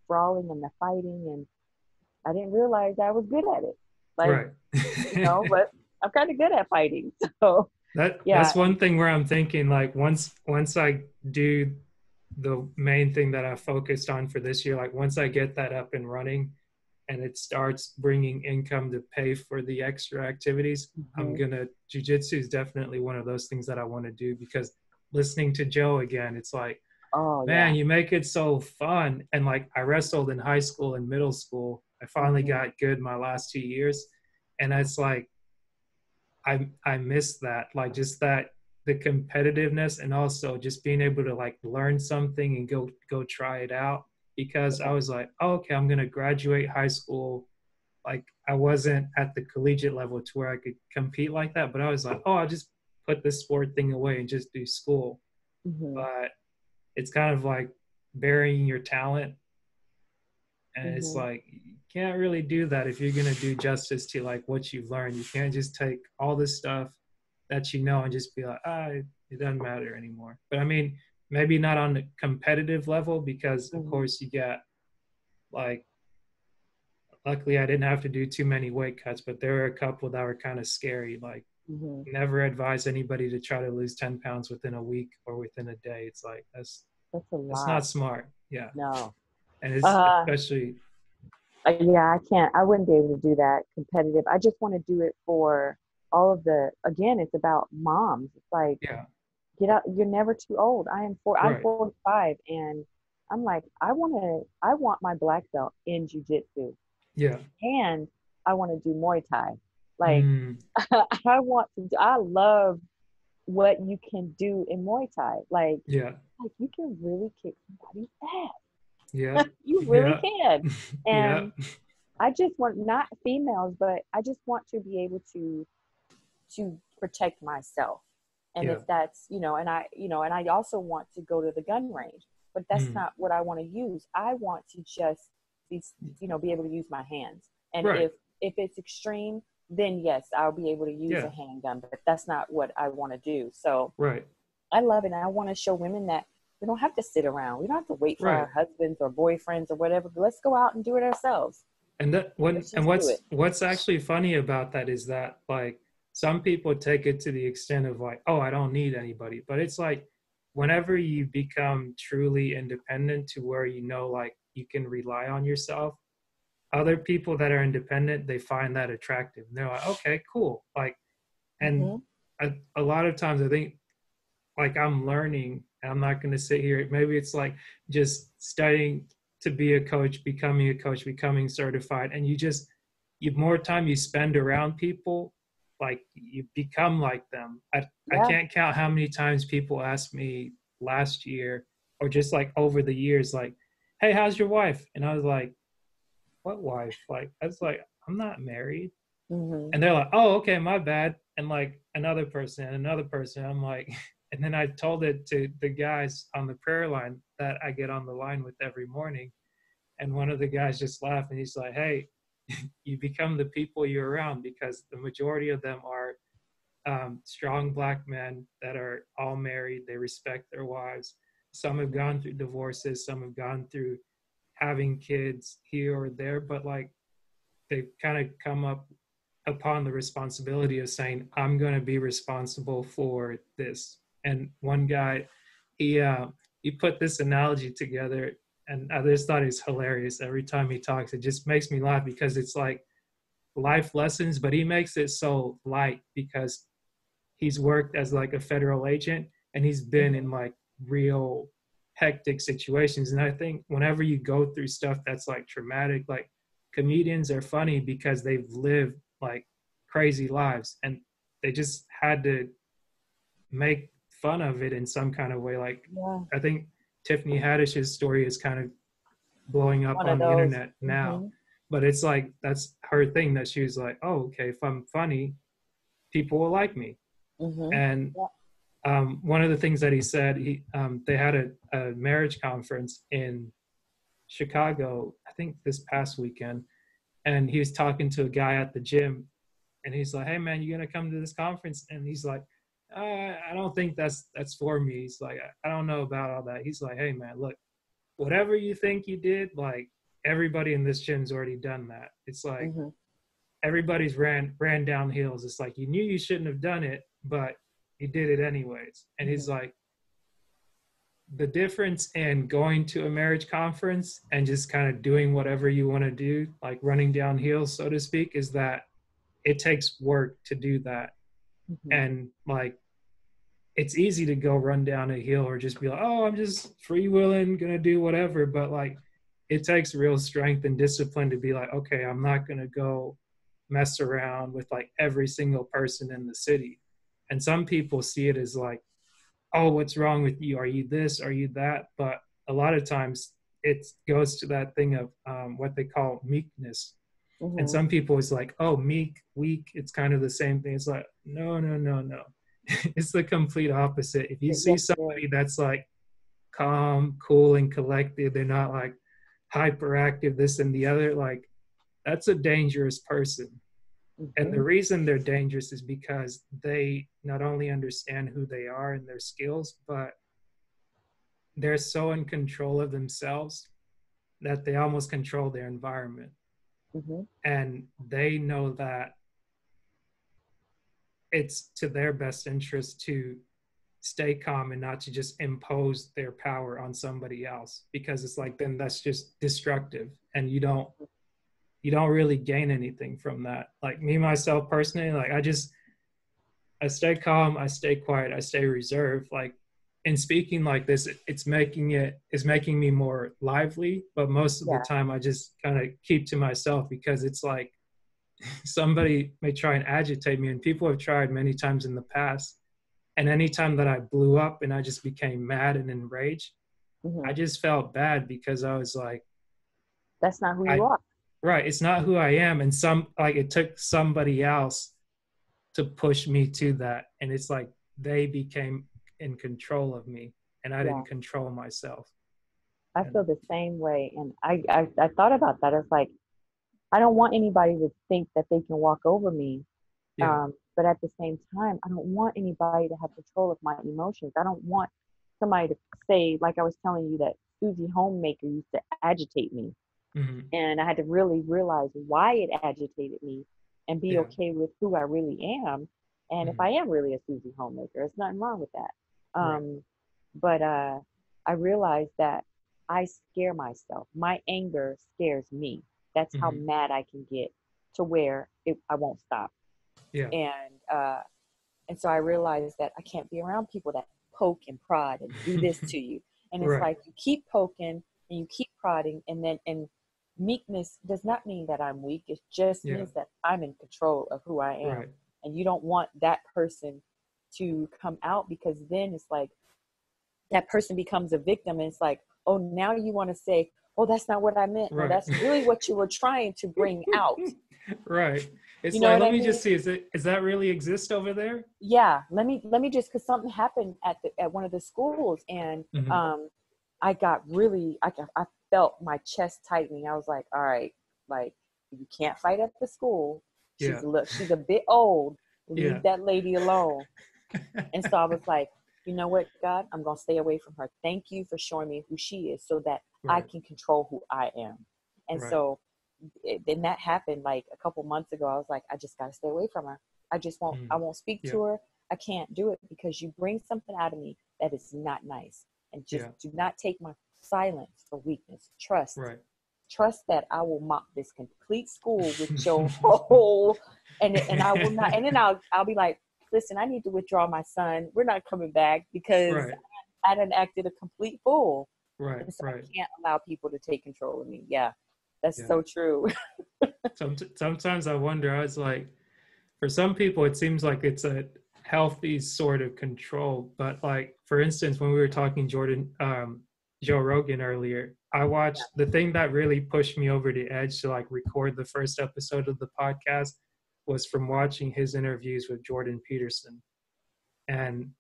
Speaker 2: sprawling and the fighting, and I didn't realize I was good at it. Like,
Speaker 1: Right.
Speaker 2: but I'm kind of good at fighting. So yeah,
Speaker 1: That's one thing where I'm thinking, like, once I do the main thing that I focused on for this year, like once I get that up and running and it starts bringing income to pay for the extra activities, I'm
Speaker 2: hmm
Speaker 1: gonna jujitsu is definitely one of those things that I want to do, because listening to Joe again, it's like,
Speaker 2: oh
Speaker 1: man,
Speaker 2: yeah,
Speaker 1: you make it so fun. And like, I wrestled in high school and middle school. I finally
Speaker 2: hmm
Speaker 1: got good my last 2 years. And it's like, I miss that, like just that, the competitiveness, and also just being able to like learn something and go try it out. Because I
Speaker 2: yeah,
Speaker 1: was like, oh, okay, I'm gonna graduate high school. Like, I wasn't at the collegiate level to where I could compete like that, but I was like, oh, I'll just put this sport thing away and just do school.
Speaker 2: hmm
Speaker 1: But it's kind of like burying your talent, and it's
Speaker 2: hmm
Speaker 1: like you can't really do that if you're going to do justice to like what you've learned. You can't just take all this stuff that you know and just be like, it doesn't matter anymore. But I mean, maybe not on the competitive level, because of
Speaker 2: hmm
Speaker 1: course you got, like, luckily I didn't have to do too many weight cuts, but there were a couple that were kind of scary. Like,
Speaker 2: hmm
Speaker 1: never advise anybody to try to lose 10 pounds within a week or within a day. It's like,
Speaker 2: That's a
Speaker 1: that's
Speaker 2: lot.
Speaker 1: not smart. Yeah.
Speaker 2: No.
Speaker 1: And it's
Speaker 2: Uh,
Speaker 1: especially,
Speaker 2: yeah, I can't. I wouldn't be able to do that competitive. I just want to do it for all of again, it's about moms. It's like,
Speaker 1: yeah,
Speaker 2: get out, you're never too old. I'm
Speaker 1: right.
Speaker 2: 45, and I'm like, I want my black belt in jujitsu,
Speaker 1: Yeah.
Speaker 2: and I want to do Muay Thai. Like,
Speaker 1: Mm,
Speaker 2: I love what you can do in Muay Thai.
Speaker 1: yeah.
Speaker 2: Like you can really kick somebody's
Speaker 1: Yeah.
Speaker 2: ass. You really
Speaker 1: Yeah.
Speaker 2: can.
Speaker 1: Yeah.
Speaker 2: And I just want, not females, but I just want to be able to protect myself. And
Speaker 1: Yeah.
Speaker 2: if that's, and I also want to go to the gun range, but that's
Speaker 1: Mm,
Speaker 2: not what I want to use. I want to just be, be able to use my hands. And
Speaker 1: right.
Speaker 2: if it's extreme, then yes, I'll be able to use a
Speaker 1: Yeah.
Speaker 2: handgun, but that's not what I want to do. So
Speaker 1: Right.
Speaker 2: I love it. And I want to show women that we don't have to sit around. We don't have to wait for
Speaker 1: Right.
Speaker 2: our husbands or boyfriends or whatever. Let's go out and do it ourselves.
Speaker 1: And that when
Speaker 2: Let's
Speaker 1: and
Speaker 2: just do it.
Speaker 1: what's actually funny about that is that, like, some people take it to the extent of like, oh, I don't need anybody. But it's like whenever you become truly independent to where you know like you can rely on yourself, other people that are independent, they find that attractive. And they're like, okay, cool. Like, and
Speaker 2: Mm-hmm.
Speaker 1: a lot of times I think like I'm learning, and I'm not going to sit here. Maybe it's like just studying to be a coach, becoming certified, and you more time you spend around people, like you become like them. I
Speaker 2: Yeah.
Speaker 1: can't count how many times people asked me last year or just like over the years, like, "Hey, how's your wife?" And I was like, "What wife?" Like I was like, "I'm not married."
Speaker 2: Mm-hmm.
Speaker 1: And they're like, "Oh, okay, my bad." And like another person and another person, I'm like, and then I told it to the guys on the prayer line that I get on the line with every morning, and one of the guys just laughed and he's like, "Hey, you become the people you're around because the majority of them are strong black men that are all married. They respect their wives. Some have gone through divorces, some have gone through having kids here or there, but like they've kind of come up upon the responsibility of saying, I'm going to be responsible for this." And one guy, he put this analogy together, and I just thought it's hilarious. Every time he talks, it just makes me laugh because it's like life lessons, but he makes it so light because he's worked as like a federal agent and he's been
Speaker 2: Mm-hmm.
Speaker 1: in like real hectic situations. And I think whenever you go through stuff that's like traumatic, like comedians are funny because they've lived like crazy lives and they just had to make fun of it in some kind of way. Like
Speaker 2: Yeah.
Speaker 1: I think Tiffany Haddish's story is kind of blowing up
Speaker 2: One of
Speaker 1: on the
Speaker 2: those.
Speaker 1: internet now.
Speaker 2: Mm-hmm.
Speaker 1: But it's like that's her thing that she was like, oh, okay, if I'm funny, people will like me.
Speaker 2: Mm-hmm.
Speaker 1: And
Speaker 2: Yeah.
Speaker 1: one of the things that he said, they had a marriage conference in Chicago, I think this past weekend, and he was talking to a guy at the gym, and he's like, "Hey man, you gonna come to this conference?" And he's like, I don't think that's for me." He's like, I don't know about all that." He's like, "Hey man, look, whatever you think you did, like everybody in this gym's already done that. It's like
Speaker 2: Mm-hmm.
Speaker 1: everybody's ran down hills. It's like you knew you shouldn't have done it, but you did it anyways." And he's
Speaker 2: Mm-hmm.
Speaker 1: like, the difference in going to a marriage conference and just kind of doing whatever you want to do, like running down hills, so to speak, is that it takes work to do that.
Speaker 2: Mm-hmm.
Speaker 1: And like it's easy to go run down a hill or just be like, oh, I'm just freewheeling, gonna do whatever. But like it takes real strength and discipline to be like, okay, I'm not gonna go mess around with like every single person in the city. And some people see it as like, oh, what's wrong with you? Are you this? Are you that? But a lot of times it goes to that thing of what they call meekness. And
Speaker 2: Mm-hmm.
Speaker 1: some people is like, oh, meek, weak. It's kind of the same thing. It's like, no, no, no, no. It's the complete opposite. If you see
Speaker 2: Yes, it is.
Speaker 1: somebody that's like calm, cool, and collected, they're not like hyperactive, this and the other, like that's a dangerous person. And
Speaker 2: Mm-hmm.
Speaker 1: the reason they're dangerous is because they not only understand who they are and their skills, but they're so in control of themselves that they almost control their environment.
Speaker 2: Mm-hmm.
Speaker 1: And they know that it's to their best interest to stay calm and not to just impose their power on somebody else, because it's like then that's just destructive and you don't really gain anything from that. Like me myself personally, like I stay calm, I stay quiet, I stay reserved. Like in speaking like this, it's making me more lively, but most of the
Speaker 2: Yeah.
Speaker 1: time I just kind of keep to myself because it's like somebody may try and agitate me, and people have tried many times in the past. And anytime that I blew up and I just became mad and enraged, I
Speaker 2: Mm-hmm.
Speaker 1: just felt bad because I was like,
Speaker 2: That's not who you
Speaker 1: I
Speaker 2: are.
Speaker 1: right, it's not who I am. And some like it took somebody else to push me to that. And it's like they became in control of me and I
Speaker 2: Yeah.
Speaker 1: didn't control myself.
Speaker 2: I
Speaker 1: And
Speaker 2: feel the same way. And I thought about that. It's like, I don't want anybody to think that they can walk over me.
Speaker 1: yeah.
Speaker 2: But at the same time, I don't want anybody to have control of my emotions. I don't want somebody to say, like I was telling you, that Susie Homemaker used to agitate me.
Speaker 1: Hmm.
Speaker 2: And I had to really realize why it agitated me and be
Speaker 1: Yeah.
Speaker 2: okay with who I really am. And if
Speaker 1: Mhm.
Speaker 2: I am really a Susie homemaker, there's nothing wrong with that.
Speaker 1: Right.
Speaker 2: But I realized that I scare myself. My anger scares me. That's how
Speaker 1: Hmm.
Speaker 2: mad I can get to where I won't stop.
Speaker 1: Yeah.
Speaker 2: And and so I realized that I can't be around people that poke and prod and do this to you. And it's
Speaker 1: Right.
Speaker 2: like you keep poking and you keep prodding, and meekness does not mean that I'm weak. It just
Speaker 1: Yeah.
Speaker 2: means that I'm in control of who I am.
Speaker 1: Right.
Speaker 2: And you don't want that person to come out, because then it's like that person becomes a victim, and it's like, oh, now you want to say, oh, that's not what I meant. No,
Speaker 1: Right.
Speaker 2: that's really what you were trying to bring out.
Speaker 1: Right.
Speaker 2: You
Speaker 1: It's
Speaker 2: know
Speaker 1: like,
Speaker 2: what
Speaker 1: let
Speaker 2: I
Speaker 1: me
Speaker 2: mean?
Speaker 1: just see, is that really exist over there?
Speaker 2: Yeah, let me just, because something happened at one of the schools, and
Speaker 1: Hmm.
Speaker 2: I got really, I felt my chest tightening. I was like, all right, like, you can't fight at the school.
Speaker 1: Yeah.
Speaker 2: She's a bit old.
Speaker 1: Yeah.
Speaker 2: Leave that lady alone. And so I was like, you know what, God, I'm gonna stay away from her. Thank you for showing me who she is, so that I
Speaker 1: Right.
Speaker 2: can control who I am. And
Speaker 1: Right.
Speaker 2: so then that happened like a couple months ago. I was like, I just gotta stay away from her. I
Speaker 1: Mm.
Speaker 2: won't speak
Speaker 1: Yeah.
Speaker 2: to her. I can't do it, because you bring something out of me that is not nice. And just
Speaker 1: Yeah.
Speaker 2: do not take my silence for weakness.
Speaker 1: Right.
Speaker 2: Trust that I will mop this complete school with your whole, and I will not, and then I'll be like, listen, I need to withdraw my son. We're not coming back, because
Speaker 1: Right.
Speaker 2: I done acted a complete fool.
Speaker 1: Right.
Speaker 2: And so I
Speaker 1: Right.
Speaker 2: can't allow people to take control of me. Yeah, that's
Speaker 1: Yeah.
Speaker 2: so true.
Speaker 1: Sometimes I wonder, I was like, for some people, it seems like it's a healthy sort of control. But like, for instance, when we were talking Joe Rogan earlier, I watched the thing that really pushed me over the edge to like record the first episode of the podcast was from watching his interviews with Jordan Peterson. And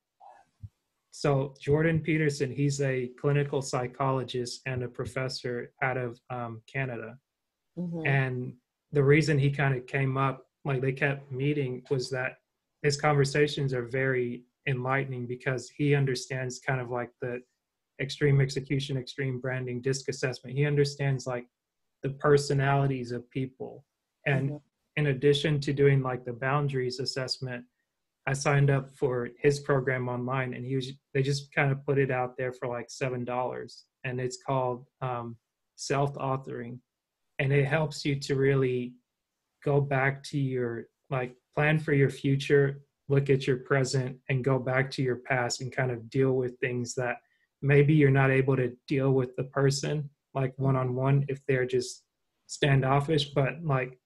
Speaker 1: so Jordan Peterson, he's a clinical psychologist and a professor out of Canada.
Speaker 2: Hmm.
Speaker 1: And the reason he kind of came up, like they kept meeting, was that his conversations are very enlightening because he understands kind of like the extreme execution, extreme branding, disc assessment. He understands like the personalities of people. And
Speaker 2: Hmm.
Speaker 1: in addition to doing like the boundaries assessment, I signed up for his program online, and they just kind of put it out there for like $7, and it's called self-authoring, and it helps you to really go back to your like plan for your future, look at your present, and go back to your past and kind of deal with things that maybe you're not able to deal with the person like one on one if they're just standoffish, but like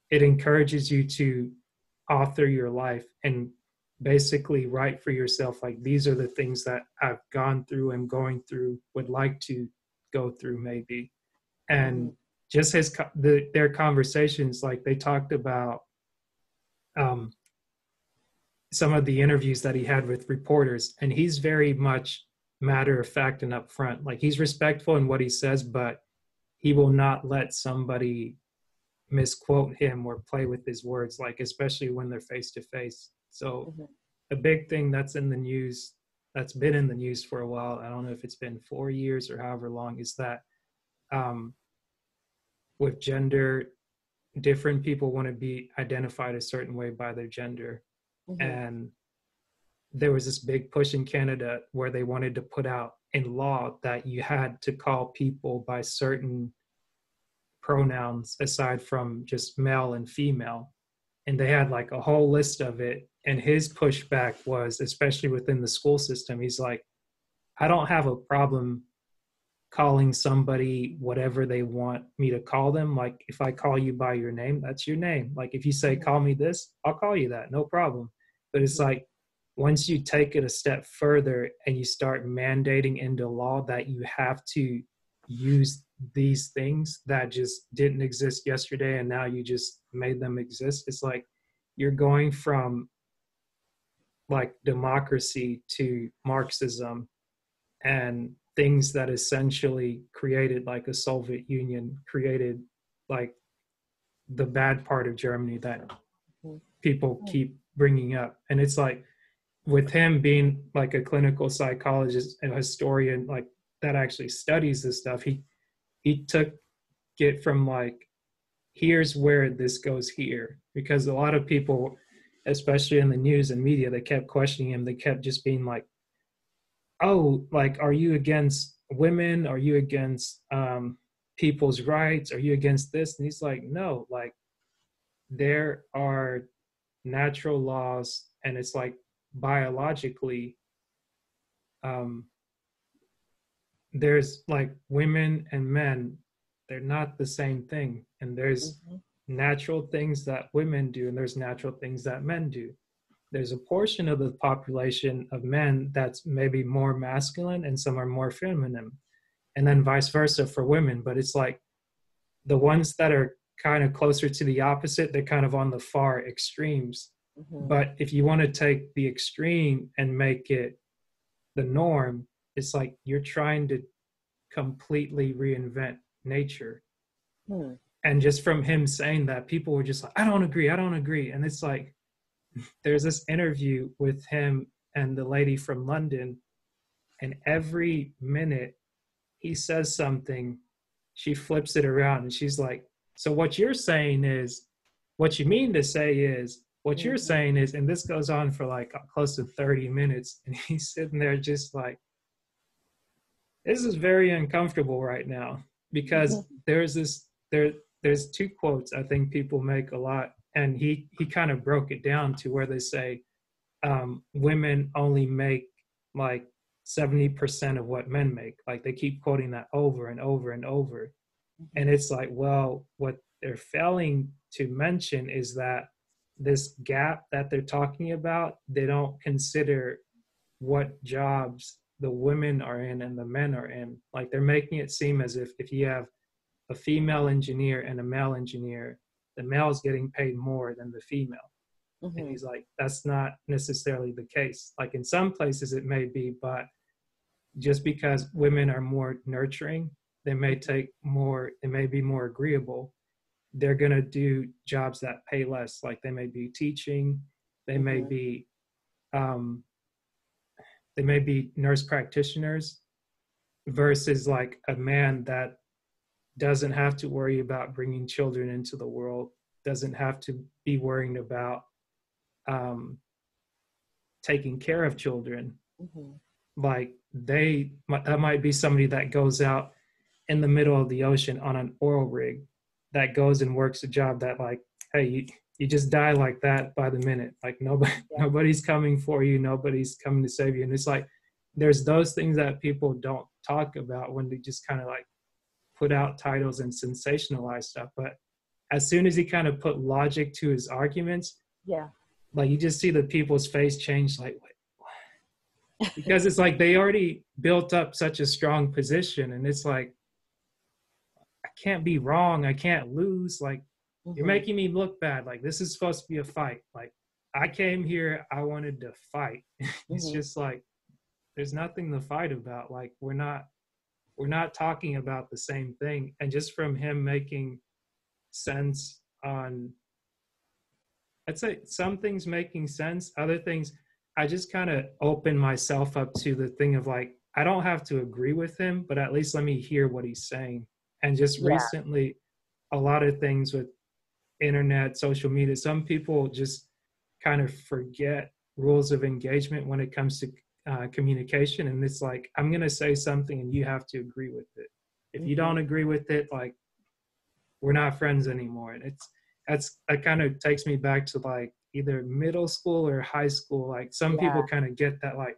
Speaker 1: it encourages you to author your life and basically write for yourself like these are the things that I've gone through and going through, would like to go through maybe.
Speaker 2: Hmm.
Speaker 1: And just their conversations, like they talked about um, some of the interviews that he had with reporters, and he's very much matter of fact and upfront. Like he's respectful in what he says, but he will not let somebody misquote him or play with his words, like especially when they're face to face. So
Speaker 2: Hmm.
Speaker 1: a big thing that's in the news, that's been in the news for a while, I don't know if it's been 4 years or however long, is that um, with gender, different people want to be identified a certain way by their gender.
Speaker 2: Hmm.
Speaker 1: And there was this big push in Canada where they wanted to put out in law that you had to call people by certain pronouns aside from just male and female. And they had like a whole list of it. And his pushback was, especially within the school system, he's like, I don't have a problem calling somebody whatever they want me to call them. Like if I call you by your name, that's your name. Like if you say,
Speaker 2: Hmm.
Speaker 1: call me this, I'll call you that, no problem. But it's
Speaker 2: Hmm.
Speaker 1: like, once you take it a step further and you start mandating into law that you have to use these things that just didn't exist yesterday and now you just made them exist, it's like you're going from like democracy to Marxism and things that essentially created like a Soviet Union, created like the bad part of Germany that people keep bringing up. And it's like with him being like a clinical psychologist and historian, like that actually studies this stuff, he took it from like, here's where this goes here, because a lot of people especially in the news and media, they kept questioning him. They kept just being like, oh, like, are you against women? Are you against people's rights? Are you against this? And he's like, no, like, there are natural laws, and it's like biologically, um, there's like women and men, they're not the same thing. And there's
Speaker 2: Mm-hmm.
Speaker 1: natural things that women do, and there's natural things that men do. There's a portion of the population of men that's maybe more masculine and some are more feminine, and then vice versa for women. But it's like the ones that are kind of closer to the opposite, they're kind of on the far extremes.
Speaker 2: Mm-hmm.
Speaker 1: But if you want to take the extreme and make it the norm, it's like you're trying to completely reinvent nature.
Speaker 2: Hmm.
Speaker 1: And just from him saying that, people were just like, I don't agree, I don't agree. And it's like, there's this interview with him and the lady from London, and every minute he says something, she flips it around and she's like, so what you're saying is, what you mean to say is, what you're
Speaker 2: Mm-hmm.
Speaker 1: saying is, and this goes on for like close to 30 minutes. And he's sitting there just like, this is very uncomfortable right now, because there's this, there's two quotes I think people make a lot. And he kind of broke it down to where they say, women only make like 70% of what men make. Like they keep quoting that over and over and over. And
Speaker 2: Mm-hmm.
Speaker 1: it's like, well, what they're failing to mention is that this gap that they're talking about, they don't consider what jobs the women are in and the men are in. Like they're making it seem as if you have a female engineer and a male engineer, the male is getting paid more than the female. And
Speaker 2: Mm-hmm.
Speaker 1: he's like, that's not necessarily the case. Like in some places it may be, but just because women are more nurturing, they may take more, they may be more agreeable. They're going to do jobs that pay less. Like they may be teaching, they may
Speaker 2: Mm-hmm.
Speaker 1: be, um, they may be nurse practitioners, versus like a man that doesn't have to worry about bringing children into the world, doesn't have to be worrying about um, taking care of children.
Speaker 2: Mm-hmm.
Speaker 1: Like that might be somebody that goes out in the middle of the ocean on an oil rig, that goes and works a job that like, hey, you just die like that by the minute. Like
Speaker 2: Yeah.
Speaker 1: nobody's coming for you, nobody's coming to save you. And it's like there's those things that people don't talk about when they just kind of like put out titles and sensationalize stuff. But as soon as he kind of put logic to his arguments,
Speaker 2: Yeah.
Speaker 1: like you just see the people's face change, like, because it's like they already built up such a strong position, and it's like, I can't be wrong, I can't lose. Like you're
Speaker 2: Mm-hmm.
Speaker 1: making me look bad. Like this is supposed to be a fight. Like I came here, I wanted to fight. It's
Speaker 2: Mm-hmm.
Speaker 1: just like there's nothing to fight about. Like we're not talking about the same thing. And just from him making sense on, I'd say some things making sense, other things I just kind of open myself up to the thing of like, I don't have to agree with him, but at least let me hear what he's saying. And just
Speaker 2: Yeah.
Speaker 1: recently, a lot of things with internet, social media, some people just kind of forget rules of engagement when it comes to communication. And it's like, I'm going to say something and you have to agree with it. If you
Speaker 2: Mm-hmm.
Speaker 1: don't agree with it, like, we're not friends anymore. And that kind of takes me back to like either middle school or high school. Like some people
Speaker 2: Yeah.
Speaker 1: kind of get that, like,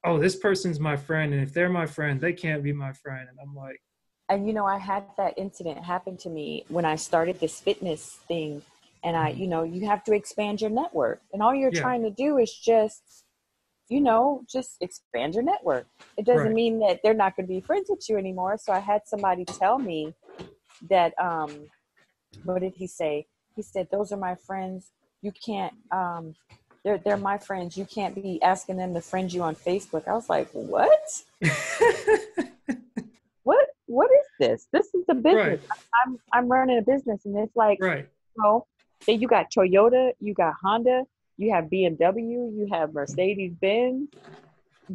Speaker 1: oh, this person's my friend, and if they're my friend, they can't be my friend. And I'm like,
Speaker 2: And I had that incident happen to me when I started this fitness thing. And
Speaker 1: mhm,
Speaker 2: you have to expand your network. And all you're
Speaker 1: yeah,
Speaker 2: trying to do is just expand your network. It doesn't
Speaker 1: right,
Speaker 2: mean that they're not going to be friends with you anymore. So I had somebody tell me that, what did he say? He said, those are my friends. You can't, they're my friends. You can't be asking them to friend you on Facebook. I was like, what? What is this? This is a business.
Speaker 1: right,
Speaker 2: I'm running a business, and it's like,
Speaker 1: right,
Speaker 2: then you got Toyota, you got Honda, you have BMW, you have Mercedes Benz.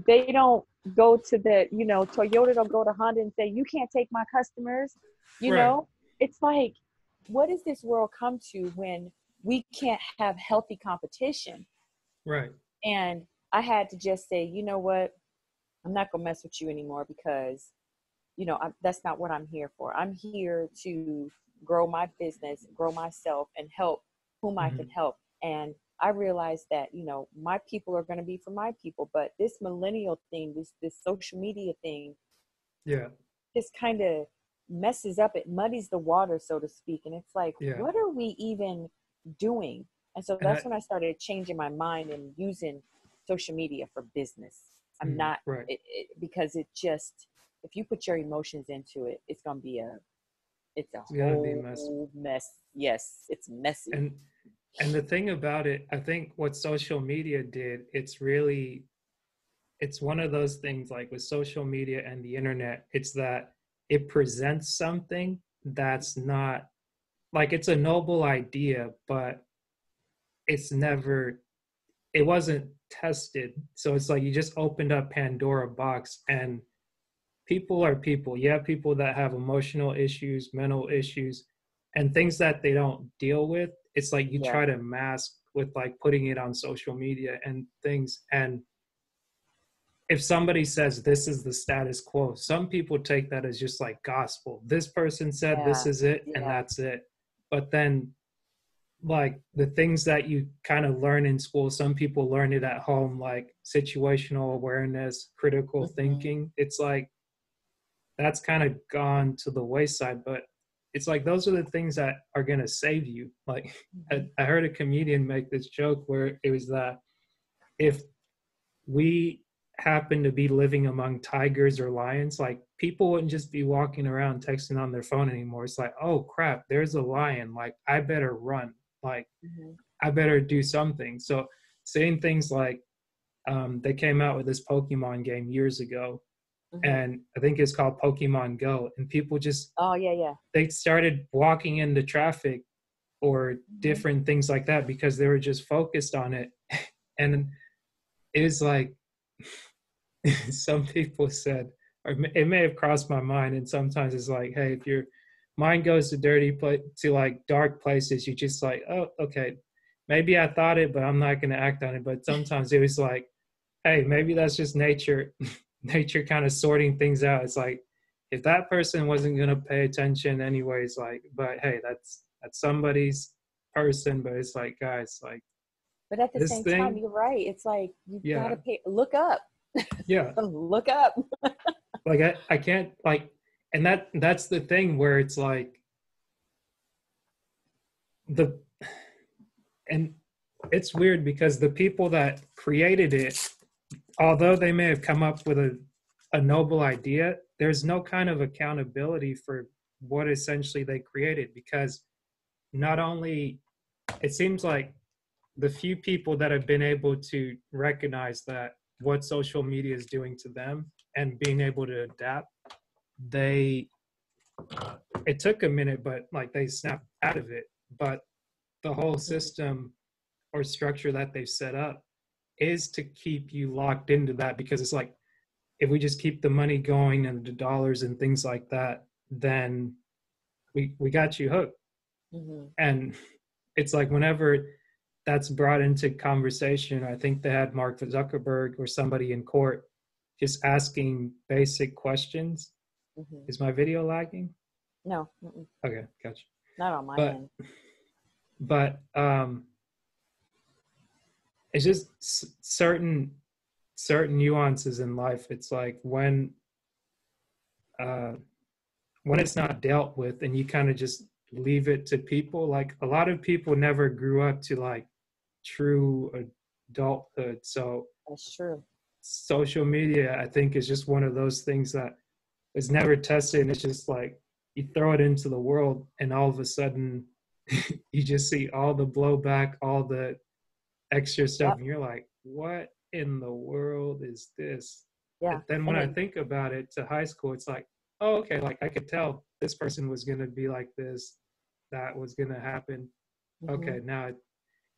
Speaker 2: They don't go to Toyota don't go to Honda and say, you can't take my customers. You
Speaker 1: right,
Speaker 2: know, it's like, what does this world come to when we can't have healthy competition.
Speaker 1: Right.
Speaker 2: And I had to just say, you know what? I'm not going to mess with you anymore because, that's not what I'm here for. I'm here to grow my business, grow myself, and help whom I can help. And I realized that, my people are going to be for my people. But this millennial thing, this social media thing,
Speaker 1: Yeah.
Speaker 2: just kind of messes up, it muddies the water, so to speak. And it's like,
Speaker 1: Yeah.
Speaker 2: what are we even doing? And so
Speaker 1: And
Speaker 2: that's when I started changing my mind and using social media for business. I'm not,
Speaker 1: right.
Speaker 2: Because it just, if you put your emotions into it, it's going to be it's
Speaker 1: gonna be a mess.
Speaker 2: whole mess. Yes, it's messy.
Speaker 1: And the thing about it, I think what social media did, it's one of those things, like with social media and the internet, it's that it presents something that's not, like, it's a noble idea, but it wasn't tested. So it's like you just opened up Pandora box, and people are people. You have people that have emotional issues, mental issues, and things that they don't deal with. It's like you
Speaker 2: Yeah.
Speaker 1: try to mask with like putting it on social media and things. And if somebody says this is the status quo, some people take that as just like gospel. This person said this
Speaker 2: Yeah.
Speaker 1: is it, and
Speaker 2: Yeah.
Speaker 1: that's it. But then, like, the things that you kind of learn in school, some people learn it at home, like situational awareness, critical thinking. It's like that's kind of gone to the wayside. But it's like those are the things that are going to save you. Like, I heard a comedian make this joke where it was that if we happen to be living among tigers or lions, like, people wouldn't just be walking around texting on their phone anymore. It's like, oh crap, there's a lion, like I better run, like I better do something. So saying things like, they came out with this Pokemon game years ago, and I think it's called Pokemon Go, and people just,
Speaker 2: Oh yeah.
Speaker 1: they started walking into traffic or different things like that because they were just focused on it. And it was like, some people said, or it may have crossed my mind, and sometimes it's like, hey, if your mind goes to to like dark places, you just like, oh, okay, maybe I thought it, but I'm not going to act on it. But sometimes it was like, hey, maybe that's just nature, nature kind of sorting things out. It's like, if that person wasn't going to pay attention anyways, like, but hey, that's somebody's person. But it's like, guys, like,
Speaker 2: But at the
Speaker 1: this
Speaker 2: same time,
Speaker 1: thing,
Speaker 2: you're right. It's like, you got
Speaker 1: yeah,
Speaker 2: to look up.
Speaker 1: yeah.
Speaker 2: Look up.
Speaker 1: Like, I can't, like, and that's the thing where it's like the, and it's weird because the people that created it, although they may have come up with a noble idea, there's no kind of accountability for what essentially they created. Because not only, it seems like the few people that have been able to recognize that what social media is doing to them and being able to adapt, they, it took a minute, but like they snapped out of it. But the whole system or structure that they've set up is to keep you locked into that, because it's like, if we just keep the money going and the dollars and things like that, then we got you hooked. And it's like, whenever that's brought into conversation, I think they had Mark Zuckerberg or somebody in court just asking basic questions. Is my video lagging?
Speaker 2: No.
Speaker 1: Okay, gotcha.
Speaker 2: Not on my
Speaker 1: But
Speaker 2: end.
Speaker 1: It's just certain nuances in life. It's like when it's not dealt with and you kind of just leave it to people. Like, a lot of people never grew up to like true adulthood. So
Speaker 2: That's true.
Speaker 1: social media, I think, is just one of those things that is never tested, and it's just like you throw it into the world, and all of a sudden you just see all the blowback, all the extra stuff,
Speaker 2: Yep.
Speaker 1: and you're like, what in the world is this?
Speaker 2: Yeah.
Speaker 1: But then when I think about it, to high school, it's like, oh, okay, like I could tell this person was going to be like this, that was going to happen. Okay, now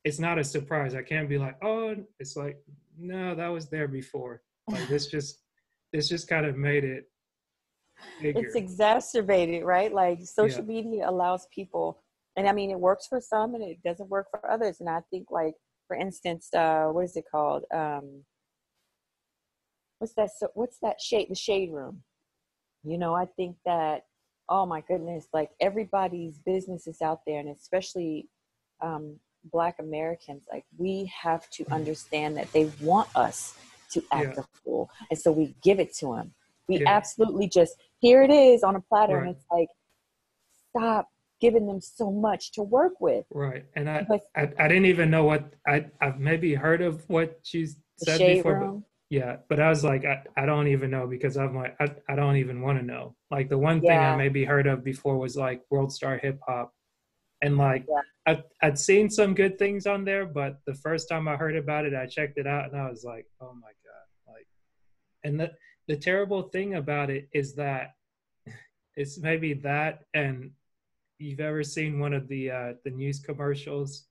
Speaker 1: it's not a surprise. I can't be like, oh, it's like, no, that was there before. Like, this just kind of made it bigger.
Speaker 2: It's exacerbated, right? Like,
Speaker 1: Yeah.
Speaker 2: social media allows people, And I mean, it works for some and it doesn't work for others. And I think, like, for instance, what is it called? What's that shade? The shade room. I think that, oh my goodness, like everybody's business is out there, and especially um, Black Americans, like we have to
Speaker 1: Mhm.
Speaker 2: understand that they want us to
Speaker 1: Yeah.
Speaker 2: act a fool. And so we give it to them. We
Speaker 1: Yeah.
Speaker 2: absolutely just, here it is on a platter. And
Speaker 1: Right.
Speaker 2: it's like, stop giving them so much to work with.
Speaker 1: Right. And
Speaker 2: But
Speaker 1: I didn't even know what I've maybe heard of what she
Speaker 2: the
Speaker 1: said
Speaker 2: shade
Speaker 1: before, but
Speaker 2: room,
Speaker 1: yeah, but I was like, I don't even know because I'm like, I don't even want to know. Like the one thing I
Speaker 2: yeah,
Speaker 1: maybe heard of before was like World Star Hip Hop. And like
Speaker 2: yeah,
Speaker 1: I'd seen some good things on there, but the first time I heard about it, I checked it out and I was like, oh my God. Like, and the terrible thing about it is that it's maybe that, and you've ever seen one of the news commercials,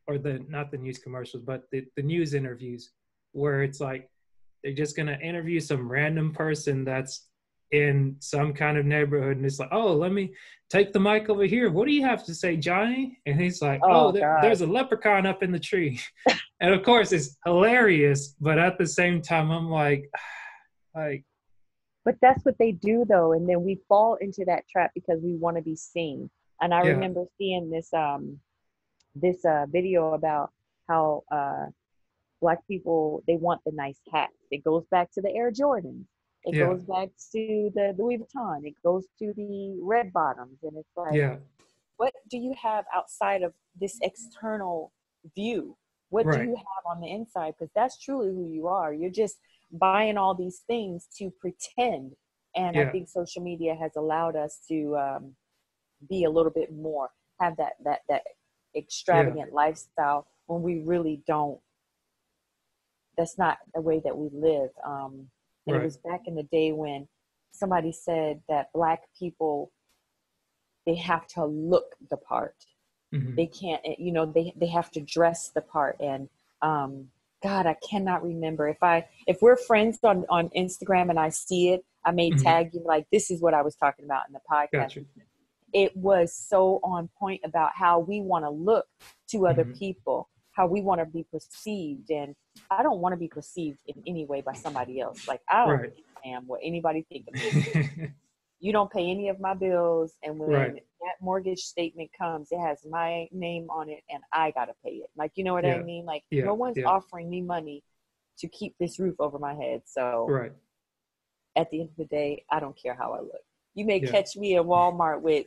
Speaker 1: or the not the news commercials, but the news interviews, where it's like they're just gonna interview some random person that's in some kind of neighborhood, and it's like, oh, let me take the mic over here. What do you have to say, Johnny? And he's like, oh,
Speaker 2: oh God.
Speaker 1: there's a leprechaun up in the tree. And of course, it's hilarious, but at the same time, I'm like,
Speaker 2: But that's what they do though. And then we fall into that trap because we want to be seen. And I
Speaker 1: yeah,
Speaker 2: remember seeing this video about how Black people, they want the nice hats. It goes back to the Air Jordans. It
Speaker 1: yeah,
Speaker 2: goes back to the Louis Vuitton. It goes to the red bottoms. And it's like,
Speaker 1: yeah,
Speaker 2: what do you have outside of this external view? What do
Speaker 1: right,
Speaker 2: you have on the inside? Because that's truly who you are. You're just buying all these things to pretend. And I
Speaker 1: yeah,
Speaker 2: think social media has allowed us to be a little bit more, have that
Speaker 1: yeah,
Speaker 2: extravagant lifestyle when we really don't. That's not the way that we live. And it
Speaker 1: right,
Speaker 2: was back in the day when somebody said that Black people, they have to look the part.
Speaker 1: hmm,
Speaker 2: They can't, they have to dress the part. And God, I cannot remember, if we're friends on Instagram and I see it, I may
Speaker 1: hmm,
Speaker 2: tag you, like, this is what I was talking about in the podcast.
Speaker 1: gotcha,
Speaker 2: It was so on point about how we want to look to other
Speaker 1: hmm,
Speaker 2: people, how we want to be perceived. And I don't want to be perceived in any way by somebody else. Like, I don't
Speaker 1: right,
Speaker 2: give a damn what anybody think of me. You don't pay any of my bills, and when
Speaker 1: right,
Speaker 2: that mortgage statement comes, it has my name on it and I gotta pay it. Like, you know what I
Speaker 1: yeah,
Speaker 2: mean? Like,
Speaker 1: yeah,
Speaker 2: no one's
Speaker 1: yeah,
Speaker 2: offering me money to keep this roof over my head. So
Speaker 1: right,
Speaker 2: at the end of the day, I don't care how I look. You may
Speaker 1: yeah,
Speaker 2: catch me at Walmart with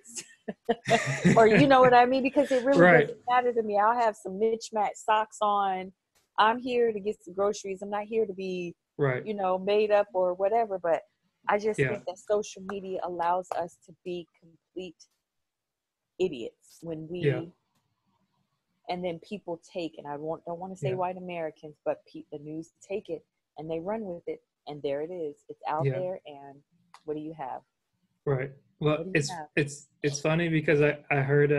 Speaker 2: or you know what I mean, because it really
Speaker 1: right,
Speaker 2: doesn't matter to me. I'll have some mismatched socks on. I'm here to get some groceries. I'm not here to be,
Speaker 1: right,
Speaker 2: made up or whatever. But I just
Speaker 1: yeah,
Speaker 2: think that social media allows us to be complete idiots when
Speaker 1: yeah,
Speaker 2: we, and then people take, and don't want to say
Speaker 1: yeah,
Speaker 2: white Americans, but the news take it and they run with it, and there it is. It's out
Speaker 1: yeah,
Speaker 2: there, and what do you have?
Speaker 1: right. Well,
Speaker 2: What do you
Speaker 1: it's
Speaker 2: have?
Speaker 1: it's it's funny because I heard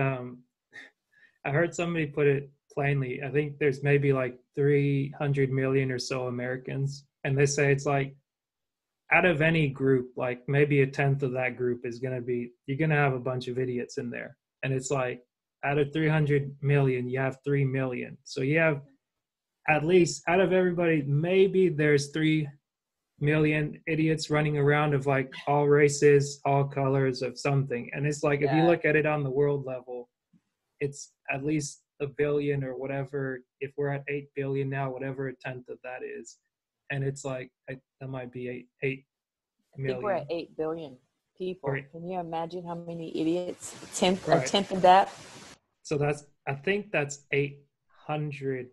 Speaker 1: somebody put it plainly. I think there's maybe like 300 million or so Americans, and they say it's like out of any group, like maybe a tenth of that group is going to be, you're going to have a bunch of idiots in there. And it's like out of 300 million, you have 3 million. So you have at least out of everybody, maybe there's 3 million idiots running around of like all races, all colors of something. And it's like, if you
Speaker 2: Yeah.
Speaker 1: look at it on the world level, it's at least a billion or whatever. If we're at 8 billion now, whatever a tenth of that is. And it's like, that might be 8
Speaker 2: I think we're at
Speaker 1: million.
Speaker 2: 8 billion people.
Speaker 1: Right,
Speaker 2: Can you imagine how many idiots? A
Speaker 1: right.
Speaker 2: tenth of that?
Speaker 1: So I think that's 800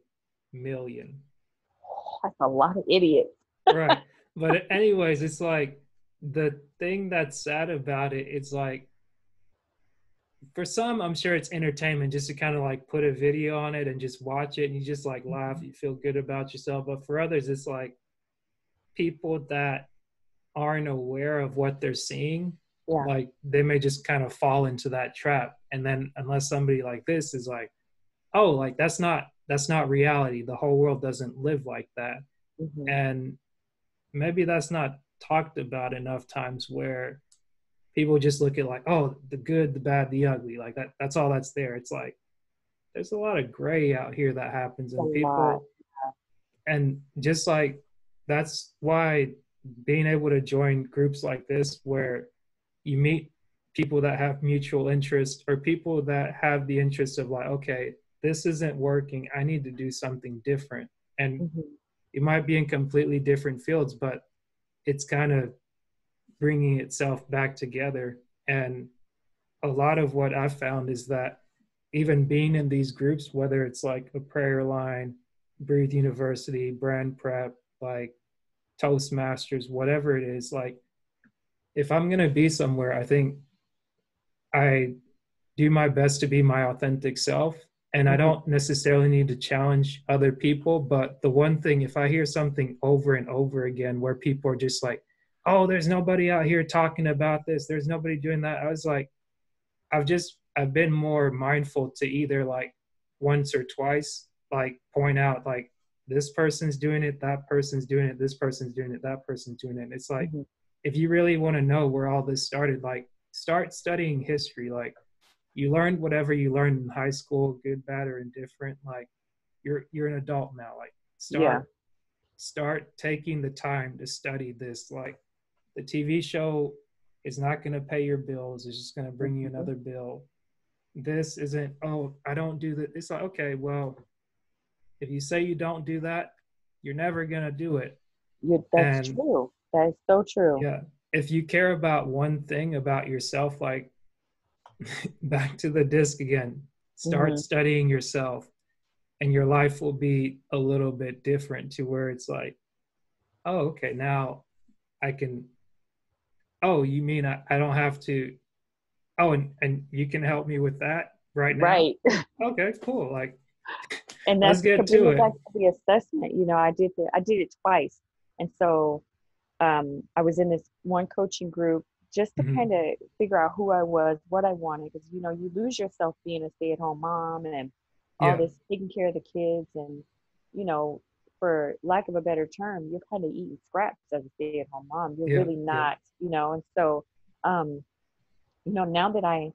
Speaker 1: million.
Speaker 2: That's a lot of idiots.
Speaker 1: Right. But anyways, it's like the thing that's sad about it, it's like for some, I'm sure it's entertainment just to kind of like put a video on it and just watch it and you just like laugh, you feel good about yourself. But for others, it's like people that aren't aware of what they're seeing,
Speaker 2: Yeah.
Speaker 1: like they may just kind of fall into that trap. And then unless somebody like this is like, oh, like that's not reality, the whole world doesn't live like that.
Speaker 2: Hmm.
Speaker 1: And maybe that's not talked about enough times, where people just look at like, oh, the good, the bad, the ugly, like that's all that's there. It's like there's a lot of gray out here that happens,
Speaker 2: A
Speaker 1: and
Speaker 2: lot.
Speaker 1: people, and just like that's why being able to join groups like this where you meet people that have mutual interest, or people that have the interest of like, okay, this isn't working, I need to do something different. And
Speaker 2: Mm-hmm.
Speaker 1: it might be in completely different fields, but it's kind of bringing itself back together. And a lot of what I've found is that even being in these groups, whether it's like a prayer line, Breathe University, Brand Prep, like Toastmasters, whatever it is, like if I'm going to be somewhere, I think I do my best to be my authentic self. And I
Speaker 2: Mm-hmm.
Speaker 1: don't necessarily need to challenge other people. But the one thing, if I hear something over and over again where people are just like, oh, there's nobody out here talking about this, there's nobody doing that, I was like, I've been more mindful to either like once or twice, like point out like this person's doing it, that person's doing it, this person's doing it, that person's doing it. And it's like,
Speaker 2: Mm-hmm.
Speaker 1: if you really want to know where all this started, like start studying history. Like you learned whatever you learned in high school, good, bad, or indifferent. Like you're an adult now. Like
Speaker 2: Yeah.
Speaker 1: start taking the time to study this. Like the TV show is not going to pay your bills. It's just going to bring you
Speaker 2: Mm-hmm.
Speaker 1: another bill. This isn't, oh, I don't do that. It's like, okay, well, if you say you don't do that, you're never going to do it.
Speaker 2: That's
Speaker 1: And
Speaker 2: true. That is so true.
Speaker 1: yeah, if you care about one thing about yourself, like back to the disc again, start
Speaker 2: Mm-hmm.
Speaker 1: studying yourself, and your life will be a little bit different to where it's like, oh, okay, now I can, oh, you mean I don't have to, oh, and you can help me with that right now?
Speaker 2: Right.
Speaker 1: Okay, cool. Like,
Speaker 2: And
Speaker 1: let's
Speaker 2: that's
Speaker 1: get to
Speaker 2: bringing
Speaker 1: it.
Speaker 2: back to the assessment. I did it twice. And so I was in this one coaching group just to
Speaker 1: Mm-hmm.
Speaker 2: kind of figure out who I was, what I wanted, because you lose yourself being a stay-at-home mom and all
Speaker 1: Yeah.
Speaker 2: this taking care of the kids, and you know, for lack of a better term, you're kind of eating scraps as a stay-at-home mom. You're
Speaker 1: Yeah.
Speaker 2: really
Speaker 1: Yeah.
Speaker 2: not, and so um, now that I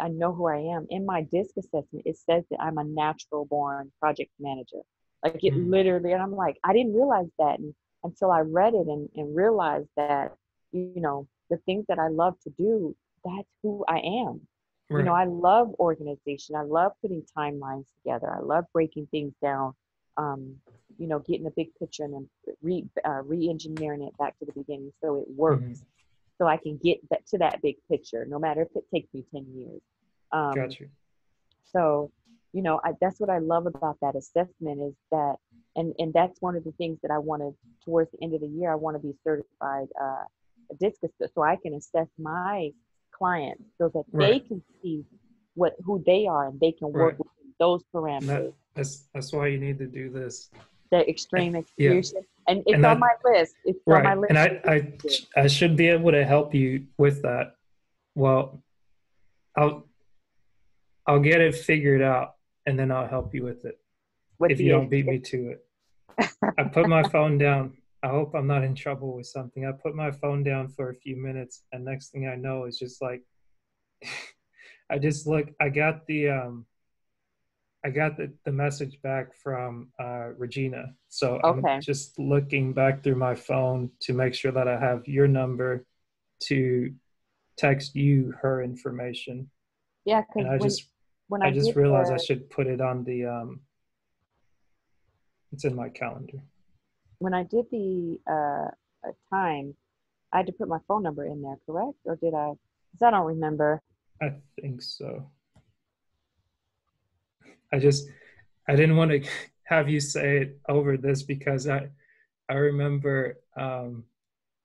Speaker 2: know who I am, in my disc assessment, it says that I'm a natural born project manager. Like it
Speaker 1: Mm.
Speaker 2: literally, and I'm like, I didn't realize that until I read it and realized that, the things that I love to do, that's who I am.
Speaker 1: Right.
Speaker 2: I love organization. I love putting timelines together. I love breaking things down, um, getting the big picture and then re-engineering it back to the beginning so it
Speaker 1: Mm-hmm.
Speaker 2: works, so I can get to that big picture, no matter if it takes me 10 years. Um,
Speaker 1: Got you.
Speaker 2: so, that's what I love about that assessment is that, and that's one of the things that I wanted towards the end of the year. I want to be certified a disc assessor so I can assess my clients so that they
Speaker 1: Right.
Speaker 2: can see who they are and they can work
Speaker 1: Right.
Speaker 2: within those
Speaker 1: And
Speaker 2: parameters.
Speaker 1: that's why you need to do this.
Speaker 2: The extreme
Speaker 1: Yeah.
Speaker 2: execution, and
Speaker 1: And
Speaker 2: it's on
Speaker 1: that,
Speaker 2: my list. It's on my
Speaker 1: right. And
Speaker 2: list to do.
Speaker 1: I should be able to help you with that. Well, I'll I'll get it figured out, and then I'll help you with it
Speaker 2: With
Speaker 1: if you
Speaker 2: the
Speaker 1: don't beat me to it. I put my phone down. I hope I'm not in trouble with something. I put my phone down for a few minutes, and next thing I know, it's just like I just look. I got the message back from Regina. So I'm
Speaker 2: Okay.
Speaker 1: just looking back through my phone to make sure that I have your number to text you her information.
Speaker 2: Yeah,
Speaker 1: And
Speaker 2: because when
Speaker 1: I
Speaker 2: I
Speaker 1: just
Speaker 2: did
Speaker 1: realized I
Speaker 2: the
Speaker 1: should put it on the it's in my calendar.
Speaker 2: when I did the time, I had to put my phone number in there, correct? Or did I? Because I don't remember.
Speaker 1: I think so. I just I didn't want to have you say it over this because I remember a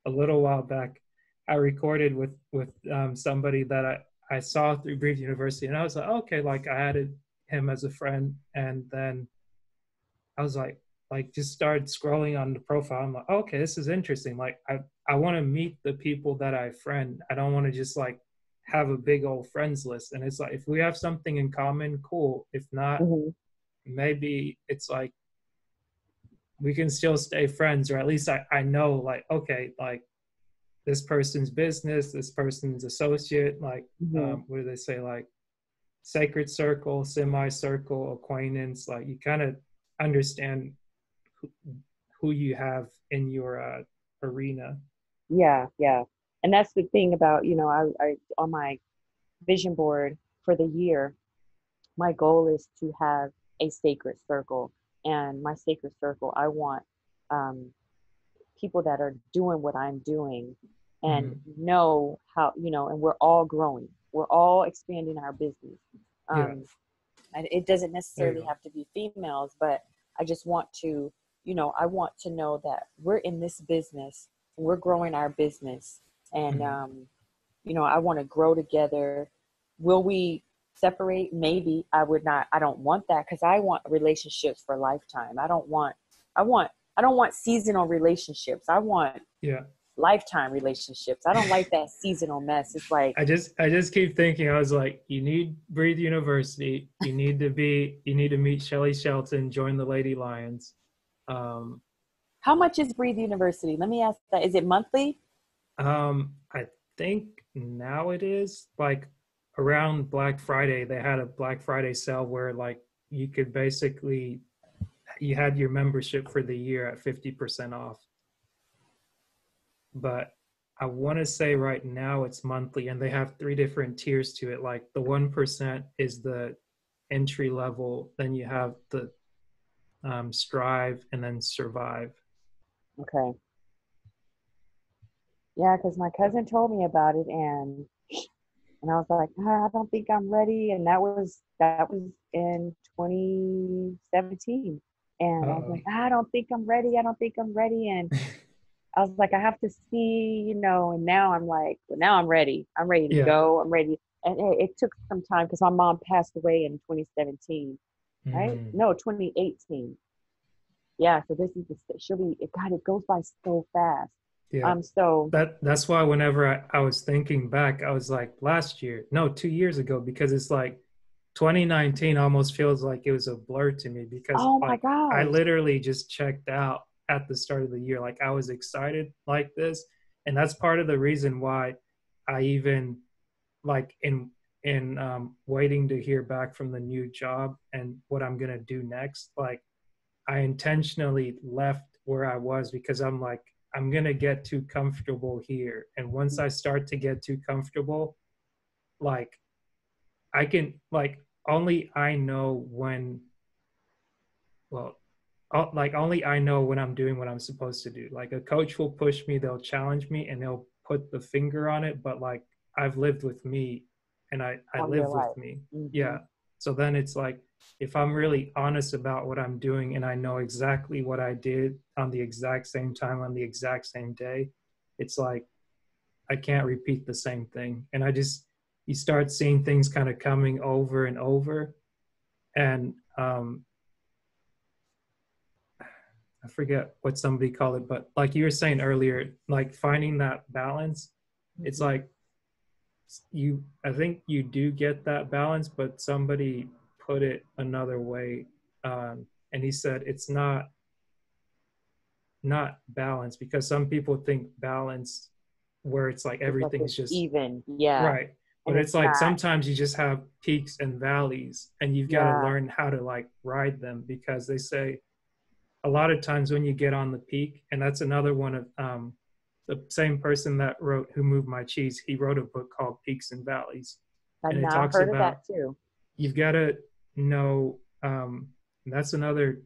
Speaker 1: little while back I recorded with somebody that I saw through Breathe University, and I was like, okay, like I added him as a friend, and then I was like just started scrolling on the profile. I'm like, okay, this is interesting. Like I want to meet the people that I friend. I don't want to just like have a big old friends list. And it's like if we have something in common, cool. If not,
Speaker 2: Hmm.
Speaker 1: maybe it's like we can still stay friends, or at least I know like okay, like this person's business, this person's associate, like
Speaker 2: Mm-hmm.
Speaker 1: what do they say, like sacred circle, semicircle, acquaintance, like you kind of understand who, who you have in your arena.
Speaker 2: Yeah, yeah. And that's the thing about, I on my vision board for the year, my goal is to have a sacred circle. And my sacred circle, I want um, people that are doing what I'm doing and
Speaker 1: Mm-hmm.
Speaker 2: know how, and we're all growing. We're all expanding our business.
Speaker 1: Yeah,
Speaker 2: Um, and it doesn't
Speaker 1: there you
Speaker 2: necessarily
Speaker 1: go.
Speaker 2: have to be females, but I just want to, I want to know that we're in this business, we're growing our business, and
Speaker 1: Mm-hmm.
Speaker 2: I want to grow together. Will we separate? Maybe. I would not. I don't want that because I want relationships for lifetime. I don't want seasonal relationships. I want
Speaker 1: Yeah.
Speaker 2: lifetime relationships. I don't like that seasonal mess. It's like,
Speaker 1: I just keep thinking, I was like, you need Breathe University, you need to meet Shelly Shelton, join the Lady Lions. um
Speaker 2: how much is Breathe University? Let me ask that. Is it monthly?
Speaker 1: I think now it is like around Black Friday, they had a Black Friday sale where like you could basically, you had your membership for the year at 50% off. But I want to say right now it's monthly, and they have three different tiers to it. Like the 1% is the entry level, then you have the strive, and then survive.
Speaker 2: Okay. Yeah, because my cousin told me about it, and I was like, I don't think I'm ready. And that was in 2017. And I was
Speaker 1: Uh-oh.
Speaker 2: like, I don't think I'm ready. I don't think I'm ready. And I was like, I have to see, and now I'm like, well, now I'm ready. I'm ready to
Speaker 1: Yeah.
Speaker 2: go. I'm ready. And it took some time because my mom passed away in 2017, right?
Speaker 1: Mm-hmm.
Speaker 2: No, 2018. Yeah. So this is she'll be, God, it goes by so fast.
Speaker 1: Yeah.
Speaker 2: So,
Speaker 1: That's why whenever I was thinking back, I was like last year, no, 2 years ago, because it's like 2019 almost feels like it was a blur to me, because
Speaker 2: oh my
Speaker 1: like I
Speaker 2: gosh.
Speaker 1: literally just checked out at the start of the year. Like I was excited like this. And that's part of the reason why I even like in waiting to hear back from the new job and what I'm gonna do next. Like I intentionally left where I was because I'm like, I'm going to get too comfortable here. And once I start to get too comfortable, like I can, like, only I know when, well, like only I know when I'm doing what I'm supposed to do. Like a coach will push me, they'll challenge me, and they'll put the finger on it. But like I've lived with me, and I
Speaker 2: On your
Speaker 1: live
Speaker 2: life.
Speaker 1: with me.
Speaker 2: Hmm.
Speaker 1: Yeah. So then it's like, if I'm really honest about what I'm doing and I know exactly what I did on the exact same time on the exact same day, it's like I can't repeat the same thing. And you start seeing things kind of coming over and over. And I forget what somebody called it, but like you were saying earlier, like finding that balance, it's
Speaker 2: Hmm.
Speaker 1: like I think you do get that balance, but somebody put it another way. And he said it's not balance, because some people think balance where it's like
Speaker 2: It's like
Speaker 1: everything's
Speaker 2: it's
Speaker 1: just
Speaker 2: even. Yeah.
Speaker 1: right. But
Speaker 2: And
Speaker 1: it's
Speaker 2: it's
Speaker 1: like
Speaker 2: not.
Speaker 1: sometimes you just have peaks and valleys, and you've got to
Speaker 2: Yeah.
Speaker 1: learn how to like ride them, because they say a lot of times when you get on the peak, and that's another one of the same person that wrote Who Moved My Cheese, he wrote a book called Peaks and Valleys.
Speaker 2: I've
Speaker 1: And it
Speaker 2: now
Speaker 1: talks
Speaker 2: heard of that
Speaker 1: about
Speaker 2: too.
Speaker 1: you've got to know, and that's another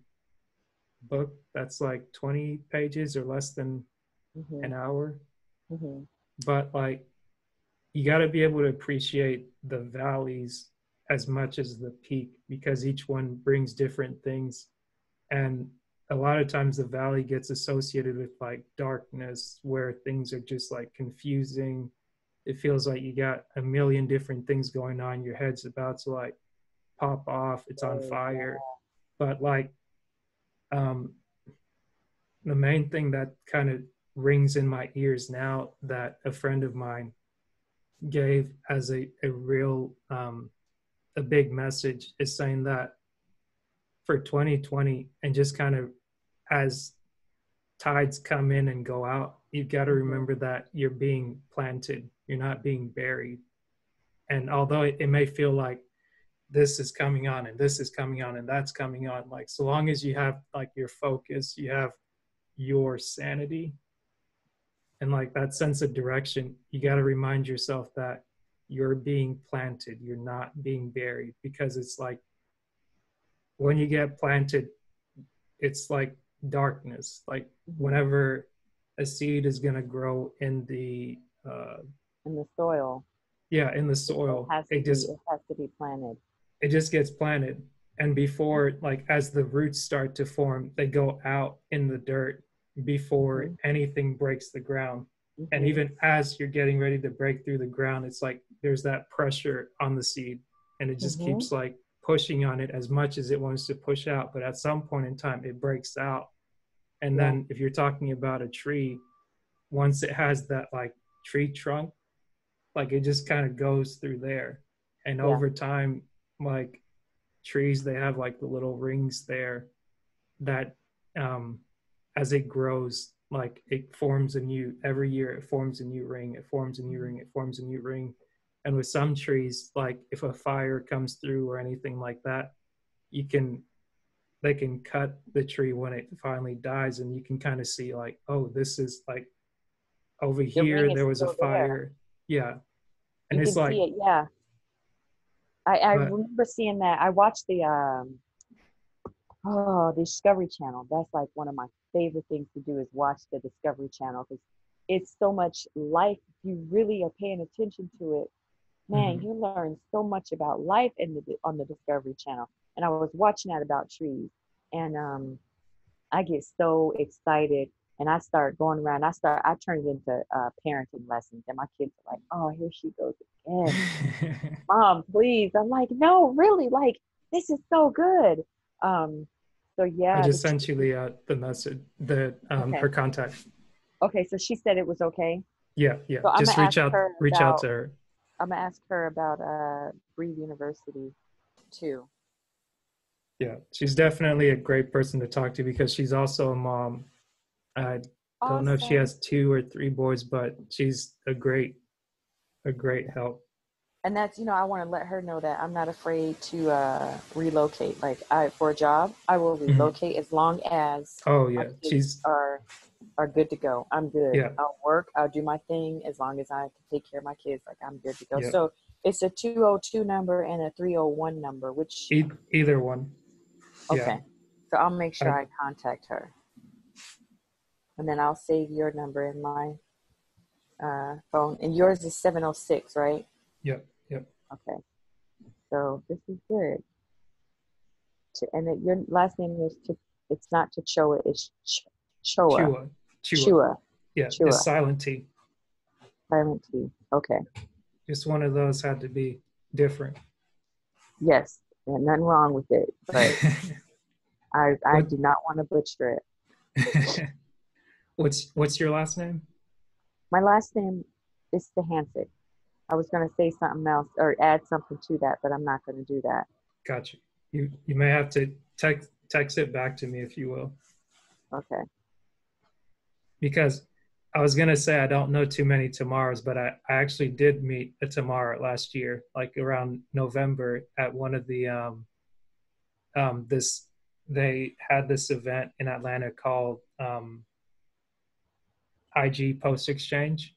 Speaker 1: book that's like 20 pages or less than
Speaker 2: Hmm.
Speaker 1: an hour.
Speaker 2: Hmm.
Speaker 1: But like you got to be able to appreciate the valleys as much as the peak, because each one brings different things. And a lot of times the valley gets associated with like darkness, where things are just like confusing. It feels like you got a million different things going on, your head's about to like pop off, it's on
Speaker 2: Oh, yeah.
Speaker 1: fire. But like um the main thing that kind of rings in my ears now, that a friend of mine gave as a real a big message, is saying that for 2020, and just kind of as tides come in and go out, you've got to
Speaker 2: Mm-hmm.
Speaker 1: remember that you're being planted, you're not being buried. And although it may feel like this is coming on and this is coming on and that's coming on, like so long as you have like your focus, you have your sanity and like that sense of direction, you got to remind yourself that you're being planted, you're not being buried, because it's like when you get planted, it's like darkness. Like
Speaker 2: Mm-hmm.
Speaker 1: whenever a seed is going to grow in the
Speaker 2: In the soil,
Speaker 1: yeah, in the soil,
Speaker 2: it has to be planted.
Speaker 1: it just gets planted. And before, like as the roots start to form, they go out in the dirt before
Speaker 2: Mm-hmm.
Speaker 1: anything breaks the ground. And
Speaker 2: Mm-hmm.
Speaker 1: even as you're getting ready to break through the ground, it's like there's that pressure on the seed, and it just
Speaker 2: Mm-hmm.
Speaker 1: keeps like pushing on it as much as it wants to push out. But at some point in time, it breaks out. And
Speaker 2: Yeah.
Speaker 1: then if you're talking about a tree, once it has that like tree trunk, like it just kind of goes through there. And
Speaker 2: Yeah.
Speaker 1: over time, like trees, they have like the little rings there that um as it grows, like it forms a new, every year it forms a new ring, it forms a new ring, it forms a new ring. And with some trees, like if a fire comes through or anything like that, you can, they can cut the tree when it finally dies, and you can kind of see like, oh, this is like over
Speaker 2: The ring
Speaker 1: here
Speaker 2: is
Speaker 1: there was a
Speaker 2: still there.
Speaker 1: fire. Yeah. And
Speaker 2: You
Speaker 1: it's
Speaker 2: can
Speaker 1: like,
Speaker 2: see it. Yeah. I
Speaker 1: but
Speaker 2: remember seeing that. I watched the Discovery Channel. That's like one of my favorite things to do is watch the Discovery Channel because it's so much life. If you really are paying attention to it, man,
Speaker 1: mhm.
Speaker 2: you learn so much about life on the Discovery Channel. And I was watching that about trees, and I get so excited, and I start going around. I turn it into parenting lessons, and my kids are like, "Oh, here she goes again, Mom, please." I'm like, "No, really, like this is so good." Um, so
Speaker 1: I
Speaker 2: yeah,
Speaker 1: just sent you the message, the
Speaker 2: okay,
Speaker 1: her contact.
Speaker 2: okay. So she said it was okay.
Speaker 1: Yeah, yeah.
Speaker 2: So
Speaker 1: Just reach out to her.
Speaker 2: I'm gonna ask her about Breathe University too.
Speaker 1: Yeah, she's definitely a great person to talk to because she's also a mom. I don't know if she
Speaker 2: Awesome.
Speaker 1: has 2 or 3 boys, but she's a great help.
Speaker 2: And that's, I want to let her know that I'm not afraid to relocate. Like I for a job, I will
Speaker 1: Mhm.
Speaker 2: relocate as long as
Speaker 1: Oh
Speaker 2: my
Speaker 1: yeah,
Speaker 2: kids
Speaker 1: she's
Speaker 2: are good to go. I'm good.
Speaker 1: yeah,
Speaker 2: I'll work, I'll do my thing as long as I can take care of my kids. Like I'm good to go.
Speaker 1: yeah.
Speaker 2: So it's a 202 number and a 301 number, which
Speaker 1: Either one. Yeah,
Speaker 2: okay. So I'll make sure
Speaker 1: I
Speaker 2: I contact her. And then I'll save your number in my phone. And yours is 706, right?
Speaker 1: yep, yep.
Speaker 2: Okay. So this is good. And your last name is it's not Choa, it's Choa.
Speaker 1: Chua, Chua.
Speaker 2: Chua.
Speaker 1: Yeah,
Speaker 2: Chua.
Speaker 1: it's silent T.
Speaker 2: Silent T. Okay.
Speaker 1: Just one of those had to be different.
Speaker 2: Yes. And nothing wrong with it. But I
Speaker 1: what
Speaker 2: do not want to butcher it.
Speaker 1: what's your last name?
Speaker 2: My last name is Stehancic. I was going to say something else or add something to that, but I'm not going to do that.
Speaker 1: Gotcha. You may have to text it back to me if you will,
Speaker 2: Okay.
Speaker 1: because I was gonna say I don't know too many Tamaras, but I actually did meet a Tamara last year, like around November at one of the this, they had this event in Atlanta called IG Post Exchange,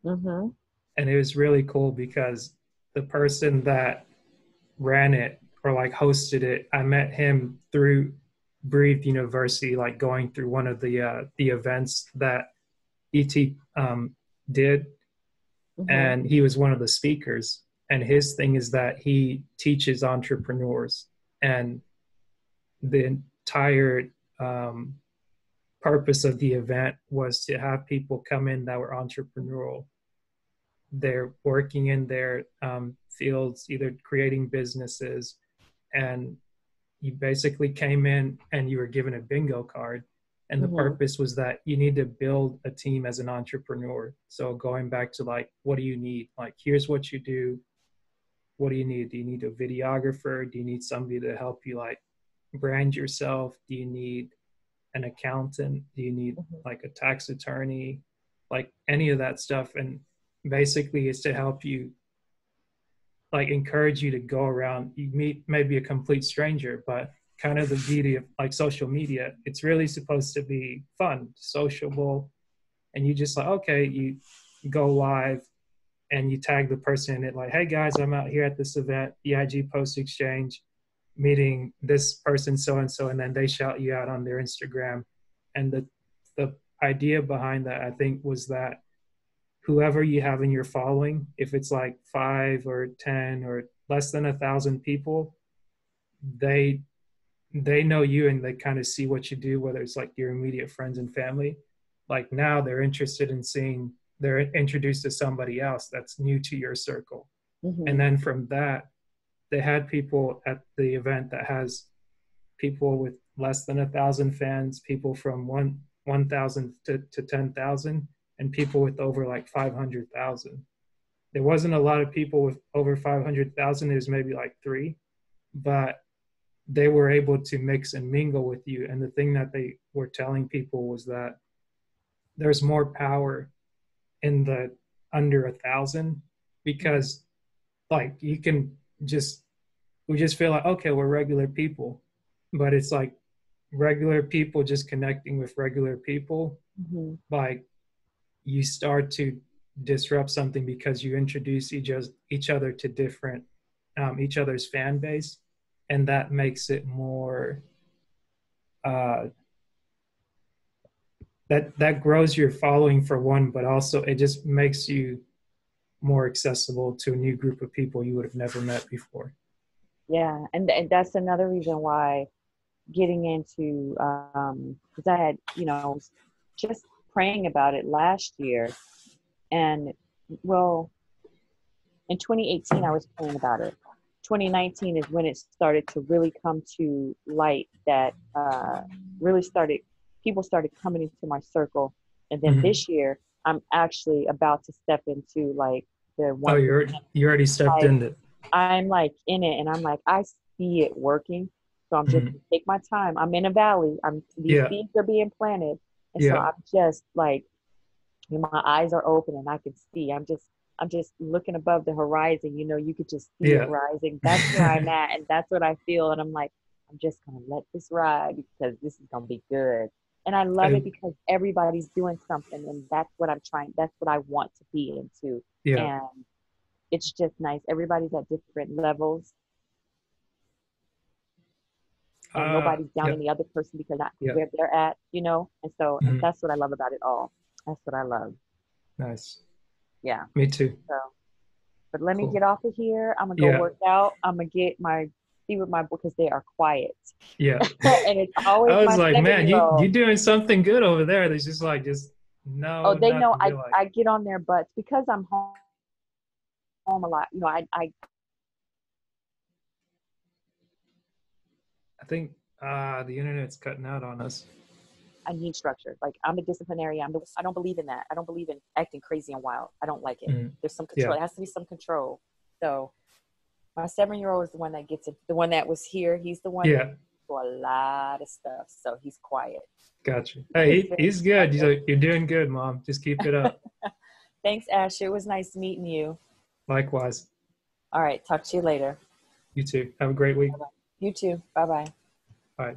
Speaker 2: Mm-hmm.
Speaker 1: and it was really cool because the person that ran it or like hosted it, I met him through Breathe University, like going through one of the events that ET did,
Speaker 2: Mm-hmm.
Speaker 1: and he was one of the speakers. And his thing is that he teaches entrepreneurs, and the entire purpose of the event was to have people come in that were entrepreneurial. They're working in their fields, either creating businesses, and you basically came in and you were given a bingo card. And the
Speaker 2: Mm-hmm.
Speaker 1: purpose was that you need to build a team as an entrepreneur. So going back to like, what do you need? Like, here's what you do. What do you need? Do you need a videographer? Do you need somebody to help you like brand yourself? Do you need an accountant? Do you need
Speaker 2: Mm-hmm.
Speaker 1: like a tax attorney? like any of that stuff. And basically it's to help you, like encourage you to go around. You meet maybe a complete stranger, but kind of the beauty of like social media, it's really supposed to be fun, sociable, and you just like, okay, you go live and you tag the person in it, like, hey guys, I'm out here at this event, the IG post exchange, meeting this person so and so, and then they shout you out on their Instagram. And the idea behind that, I think, was that whoever you have in your following, if it's like 5 or 10 or less than 1,000 people, they they know you and they kind of see what you do, whether it's like your immediate friends and family. Like now they're interested in seeing, they're introduced to somebody else that's new to your circle. And then from that, they had people at the event that has people with less than 1,000 fans, people from 1,000 to 10,000, and people with over like 500,000. There wasn't a lot of people with over 500,000. It was maybe like 3, but they were able to mix and mingle with you. And the thing that they were telling people was that there's more power in the under 1,000, because like you can just, we just feel like, okay, we're regular people, but it's like regular people just connecting with regular people. Like you start to disrupt something because you introduce each other to different each other's fan base, and that makes it more that grows your following for one, but also it just makes you more accessible to a new group of people you would have never met before.
Speaker 2: Yeah, and that's another reason why getting into, because I had, just praying about it last year, and well, in 2018 I was praying about it. 2019 is when it started to really come to light that really started, people started coming into my circle, and then this year I'm actually about to step into like the one.
Speaker 1: Oh, you already stepped in it.
Speaker 2: I'm like in it, and I'm like, I see it working. So I'm just take my time. I'm in a valley. These seeds are being planted. And so I'm just like, my eyes are open and I can see. I'm just looking above the horizon. You could just see it rising. That's where I'm at, and that's what I feel. And I'm like, I'm just gonna let this ride because this is gonna be good. And I love it because everybody's doing something, and that's what I'm trying. That's what I want to be into. And it's just nice. Everybody's at different levels, and nobody's down on the other person because not where they're at, And so and that's what I love about it all. That's what I love.
Speaker 1: Nice.
Speaker 2: Yeah.
Speaker 1: Me too.
Speaker 2: So, but let me get off of here. I'm gonna go work out. I'm gonna see what my book, because they are quiet.
Speaker 1: Yeah.
Speaker 2: And it's always
Speaker 1: I was like, man, you doing something good over there. There's just no.
Speaker 2: Oh, they know I get on their butts because I'm home a lot.
Speaker 1: I think the internet's cutting out on us.
Speaker 2: I need structure. Like I'm a disciplinarian. I don't believe in that. I don't believe in acting crazy and wild. I don't like it. There's some control. It has to be some control. So my 7-year-old is the one that gets it. The one that was here. He's the one that for a lot of stuff. So he's quiet.
Speaker 1: Gotcha. Hey, he's good. You're doing good, Mom. Just keep it up.
Speaker 2: Thanks, Asher. It was nice meeting you.
Speaker 1: Likewise.
Speaker 2: All right. Talk to you later.
Speaker 1: You too. Have a great week.
Speaker 2: Bye-bye. You too. Bye-bye.
Speaker 1: Bye.